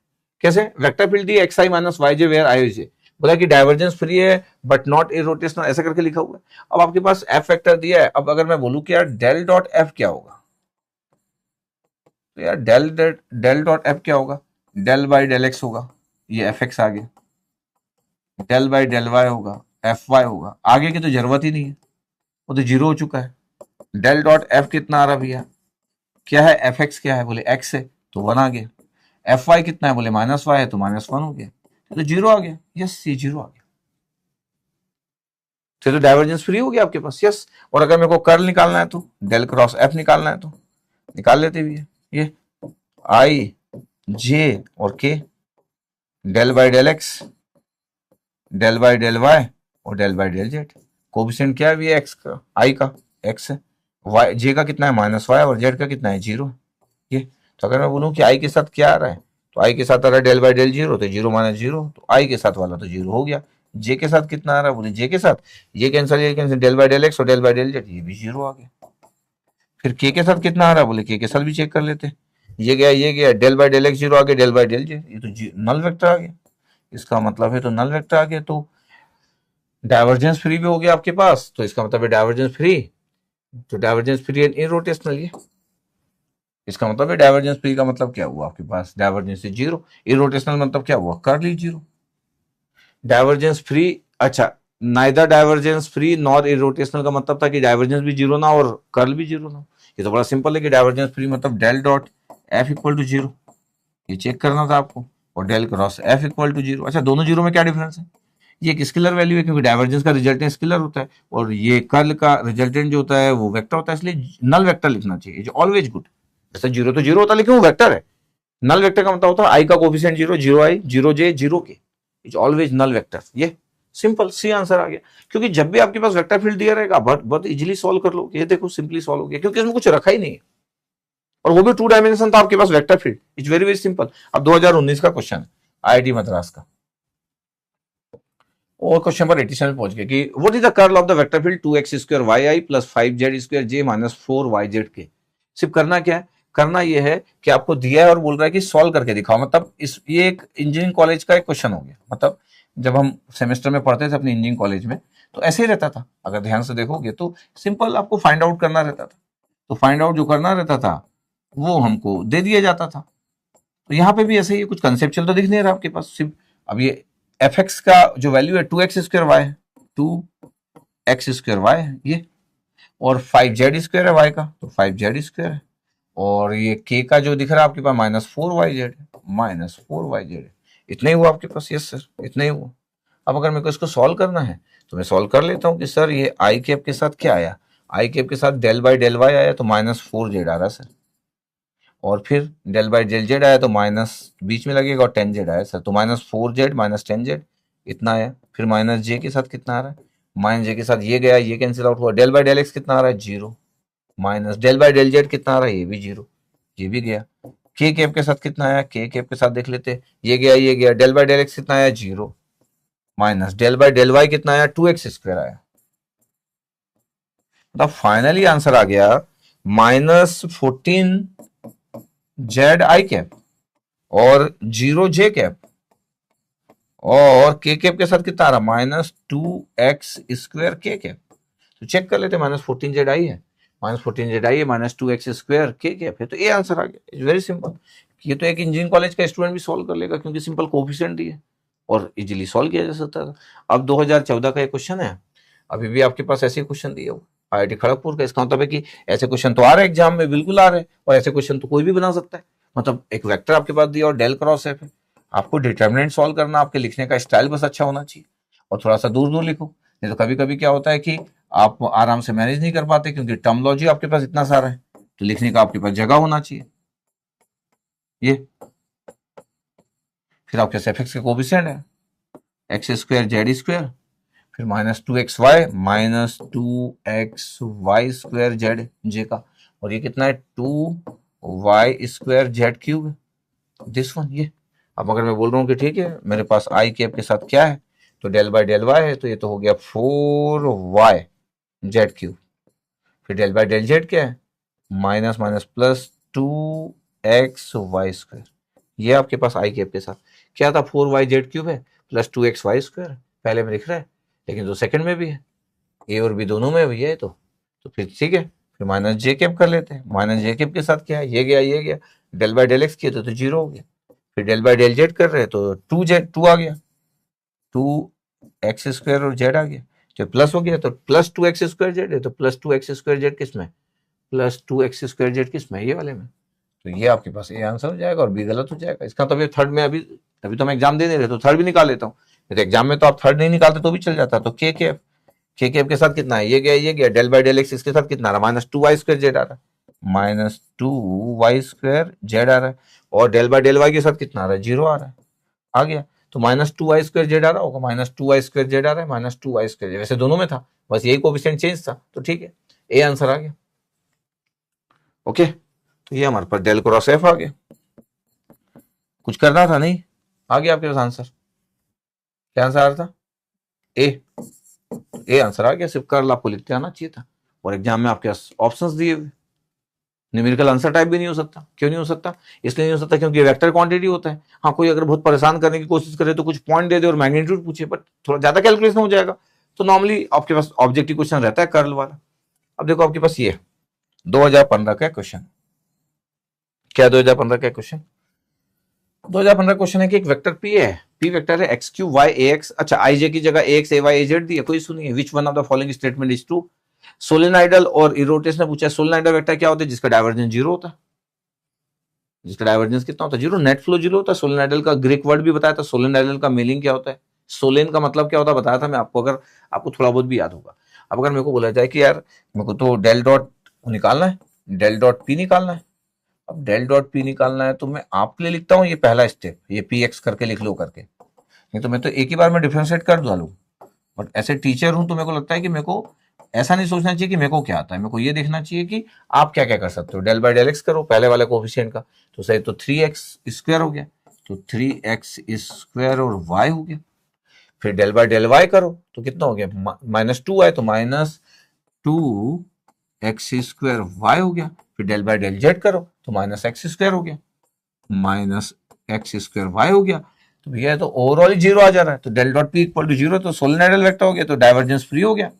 कैसे? वेक्टर फील्ड दी x i minus y j where i j, बोला कि डाइवर्जेंस फ्री है बट नॉट इरोटेशनल, ऐसा करके लिखा हुआ है। अब आपके पास एफ वेक्टर दिया है, अब अगर मैं बोलूं कि यार डेल डॉट एफ क्या होगा, तो यार डेल डॉट एफ क्या होगा, डेल बाई डेल एक्स होगा, ये एफ एक्स आ गया, डेल बाई डेल वाई होगा, एफ वाई होगा, आगे की तो जरूरत ही नहीं है, वो तो जीरो हो चुका है। डेल डॉट एफ कितना आ रहा भैया, क्या है, एफ एक्स क्या है, बोले एक्स है तो 1 आ गया, एफ वाई कितना है, बोले -y है तो -1 हो गया, तो जीरो आ गया, यस ये जीरो आ गया, तो डाइवर्जेंस फ्री हो गया आपके पास, यस। और अगर मेरे को कर्ल निकालना है तो डेल क्रॉस एफ निकालना है तो निकाल लेते भी है, ये आई जे और के, del by del x, del by del y और del by del z. Coefficient क्या है भी एक्स का, आई का एक्स है, वाई जे का कितना है -y और जेड का कितना है 0, ये। तो अगर मैं बोलूँ कि आई के साथ क्या आ रहा है, तो आई के साथ आ रहा है डेल बाई डेल 0, तो 0 - 0, तो आई के साथ वाला तो 0 हो गया। जे के साथ कितना आ रहा है, बोले जे के साथ ये cancel del by del x और डेल बाई डेल जेड, ये भी 0 आ गया। फिर के साथ कितना आ रहा है, बोले के साथ भी चेक कर लेते, ये गया डेल बाई डेल एक्स 0 आ गया, डेल बाई डेल जेड, ये तो नल वेक्टर आ गया, इसका मतलब है तो नल वेक्टर आ गया, तो डाइवर्जेंस फ्री भी हो गया आपके पास, तो इसका मतलब है डाइवर्जेंस फ्री, तो डाइवर्जेंस फ्री एंड इरोटेशनल, ये इसका मतलब है डाइवर्जेंस फ्री का मतलब क्या हुआ आपके पास, डाइवर्जेंस से 0, इरोटेशनल मतलब क्या हुआ, कर्ली 0, डाइवर्जेंस फ्री। अच्छा, neither divergence free nor irrotational का मतलब था कि डाइवर्जेंस भी 0 ना और कर्ल भी 0 ना। ये तो बड़ा सिंपल है कि डाइवर्जेंस फ्री मतलब del dot F equal to 0, ये चेक करना था आपको, और del cross F equal to 0। अच्छा, दोनों 0 में क्या डिफरेंस है, ये एक स्केलर वैल्यू है, क्योंकि डाइवर्जेंस का रिजल्टेंट स्केलर होता है और ये कर्ल का रिजल्टेंट जो होता है वो वेक्टर होता है, इसलिए नल वेक्टर लिखना चाहिए, जो ऑलवेज गुड। जैसे 0 तो 0 होता है लेकिन वो वेक्टर है, नल वेक्टर का मतलब होता है आई का कोफिशिएंट 0, 0 आई 0 जे 0 के, इज ऑलवेज नल वेक्टर। ये सिंपल सी आंसर आ गया, क्योंकि जब भी आपके पास वेक्टर फील्ड दिया रहेगा बहुत इजीली सॉल्व कर लो, ये देखो सिंपली सॉल्व हो गया, क्योंकि इसमें कुछ रखा ही नहीं है, और वो भी 2 डायमेंशन था आपके पास vector field, it's very very simple. अब 2019 का क्वेश्चन है आईआईटी मद्रास का, और क्वेश्चन नंबर 87 पहुंच गए कि what is the curl of the vector field 2x² yi plus 5z² j minus 4yz के। सिर्फ करना क्या है, करना ये है कि आपको दिया है और बोल रहा है कि सॉल्व करके दिखाओ, मतलब इस ये एक इंजीनियरिंग कॉलेज का एक क्वेश्चन हो गया, मतलब जब हम सेमेस्टर में पढ़ते थे अपने इंजीनियरिंग कॉलेज में तो ऐसे ही रहता था, अगर ध्यान से देखोगे तो सिंपल आपको फाइंड आउट करना रहता था, तो फाइंड आउट जो करना रहता था वो हमको दे दिया जाता था। तो यहाँ पे भी ऐसे ही कुछ कंसेप्चुअल तो दिख नहीं रहा आपके पास, सिर्फ अब ये एफ एक्स का जो वैल्यू है 2x² वाई है, 2x² वाई है ये, और 5z² है वाई का, तो 5z² है, और ये के का जो दिख रहा है आपके पास -4yz है, -4yz है, इतना ही हुआ आपके पास, यस सर इतना ही हुआ। अब अगर मेरे को इसको सॉल्व करना है तो मैं सॉल्व कर लेता हूँ कि सर ये आई कैप के साथ क्या आया, आई कैप के साथ डेल बाई डेल वाई आया तो -4z आ रहा है सर, और फिर डेल बाई डेल जेड आया तो माइनस बीच में लगेगा और 10z आया सर, तो -4z -10z इतना आया। फिर माइनस जे के साथ कितना आ रहा है, माइनस जे के साथ ये गया, ये कैंसिल आउट हुआ, डेल बाई डेल एक्स कितना आ रहा है 0, minus del by del z कितना आ रहा है, ये भी 0, ये भी गया। के कैप के साथ कितना आया, के कैप के साथ देख लेते, ये गया, डेल बाई डेल एक्स कितना आया 0, minus del by del y कितना आया 2x² आया, मतलब फाइनली आंसर आ गया -14 जेड आई कैप और 0 J कैप और के कैप के साथ कितना आ रहा, -2x² के कैप। तो चेक कर लेते, -14Z आई है, -14Z आई है, -2x² के कैप है, तो ये आंसर आ गया। It's very simple. ये तो एक इंजीनियरिंग कॉलेज का स्टूडेंट भी सॉल्व कर लेगा, क्योंकि सिंपल कोफिशिएंट दिए और इजीली सॉल्व किया जा सकता था। अब 2014 का एक क्वेश्चन है, अभी भी आपके पास ऐसे क्वेश्चन दिए हो IIT खड़गपुर का। इसका मतलब है कि ऐसे क्वेश्चन तो आ रहे हैं एग्जाम में, बिल्कुल आ रहे हैं, और ऐसे क्वेश्चन तो कोई भी बना सकता है। मतलब एक वेक्टर आपके पास दिया और डेल क्रॉस एफ है, आपको डिटर्मिनेंट सॉल्व करना, आपके लिखने का स्टाइल बस अच्छा होना चाहिए और थोड़ा सा दूर दूर लिखो। नहीं तो कभी कभी क्या होता है कि आप आराम से मैनेज नहीं कर पाते, क्योंकि टर्मोलॉजी आपके पास इतना सारा है, तो लिखने का आपके पास जगह होना चाहिए। ये फिर आपके एफ एक्स के कोफिशिएंट है x²z², फिर -2xy -2xy² जे का, और ये कितना है 2y² दिस वन। ये अब अगर मैं बोल रहा हूँ कि ठीक है मेरे पास आई कैप के साथ क्या है, तो डेल बाय डेल वाई है, तो ये तो हो गया 4y²। फिर डेल बाय डेल जेड क्या है, माइनस माइनस प्लस 2xy²। ये आपके पास आई कैप के साथ क्या था, 4y² है प्लस 2xy², पहले में लिख रहा है, लेकिन तो सेकंड में भी है, ए और बी दोनों में भी है, तो फिर ठीक है, फिर -j कैप कर लेते हैं। -j कैप के साथ क्या है, ये गया, डेल बाय डेल एक्स किया तो 0 हो गया। फिर डेल बाय डेल जेड कर रहे हैं तो 2 आ गया, 2x² और z आ गया, जब प्लस हो गया तो +2x²z है, तो +2x²z किस में, +2x²z किस में, ये वाले में। तो ये आपके पास ए आंसर हो जाएगा और बी गलत हो जाएगा। इसका तो अभी थर्ड में, अभी तो मैं एग्जाम दे नहीं रहे, तो थर्ड भी निकाल लेता हूँ। तो एग्जाम में तो आप थर्ड नहीं निकालते तो भी चल जाता। तो के कैप के साथ कितना है, ये गया, डेल बाय डेल एक्स इसके साथ कितना आ रहा है, -2y²z आ रहा है, -2y²z आ रहा है, और डेल बाय डेल वाई के साथ कितना आ रहा है, 0 आ रहा है, आ गया। तो -2y²z आ रहा होगा, -2y²z आ रहा है, -2y²z, वैसे दोनों में था, बस यही कोफिशिएंट चेंज था, तो ठीक है, ए आंसर आ गया। ओके, तो ये हमारे पास डेल क्रॉस एफ आ गया। कुछ करना था नहीं, आ गया आपके पास आंसर। क्या आंसर आ रहा था, ए आंसर आ गया। सिर्फ कर्ल आपको लिखते आना चाहिए था, और एग्जाम में आपके पास ऑप्शंस दिए हुए। न्यूमेरिकल आंसर टाइप भी नहीं हो सकता, क्यों नहीं हो सकता, इसलिए नहीं हो सकता क्योंकि वेक्टर क्वांटिटी होता है। हाँ, कोई अगर बहुत परेशान करने की कोशिश करे तो कुछ पॉइंट दे दे और मैग्नीट्यूड पूछे, बट थोड़ा ज्यादा कैलकुलेशन हो जाएगा, तो नॉर्मली आपके पास ऑब्जेक्टिव क्वेश्चन रहता है कर्ल वाला। अब देखो आपके पास ये 2015 का क्वेश्चन, क्या 2015 का क्वेश्चन, 2015 क्वेश्चन है कि एक वेक्टर पी है, पी वेक्टर है x3y ax, अच्छा ij की जगह ax ay az दी है, कोई सुनिए, which one of the following statement is true. Solenoidal और इरोटेशनल पूछा है। सोलेनाइडल वेक्टर क्या होता है, जिसका डाइवर्जेंस 0 होता है, जिसका डाइवर्जेंस कितना होता है, 0, नेट फ्लो 0 होता है। सोलेनाइडल का ग्रीक वर्ड भी बताया था, सोलेनाइडल का मीनिंग क्या होता है, सोलेन का मतलब क्या होता है बताया था मैं आपको, अगर आपको थोड़ा बहुत भी याद होगा। अब अगर मेरे को बोला जाए कि यार मेरे को तो डेल डॉट निकालना है, डेल डॉट पी निकालना है, अब डेल डॉट पी निकालना है तो मैं आपके लिए लिखता हूँ ये पहला स्टेप, ये पी एक्स करके लिख लो करके, नहीं तो मैं तो एक ही बार में डिफरेंशिएट कर डालू। बट ऐसे टीचर हूं तो मेरे को लगता है कि मेरे को ऐसा नहीं सोचना चाहिए कि मेरे को क्या आता है, मेरे को ये देखना चाहिए कि आप क्या क्या कर सकते हो। डेल बाय डेल एक्स करो पहले वाले कोफिशिएंट का, तो सही तो 3x² हो गया, तो 3x² और y हो गया। फिर डेल बाय डेल वाई करो तो कितना हो गया, -2 आए तो -2x² हो गया। फिर डेल बाय डेल जेड करो तो -x² हो गया, -x² हो गया। तो भैया तो ओवरऑल 0 आ जा रहा है, तो del dot p equal to 0, तो सोलेनाइडल वेक्टर हो गया, तो डाइवर्जेंस फ्री हो गया।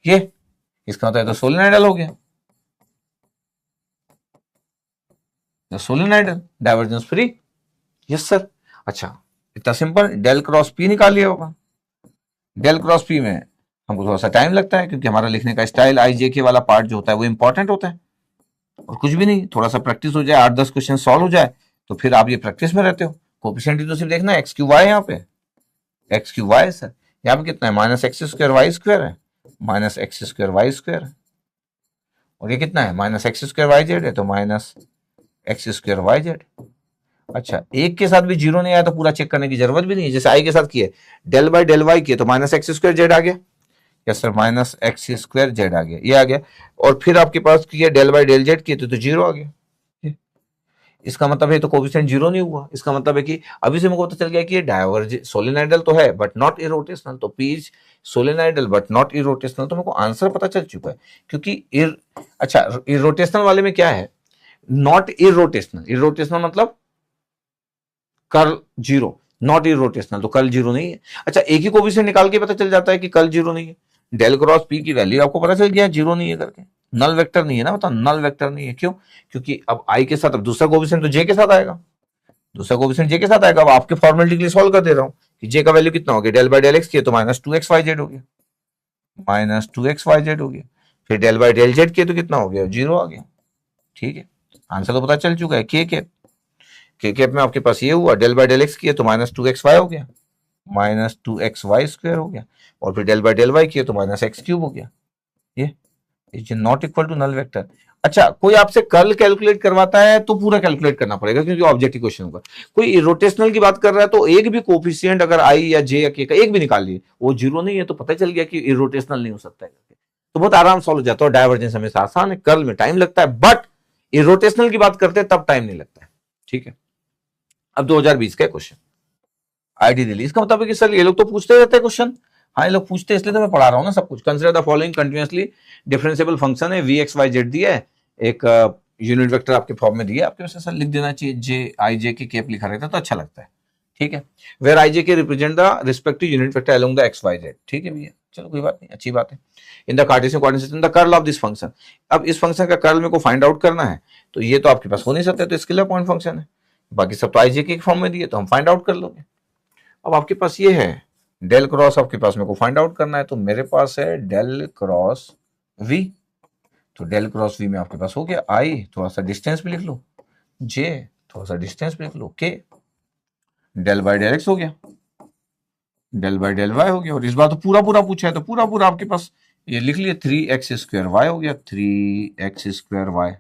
ये इसका मतलब तो सोलेनाइडल हो गया, सोलेनाइडल डाइवर्जेंस फ्री, यस सर। अच्छा, इतना सिंपल, डेल क्रॉस पी निकाल लिया होगा। डेल क्रॉस पी में हमको थोड़ा सा टाइम लगता है, क्योंकि हमारा लिखने का स्टाइल आई जे के वाला पार्ट जो होता है वो इंपॉर्टेंट होता है, और कुछ भी नहीं, थोड़ा सा प्रैक्टिस हो जाए, 8-10 क्वेश्चन सॉल्व हो जाए, तो फिर आप ये प्रैक्टिस में रहते हो। कोफिशिएंट तो सिर्फ देखना x3y, यहाँ पे x3y सर, यहाँ पे कितना है, -x²y² है, -x²y², और ये कितना है, -x²yz है, तो -x²yz। अच्छा, एक के साथ भी 0 नहीं आया तो पूरा चेक करने की जरूरत भी नहीं है, जैसे आई के साथ किए, डेल बाय डेल वाई किए तो -x²z आ गया, यस सर, -x²z आ गया, ये आ गया। और फिर आपके पास किया डेल बाय डेल जेड किए तो 0 आ गया। इसका मतलब है तो कोफिशिएंट 0 नहीं हुआ, इसका मतलब है कि अभी से मुझे पता चल गया कि ये डाइवर्जेंट सोलेनाइडल तो है बट नॉट इरोटेशनल, तो p is solenoidal but not irrotational, तो मेरे को आंसर पता चल चुका है। क्योंकि अच्छा, इरोटेशनल वाले में क्या है, नॉट इरोटेशनल, इरोटेशनल मतलब कर्ल जीरो, नॉट इरोटेशनल, तो कर्ल जीरो नहीं है। अच्छा, एक ही कोफिशिएंट निकाल के पता चल जाता है कि कर्ल जीरो नहीं है। डेल क्रॉस पी की वैल्यू आपको पता चल गया जीरो नहीं है करके, नल वेक्टर नहीं है ना, बताओ नल वेक्टर नहीं है। क्यों? क्योंकि अब आई के साथ अब दूसरा कोफिशिएंट तो जे के साथ आएगा, दूसरा कोफिशिएंट जे के साथ आएगा। अब आपके फॉर्मेलिटी के लिए सॉल्व कर दे रहा हूं कि जे का वैल्यू कितना हो गया, डेल बाय डेल एक्स किया तो minus two x Y z हो गया, minus two x Y z हो गया। फिर डेल बाय डेल जेड किया तो कितना हो गया, जीरो आ गया। ठीक है, आंसर तो पता चल चुका है। के कैप में आपके पास ये हुआ, डेल बाय डेल एक्स किया तो माइनस टू एक्स वाई हो गया, minus two x y square हो गया, और फिर डेल बाय डेल वाई किया तो माइनस एक्स क्यूब हो गया। ये is not equal to null vector. अच्छा, कोई आपसे कर्ल कैलकुलेट करवाता है तो पूरा कैलकुलेट करना पड़ेगा क्योंकि ऑब्जेक्टिव क्वेश्चन होगा। कोई रोटेशनल की बात कर रहा है तो एक भी कोफिशिएंट अगर आई या जे या के का एक भी निकाल लिए, वो जीरो नहीं है तो पता चल गया कि इरोटेशनल नहीं हो सकता है, तो बहुत आराम सॉल्व हो जाता है। डायवर्जेंस हमेशा आसान है, कर्ल में टाइम लगता है, बट इरोटेशनल की बात करते हैं तब टाइम नहीं लगता है। ठीक है, अब 2020 का क्वेश्चन आईडी दिल्ली, इसका मतलब है कि सर ये लोग तो पूछते रहते हैं क्वेश्चन। हाँ, ये लोग पूछते हैं इसलिए तो मैं पढ़ा रहा हूँ ना सब कुछ। Consider the following continuously differentiable function है, वी एक्स वाई जेड दिया है, एक यूनिट वेक्टर आपके फॉर्म में दिया है, आपके वैसे सर लिख देना चाहिए जे आई जे के केप लिखा रहता है तो अच्छा लगता है। ठीक है, where i J k represent the respective unit vector along the x Y z. ठीक है भैया, चलो कोई बात नहीं, अच्छी बात है। In the Cartesian coordinate system the curl of this function, अब इस फंक्शन का कर्ल मेरे को फाइंड आउट करना है, तो ये तो आपके पास हो नहीं सकता, तो स्केलर पॉइंट फंक्शन है, बाकी सब तो आई जे के फॉर्म में दिए तो हम फाइंड आउट कर लोगे। अब आपके पास ये है डेल क्रॉस, आपके पास मेरे को फाइंड आउट करना है, तो मेरे पास है डेल क्रॉस वी, तो डेल क्रॉस वी में आपके पास हो गया आई, थोड़ा सा डिस्टेंस भी लिख लो, जे थोड़ा सा डिस्टेंस भी लिख लो, के डेल बाय डेल एक्स हो गया, डेल बाय डेल वाई हो गया, और इस बार तो पूरा पूरा पूछा है तो पूरा पूरा आपके पास ये लिख लिया, थ्री एक्स स्क्वायर वाई हो गया, three x square y,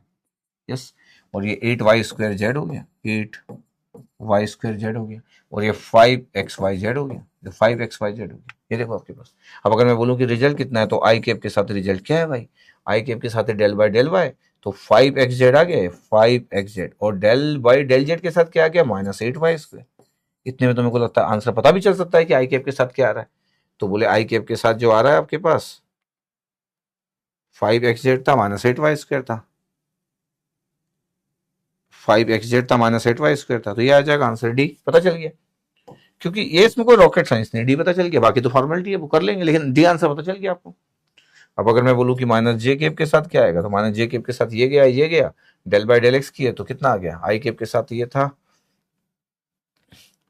yes, और ये एट वाई स्क्वायर जेड हो गया, एट वाई स्क्वायर जेड हो गया, और ये फाइव एक्स वाई जेड हो गया, जो फाइव एक्स वाई जेड हो गया, ये देखो आपके पास। अब अगर मैं बोलूं कि रिजल्ट कितना है, तो आई कैप के साथ रिजल्ट क्या है भाई, आई कैप के साथ डेल बाय डेल वाई, तो फाइव एक्स जेड आ गया, फाइव एक्स जेड, और डेल बाई डेल जेड के साथ क्या आ गया, माइनस एट वाई स्क्वायर। इतने में तो मेरे को लगता है आंसर पता भी चल सकता है कि आई कैप के साथ क्या आ रहा है। तो बोले आई कैप के साथ जो आ रहा है आपके पास फाइव एक्स जेड था, माइनस एट वाई स्क्वायर था, फाइव एक्स जेड था, माइनस एट वाई स्क्वायर था, तो ये आ जाएगा आंसर डी, पता चल गया। क्योंकि ये इसमें कोई रॉकेट साइंस नहीं, डी पता चल गया, बाकी तो फॉर्मेलिटी है वो कर लेंगे, लेकिन डी आंसर पता चल गया आपको। अब अगर मैं बोलूं कि माइनस जे केप के साथ क्या आएगा, तो माइनस जे केप के साथ ये गया, डेल बाय डेल एक्स किए तो कितना आ गया, आई केप के साथ ये था,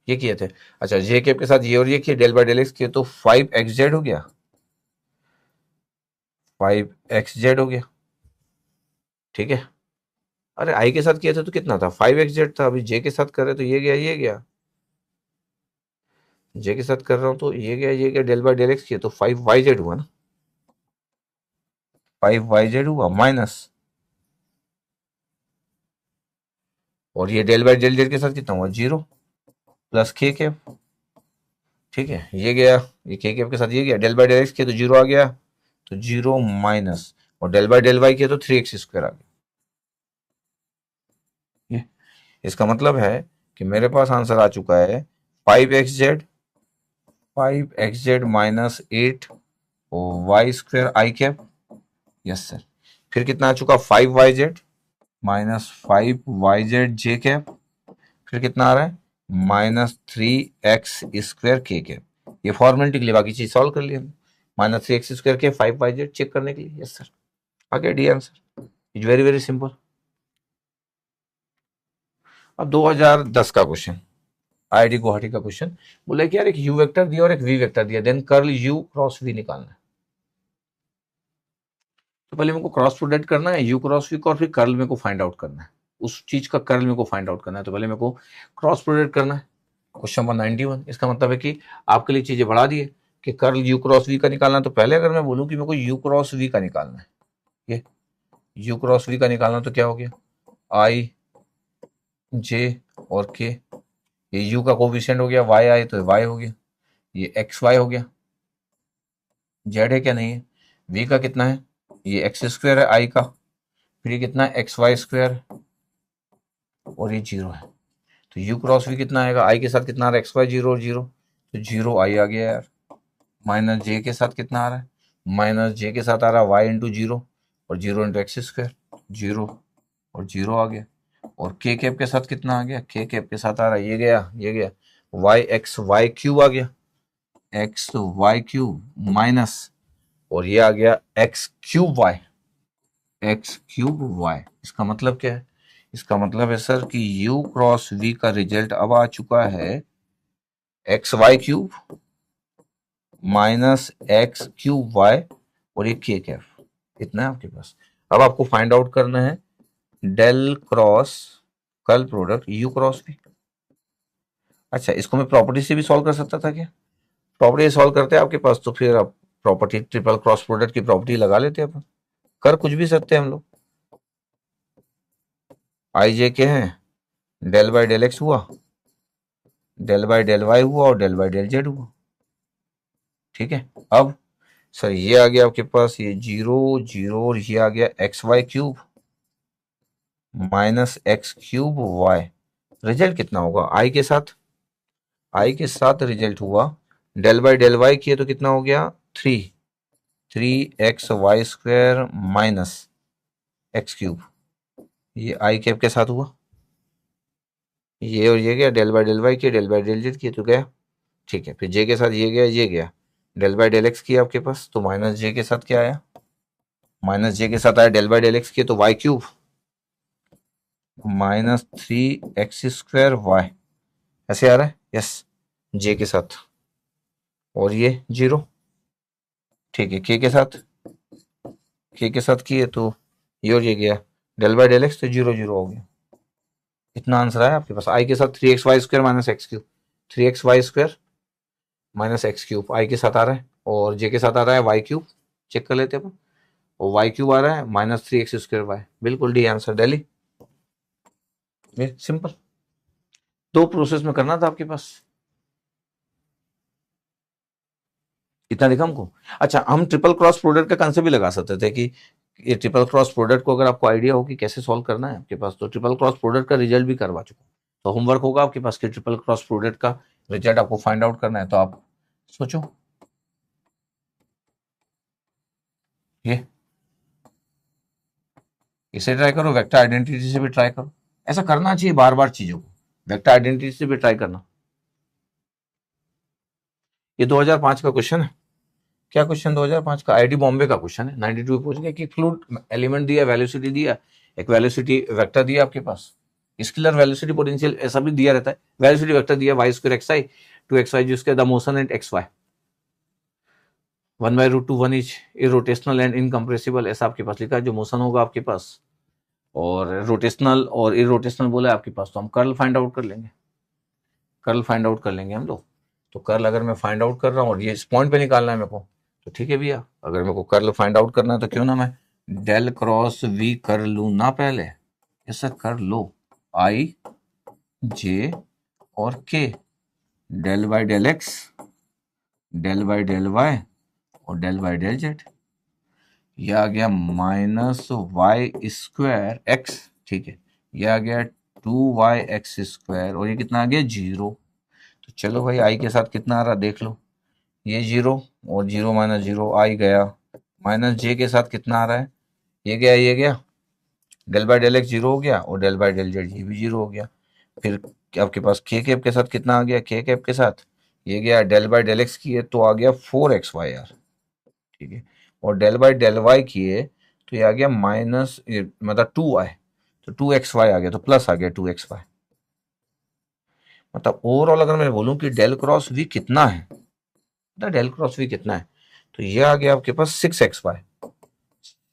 ये किए थे, अच्छा जे केप के साथ ये और ये किए, डेल बाय डेल एक्स किए तो फाइव एक्स जेड हो गया, फाइव एक्स जेड हो गया। ठीक है, अरे आई के साथ किया था तो कितना था, फाइव एक्स जेड था, अभी जे के साथ कर रहे तो ये गया, जे के साथ कर रहा हूं तो ये गया, डेल बाय डेल एक्स किया तो फाइव वाई जेड हुआ ना, फाइव वाई जेड हुआ माइनस, और ये डेल बाय डेल जेड के साथ कितना हुआ, जीरो, प्लस के कैप। ठीक है, ये गया, ये के कैप के साथ ये गया, डेल बाय डेल एक्स किया तो जीरो आ गया, तो जीरो माइनस, और डेल बाय डेल वाई किया तो थ्री एक्स स्क्वायर आ गया। ये इसका मतलब है कि मेरे पास आंसर आ चुका है five x z, five x z minus eight y square i cap, yes sir. फिर कितना आ चुका, five y z minus five y z j cap, फिर कितना आ रहा है, minus three x square k cap. ये फॉर्मेलिटी के लिए, बाकी चीज सॉल्व कर लिया हमने, minus three x square k five y z check करने के लिए, यस सर, आगे D answer, is very very simple. अब 2010 का क्वेश्चन, आईआईटी गुवाहाटी का क्वेश्चन, बोला कि यार एक यू वेक्टर दिया और एक वी वेक्टर दिया, then curl u cross v निकालना है। तो पहले मेरे को क्रॉस प्रोडक्ट करना है यू क्रॉस वी को, और फिर कर्ल मेरे को फाइंड आउट करना है, उस चीज का कर्ल मेरे को फाइंड आउट करना है, तो पहले मेरे को क्रॉस प्रोडक्ट करना है। क्वेश्चन नंबर 91, इसका मतलब है कि आपके लिए चीजें बढ़ा दी है कि कर्ल यू क्रॉस वी का निकालना, तो पहले अगर मैं बोलूं कि मेरे को यू क्रॉस वी का निकालना है, ये यू क्रॉस वी का निकालना, तो क्या हो गया, आई जे और के, ये यू का कोफिशिएंट हो गया, वाई आई तो वाई हो गया, ये एक्स वाई हो गया, जेड है क्या नहीं है, वी का कितना है, ये एक्स स्क्वायर है आई का, फिर ये कितना है एक्स वाई स्क्वायर, और ये जीरो है, तो यू क्रॉस वी कितना आएगा, आई के साथ कितना आ रहा है, एक्स वाई जीरो और जीरो, तो जीरो आई आ गया यार, माइनस जे के साथ कितना आ रहा है, माइनस जे के साथ आ रहा है वाई इंटू जीरो, और zero into x square, zero और जीरो आ गया, और के कैप के साथ कितना आ गया, के कैप के साथ आ रहा है ये गया वाई एक्स वाई क्यूब आ गया, एक्स वाई क्यूब माइनस, और ये आ गया x cube y, x cube y. इसका मतलब क्या है, इसका मतलब है सर कि u क्रॉस v का रिजल्ट अब आ चुका है x y cube minus x cube y और ये के कैफ, इतना है आपके पास। अब आपको फाइंड आउट करना है del cross curl product u cross v। अच्छा, इसको मैं प्रॉपर्टी से भी सॉल्व कर सकता था क्या, प्रॉपर्टी सॉल्व करते हैं आपके पास तो फिर आप प्रॉपर्टी ट्रिपल क्रॉस प्रोडक्ट की प्रॉपर्टी लगा लेते हैं अपन, कर कुछ भी सकते हैं हम लोग। आई जे के हैं, डेल बाई डेल एक्स हुआ, डेल बाई डेल वाई हुआ और डेल बाई डेल जेड हुआ। ठीक है, अब सर ये आ गया आपके पास ये 0 0 और ये आ गया x y cube minus x cube y. Result कितना होगा आई के साथ, आई के साथ रिजल्ट हुआ डेल बाई डेल वाई किए तो कितना हो गया 3 XY square minus x cube, ये आई कैप के साथ हुआ, ये और ये गया डेल बाई डेल वाई किया, डेल बाई डेल जेड किया तो गया। ठीक है, फिर जे के साथ ये गया डेल बाई डेल एक्स किया आपके पास तो माइनस जे के साथ क्या आया, माइनस जे के साथ आया डेल बाई डेल एक्स किया तो y cube minus 3x square y, ऐसे आ रहा है यस जे के साथ, और ये 0। ठीक है, के के साथ किए तो ये और ये गया डेल बाई डेल एक्स तो 0 0 हो गया। इतना आंसर आया आपके पास। आई के साथ 3XY square minus x cube, 3XY square minus x cube i के साथ आ रहा है, और जे के साथ आ रहा है वाई क्यूब, चेक कर लेते हैं अपन, और वाई क्यूब आ रहा है माइनस 3x स्क्वायर वाई, बिल्कुल डी आंसर दिल्ली। सिंपल, दो प्रोसेस में करना था आपके पास, इतना दिखा हमको। अच्छा, हम ट्रिपल क्रॉस प्रोडक्ट का कंसेप्ट भी लगा सकते थे कि ये ट्रिपल क्रॉस प्रोडक्ट को अगर आपको आइडिया हो कि कैसे सॉल्व करना है आपके पास, तो ट्रिपल क्रॉस प्रोडक्ट का रिजल्ट भी करवा चुका हूं। तो होमवर्क होगा आपके पास कि ट्रिपल क्रॉस प्रोडक्ट का रिजल्ट आपको फाइंड आउट करना है, तो आप सोचो ये इसे ट्राई करो, वेक्टर आइडेंटिटी से भी ट्राई करो, ऐसा करना चाहिए बार बार चीजों को, वेक्टर आइडेंटिटी से भी ट्राई करना। ये 2005 का क्वेश्चन है, क्या क्वेश्चन 2005 का, आईडी बॉम्बे का क्वेश्चन है, 92 पूछ गया कि फ्लूइड एलिमेंट दिया, वेलोसिटी दिया, एक वेलोसिटी वेक्टर दिया आपके पास, स्केलर वेलोसिटी पोटेंशियल ऐसा भी दिया रहता है, वेलोसिटी वेक्टर दिया y square x i 2xy जिसके the motion and x y 1/√2 1 is irrotational and incompressible, ऐसा आपके पास लिखा है जो मोशन होगा आपके पास, और रोटेशनल और इरोटेशनल बोला है आपके पास, तो हम कर्ल फाइंड आउट कर लेंगे, कर्ल फाइंड आउट कर लेंगे हम लोग। तो कर्ल अगर मैं फाइंड आउट कर रहा हूँ और ये इस पॉइंट पे निकालना है मेरे को, तो ठीक है भैया, अगर मेरे को कर्ल फाइंड आउट करना है तो क्यों ना मैं डेल क्रॉस वी कर लू ना, पहले ऐसा कर लो आई जे और के, del by del x, del by del y और डेल बाई डेल जेड, ये आ गया माइनस वाई स्क्वायर एक्स, ठीक है, ये आ गया 2y x स्क्वायर, और ये कितना आ गया 0। तो चलो भाई आई के साथ कितना आ रहा देख लो, ये 0 और 0 माइनस 0 आई गया, माइनस जे के साथ कितना आ रहा है, ये गया डेल बाई डेल एक्स 0 हो गया, और डेल बाई डेल जेड ये भी 0 हो गया। फिर आपके पास के कैप के साथ कितना आ गया, के कैप के साथ ये गया डेल बाई डेल एक्स किए तो आ गया 4xy यार, ठीक है, और डेल बाई डेल वाई किए तो ये आ गया माइनस मतलब 2y, तो 2xy आ गया, तो प्लस आ गया 2xy। मतलब ओवरऑल अगर मैं बोलूं कि डेल क्रॉस वी कितना है, तो डेल क्रॉस वी कितना है, तो ये आ गया आपके पास 6xy,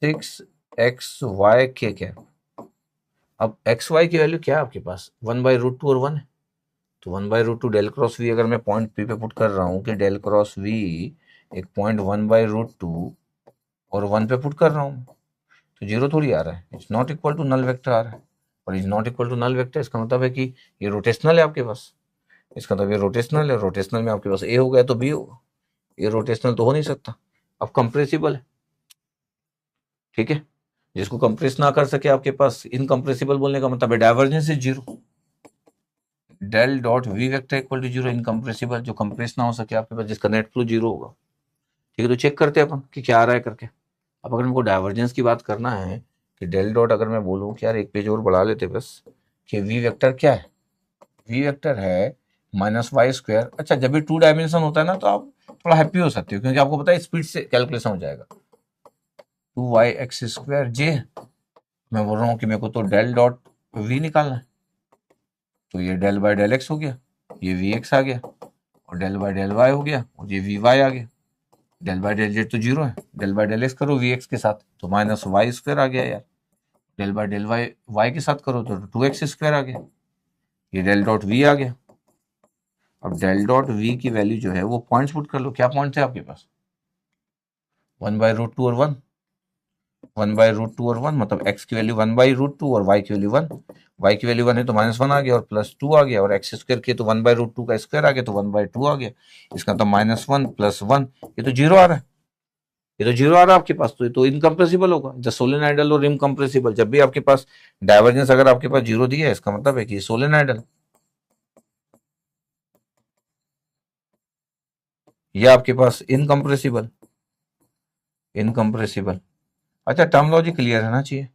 6xy के कैप। अब एक्स वाई की वैल्यू क्या है आपके पास, 1/√2 और 1 है, तो 1/√2 डेल क्रॉस वी अगर मैं पॉइंट पी पे पुट कर रहा हूँ कि डेल क्रॉस वी एक पॉइंट 1/√2 और 1 पे पुट कर रहा हूँ, तो 0 थोड़ी आ रहा है, it's not equal to null vector आ रहा है, और is not equal to null vector इसका मतलब है कि ये रोटेशनल है आपके पास, इसका मतलब ये रोटेशनल है, रोटेशनल में आपके पास ए होगा तो बी होगा, ये रोटेशनल तो हो नहीं सकता। अब कंप्रेसिबल है, ठीक है, जिसको कंप्रेस ना कर सके आपके पास इनकंप्रेसिबल बोलने का मतलब है divergence is 0, del dot v vector equal to 0 incompressible, जो कंप्रेस ना हो सके आपके पास, जिसका नेट फ्लो 0 होगा। ठीक है, तो चेक करते हैं अपन कि क्या आ रहा है करके। अब अगर हमको डाइवर्जेंस की बात करना है कि डेल डॉट अगर मैं बोलूँ कि यार एक पेज और बढ़ा लेते बस, कि वी वेक्टर क्या है, वी वेक्टर है -y²। अच्छा, जब भी 2 डायमेंशन होता है ना तो आप थोड़ा हैप्पी हो सकते हो, क्योंकि आपको पता है स्पीड से कैलकुलेशन हो जाएगा। 2yx²j, मैं बोल रहा हूँ कि मेरे को तो डेल डॉट वी निकालना है, तो ये डेल बाय डेल एक्स हो गया, ये वी एक्स आ गया, और डेल बाय डेल वाई हो गया, और ये वी वाई आ गया। डेल बाय डेल जेड तो 0 है, डेल बाय डेल एक्स करो वी एक्स के साथ तो -y² आ गया यार। Del by del y y के साथ करो तो 2x² आ गया। ये डेल डॉट वी आ गया। अब डेल डॉट वी की वैल्यू जो है वो पॉइंट्स पुट कर लो। क्या पॉइंट थे आपके पास? 1/√2 और 1, 1/√2 और 1, मतलब x की वैल्यू 1/√2 और y की वैल्यू 1। y की वैल्यू 1 है तो -1 आ गया, और +2 आ गया, और x² की तो 1/√2 का स्क्वायर आ गया तो 1/2 आ गया। इसका तो -1 + 1, ये तो 0 आ रहा है, ये तो 0 आ रहा है आपके पास, तो ये तो इनकम्प्रेसिबल होगा। द सोलेनोइडल और इनकम्प्रेसिबल, जब भी आपके पास डाइवर्जेंस अगर आपके पास 0 दिया है, इसका मतलब है कि सोलेनोइडल, ये आपके पास इनकम्प्रेसिबल, इनकम्प्रेसिबल। अच्छा, टर्मोलॉजी क्लियर रहना चाहिए।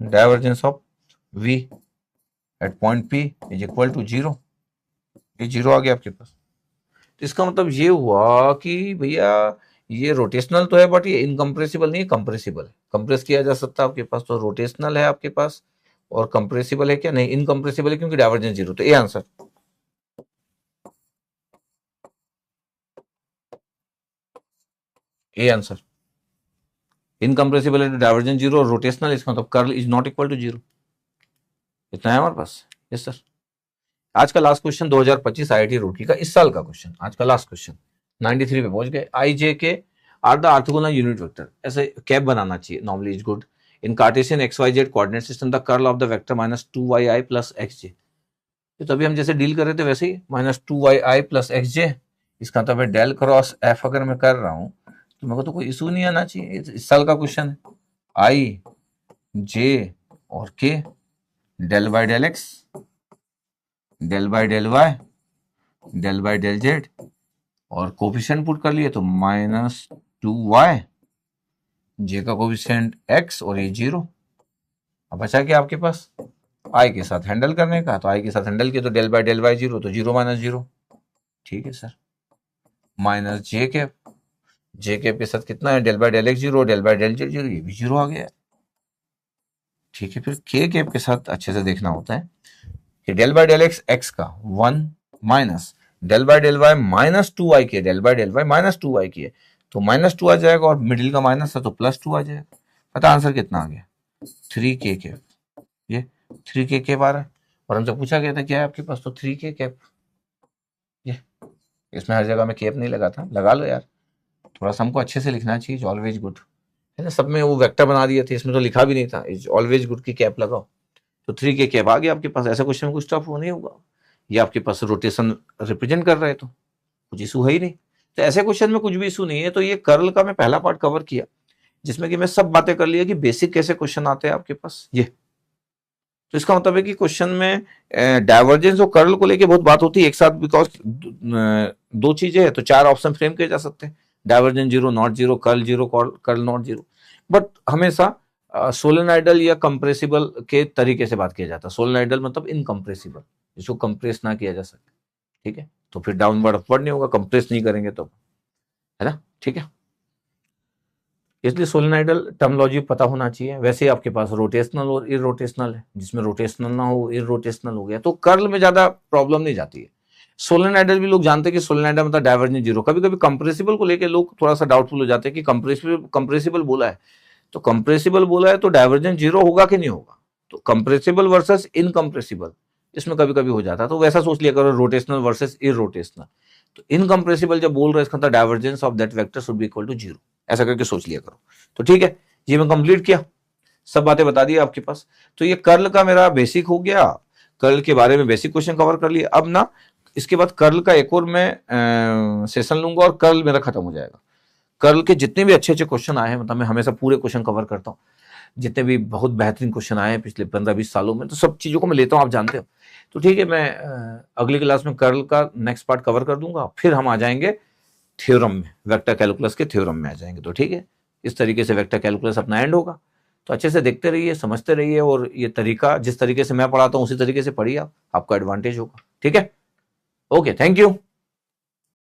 Divergence of v at point p is equal to 0, ये 0 आ गया आपके पास। तो इसका मतलब ये हुआ कि भैया ये रोटेशनल तो है, बट ये इनकम्प्रेसिबल नहीं है, कंप्रेसिबल है। कंप्रेस किया जा सकता है आपके पास, तो रोटेशनल है आपके पास, और कंप्रेसिबल है क्या? नहीं, इनकम्प्रेसिबल है, क्योंकि डाइवर्जेंस 0। तो ये आंसर, ए आंसर। इनकम्प्रेसिबल है तो डाइवर्जेंस 0, और रोटेशनल, इसका मतलब curl is not equal to 0। इतना है हमारे पास। Yes sir. आज का लास्ट क्वेश्चन 2025 आईआईटी रुड़की का, इस साल का क्वेश्चन, आज का लास्ट क्वेश्चन। 93 पे पहुंच गए। I J K are the orthogonal unit vector, ऐसे कैप बनाना चाहिए, normally is good. In Cartesian X Y Z coordinate system the curl of the vector -2yi + xj। तो तभी हम जैसे डील कर रहे थे वैसे ही, -2yi + xj। इसका तो मैं डेल क्रॉस एफ अगर मैं कर रहा हूं तो मेरे को तो कोई इशू नहीं आना चाहिए। इस साल का क्वेश्चन है। आई जे और के, del by del x, del by del Y, del by del Z, और कोफिशिएंट पुट कर लिए तो -2y, जे का कोफिशिएंट x, और ये 0। अब बचा क्या आपके पास? i के साथ हैंडल करने का, तो i के साथ हैंडल किया तो डेल बाय डेल वाई 0, तो 0 - 0। ठीक है सर। माइनस जे कैप के साथ कितना है? Del by del x 0, del by del Z 0, ये भी 0 आ गया। ठीक है, फिर के कैप के साथ अच्छे से देखना होता है कि del by del x x का 1 minus del by del Y -2y की है, del by del Y -2y की है, तो -2 आ जाएगा, और मिडिल का माइनस है तो +2 आ जाएगा। पता आंसर कितना आ गया? 3k cap. ये 3k कैप आ रहा है, और हमसे पूछा गया था क्या है आपके पास, तो 3k कैप। ये इसमें हर जगह में कैप नहीं लगा था, लगा लो यार, थोड़ा सा हमको अच्छे से लिखना चाहिए। ऑलवेज गुड है ना, सब में वो वेक्टर बना दिए थे, इसमें तो लिखा भी नहीं था, इज ऑलवेज गुड की कैप लगाओ, तो 3k कैप आ गया आपके पास। ऐसा क्वेश्चन में कुछ टफ नहीं होगा, ये आपके पास रोटेशन रिप्रेजेंट कर रहे हैं, तो कुछ इशू है ही नहीं। तो ऐसे क्वेश्चन में कुछ भी इशू नहीं है। तो ये कर्ल का मैं पहला पार्ट कवर किया, जिसमें कि मैं सब बातें कर लिया कि बेसिक कैसे क्वेश्चन आते हैं आपके पास ये। तो इसका मतलब है कि क्वेश्चन में डाइवर्जेंस और कर्ल को लेके बहुत बात होती है एक साथ, बिकॉज दो चीजें हैं तो 4 ऑप्शन फ्रेम किए जा सकते हैं, divergence 0, not 0, curl 0, curl not 0। But हमेशा सोलेनोइडल या कंप्रेसिबल के तरीके से बात किया जाता है। सोलेनोइडल मतलब इनकम्प्रेसिबल, जिसको कंप्रेस ना किया जा सके। ठीक है, तो फिर डाउनवर्ड अपवर्ड नहीं होगा, कंप्रेस नहीं करेंगे तो, है ना। ठीक है, इसलिए सोलेनोइडल टर्मोलॉजी पता होना चाहिए। वैसे ही आपके पास रोटेशनल और इरोटेशनल है, जिसमें रोटेशनल ना हो इरोटेशनल हो गया, तो कर्ल में ज्यादा प्रॉब्लम नहीं जाती है। सोलेनोइडल भी लोग जानते हैं कि सोलेनोइडल मतलब डाइवर्जेंस 0। कभी कभी कंप्रेसिबल को लेकर लोग थोड़ा सा डाउटफुल हो जाते हैं कि कंप्रेसिबल बोला है, तो कंप्रेसिबल बोला है तो डाइवर्जेंस 0 होगा कि नहीं होगा, तो कंप्रेसिबल वर्सेस इनकम्प्रेसिबल, इसमें कभी कभी हो जाता है। तो वैसा सोच लिया करो, रोटेशनल वर्सेस इरोटेशनल। तो इनकम्प्रेसिबल जब बोल रहे हैं, इसका मतलब divergence of that vector should be equal to 0, ऐसा करके सोच लिया करो। तो ठीक है, ये मैं कंप्लीट किया, सब बातें बता दी आपके पास। तो ये कर्ल का मेरा बेसिक हो गया, कर्ल के बारे में बेसिक क्वेश्चन कवर कर लिए। अब ना इसके बाद कर्ल का एक और मैं सेशन लूंगा, और कर्ल मेरा खत्म हो जाएगा। कर्ल के जितने भी अच्छे अच्छे क्वेश्चन आए हैं, मतलब मैं हमेशा पूरे क्वेश्चन कवर करता हूँ, जितने भी बहुत बेहतरीन क्वेश्चन आए हैं पिछले 15-20 सालों में, तो सब चीजों को मैं लेता हूँ, आप जानते हो। तो ठीक है, मैं अगली क्लास में कर्ल का नेक्स्ट पार्ट कवर कर दूंगा, फिर हम आ जाएंगे थ्योरम में, वेक्टर कैलकुलस के थ्योरम में आ जाएंगे। तो ठीक है, इस तरीके से वेक्टर कैलकुलस अपना एंड होगा। तो अच्छे से देखते रहिए, समझते रहिए, और ये तरीका जिस तरीके से मैं पढ़ाता हूँ उसी तरीके से पढ़िए, आपका एडवांटेज होगा। ठीक है, ओके, थैंक यू।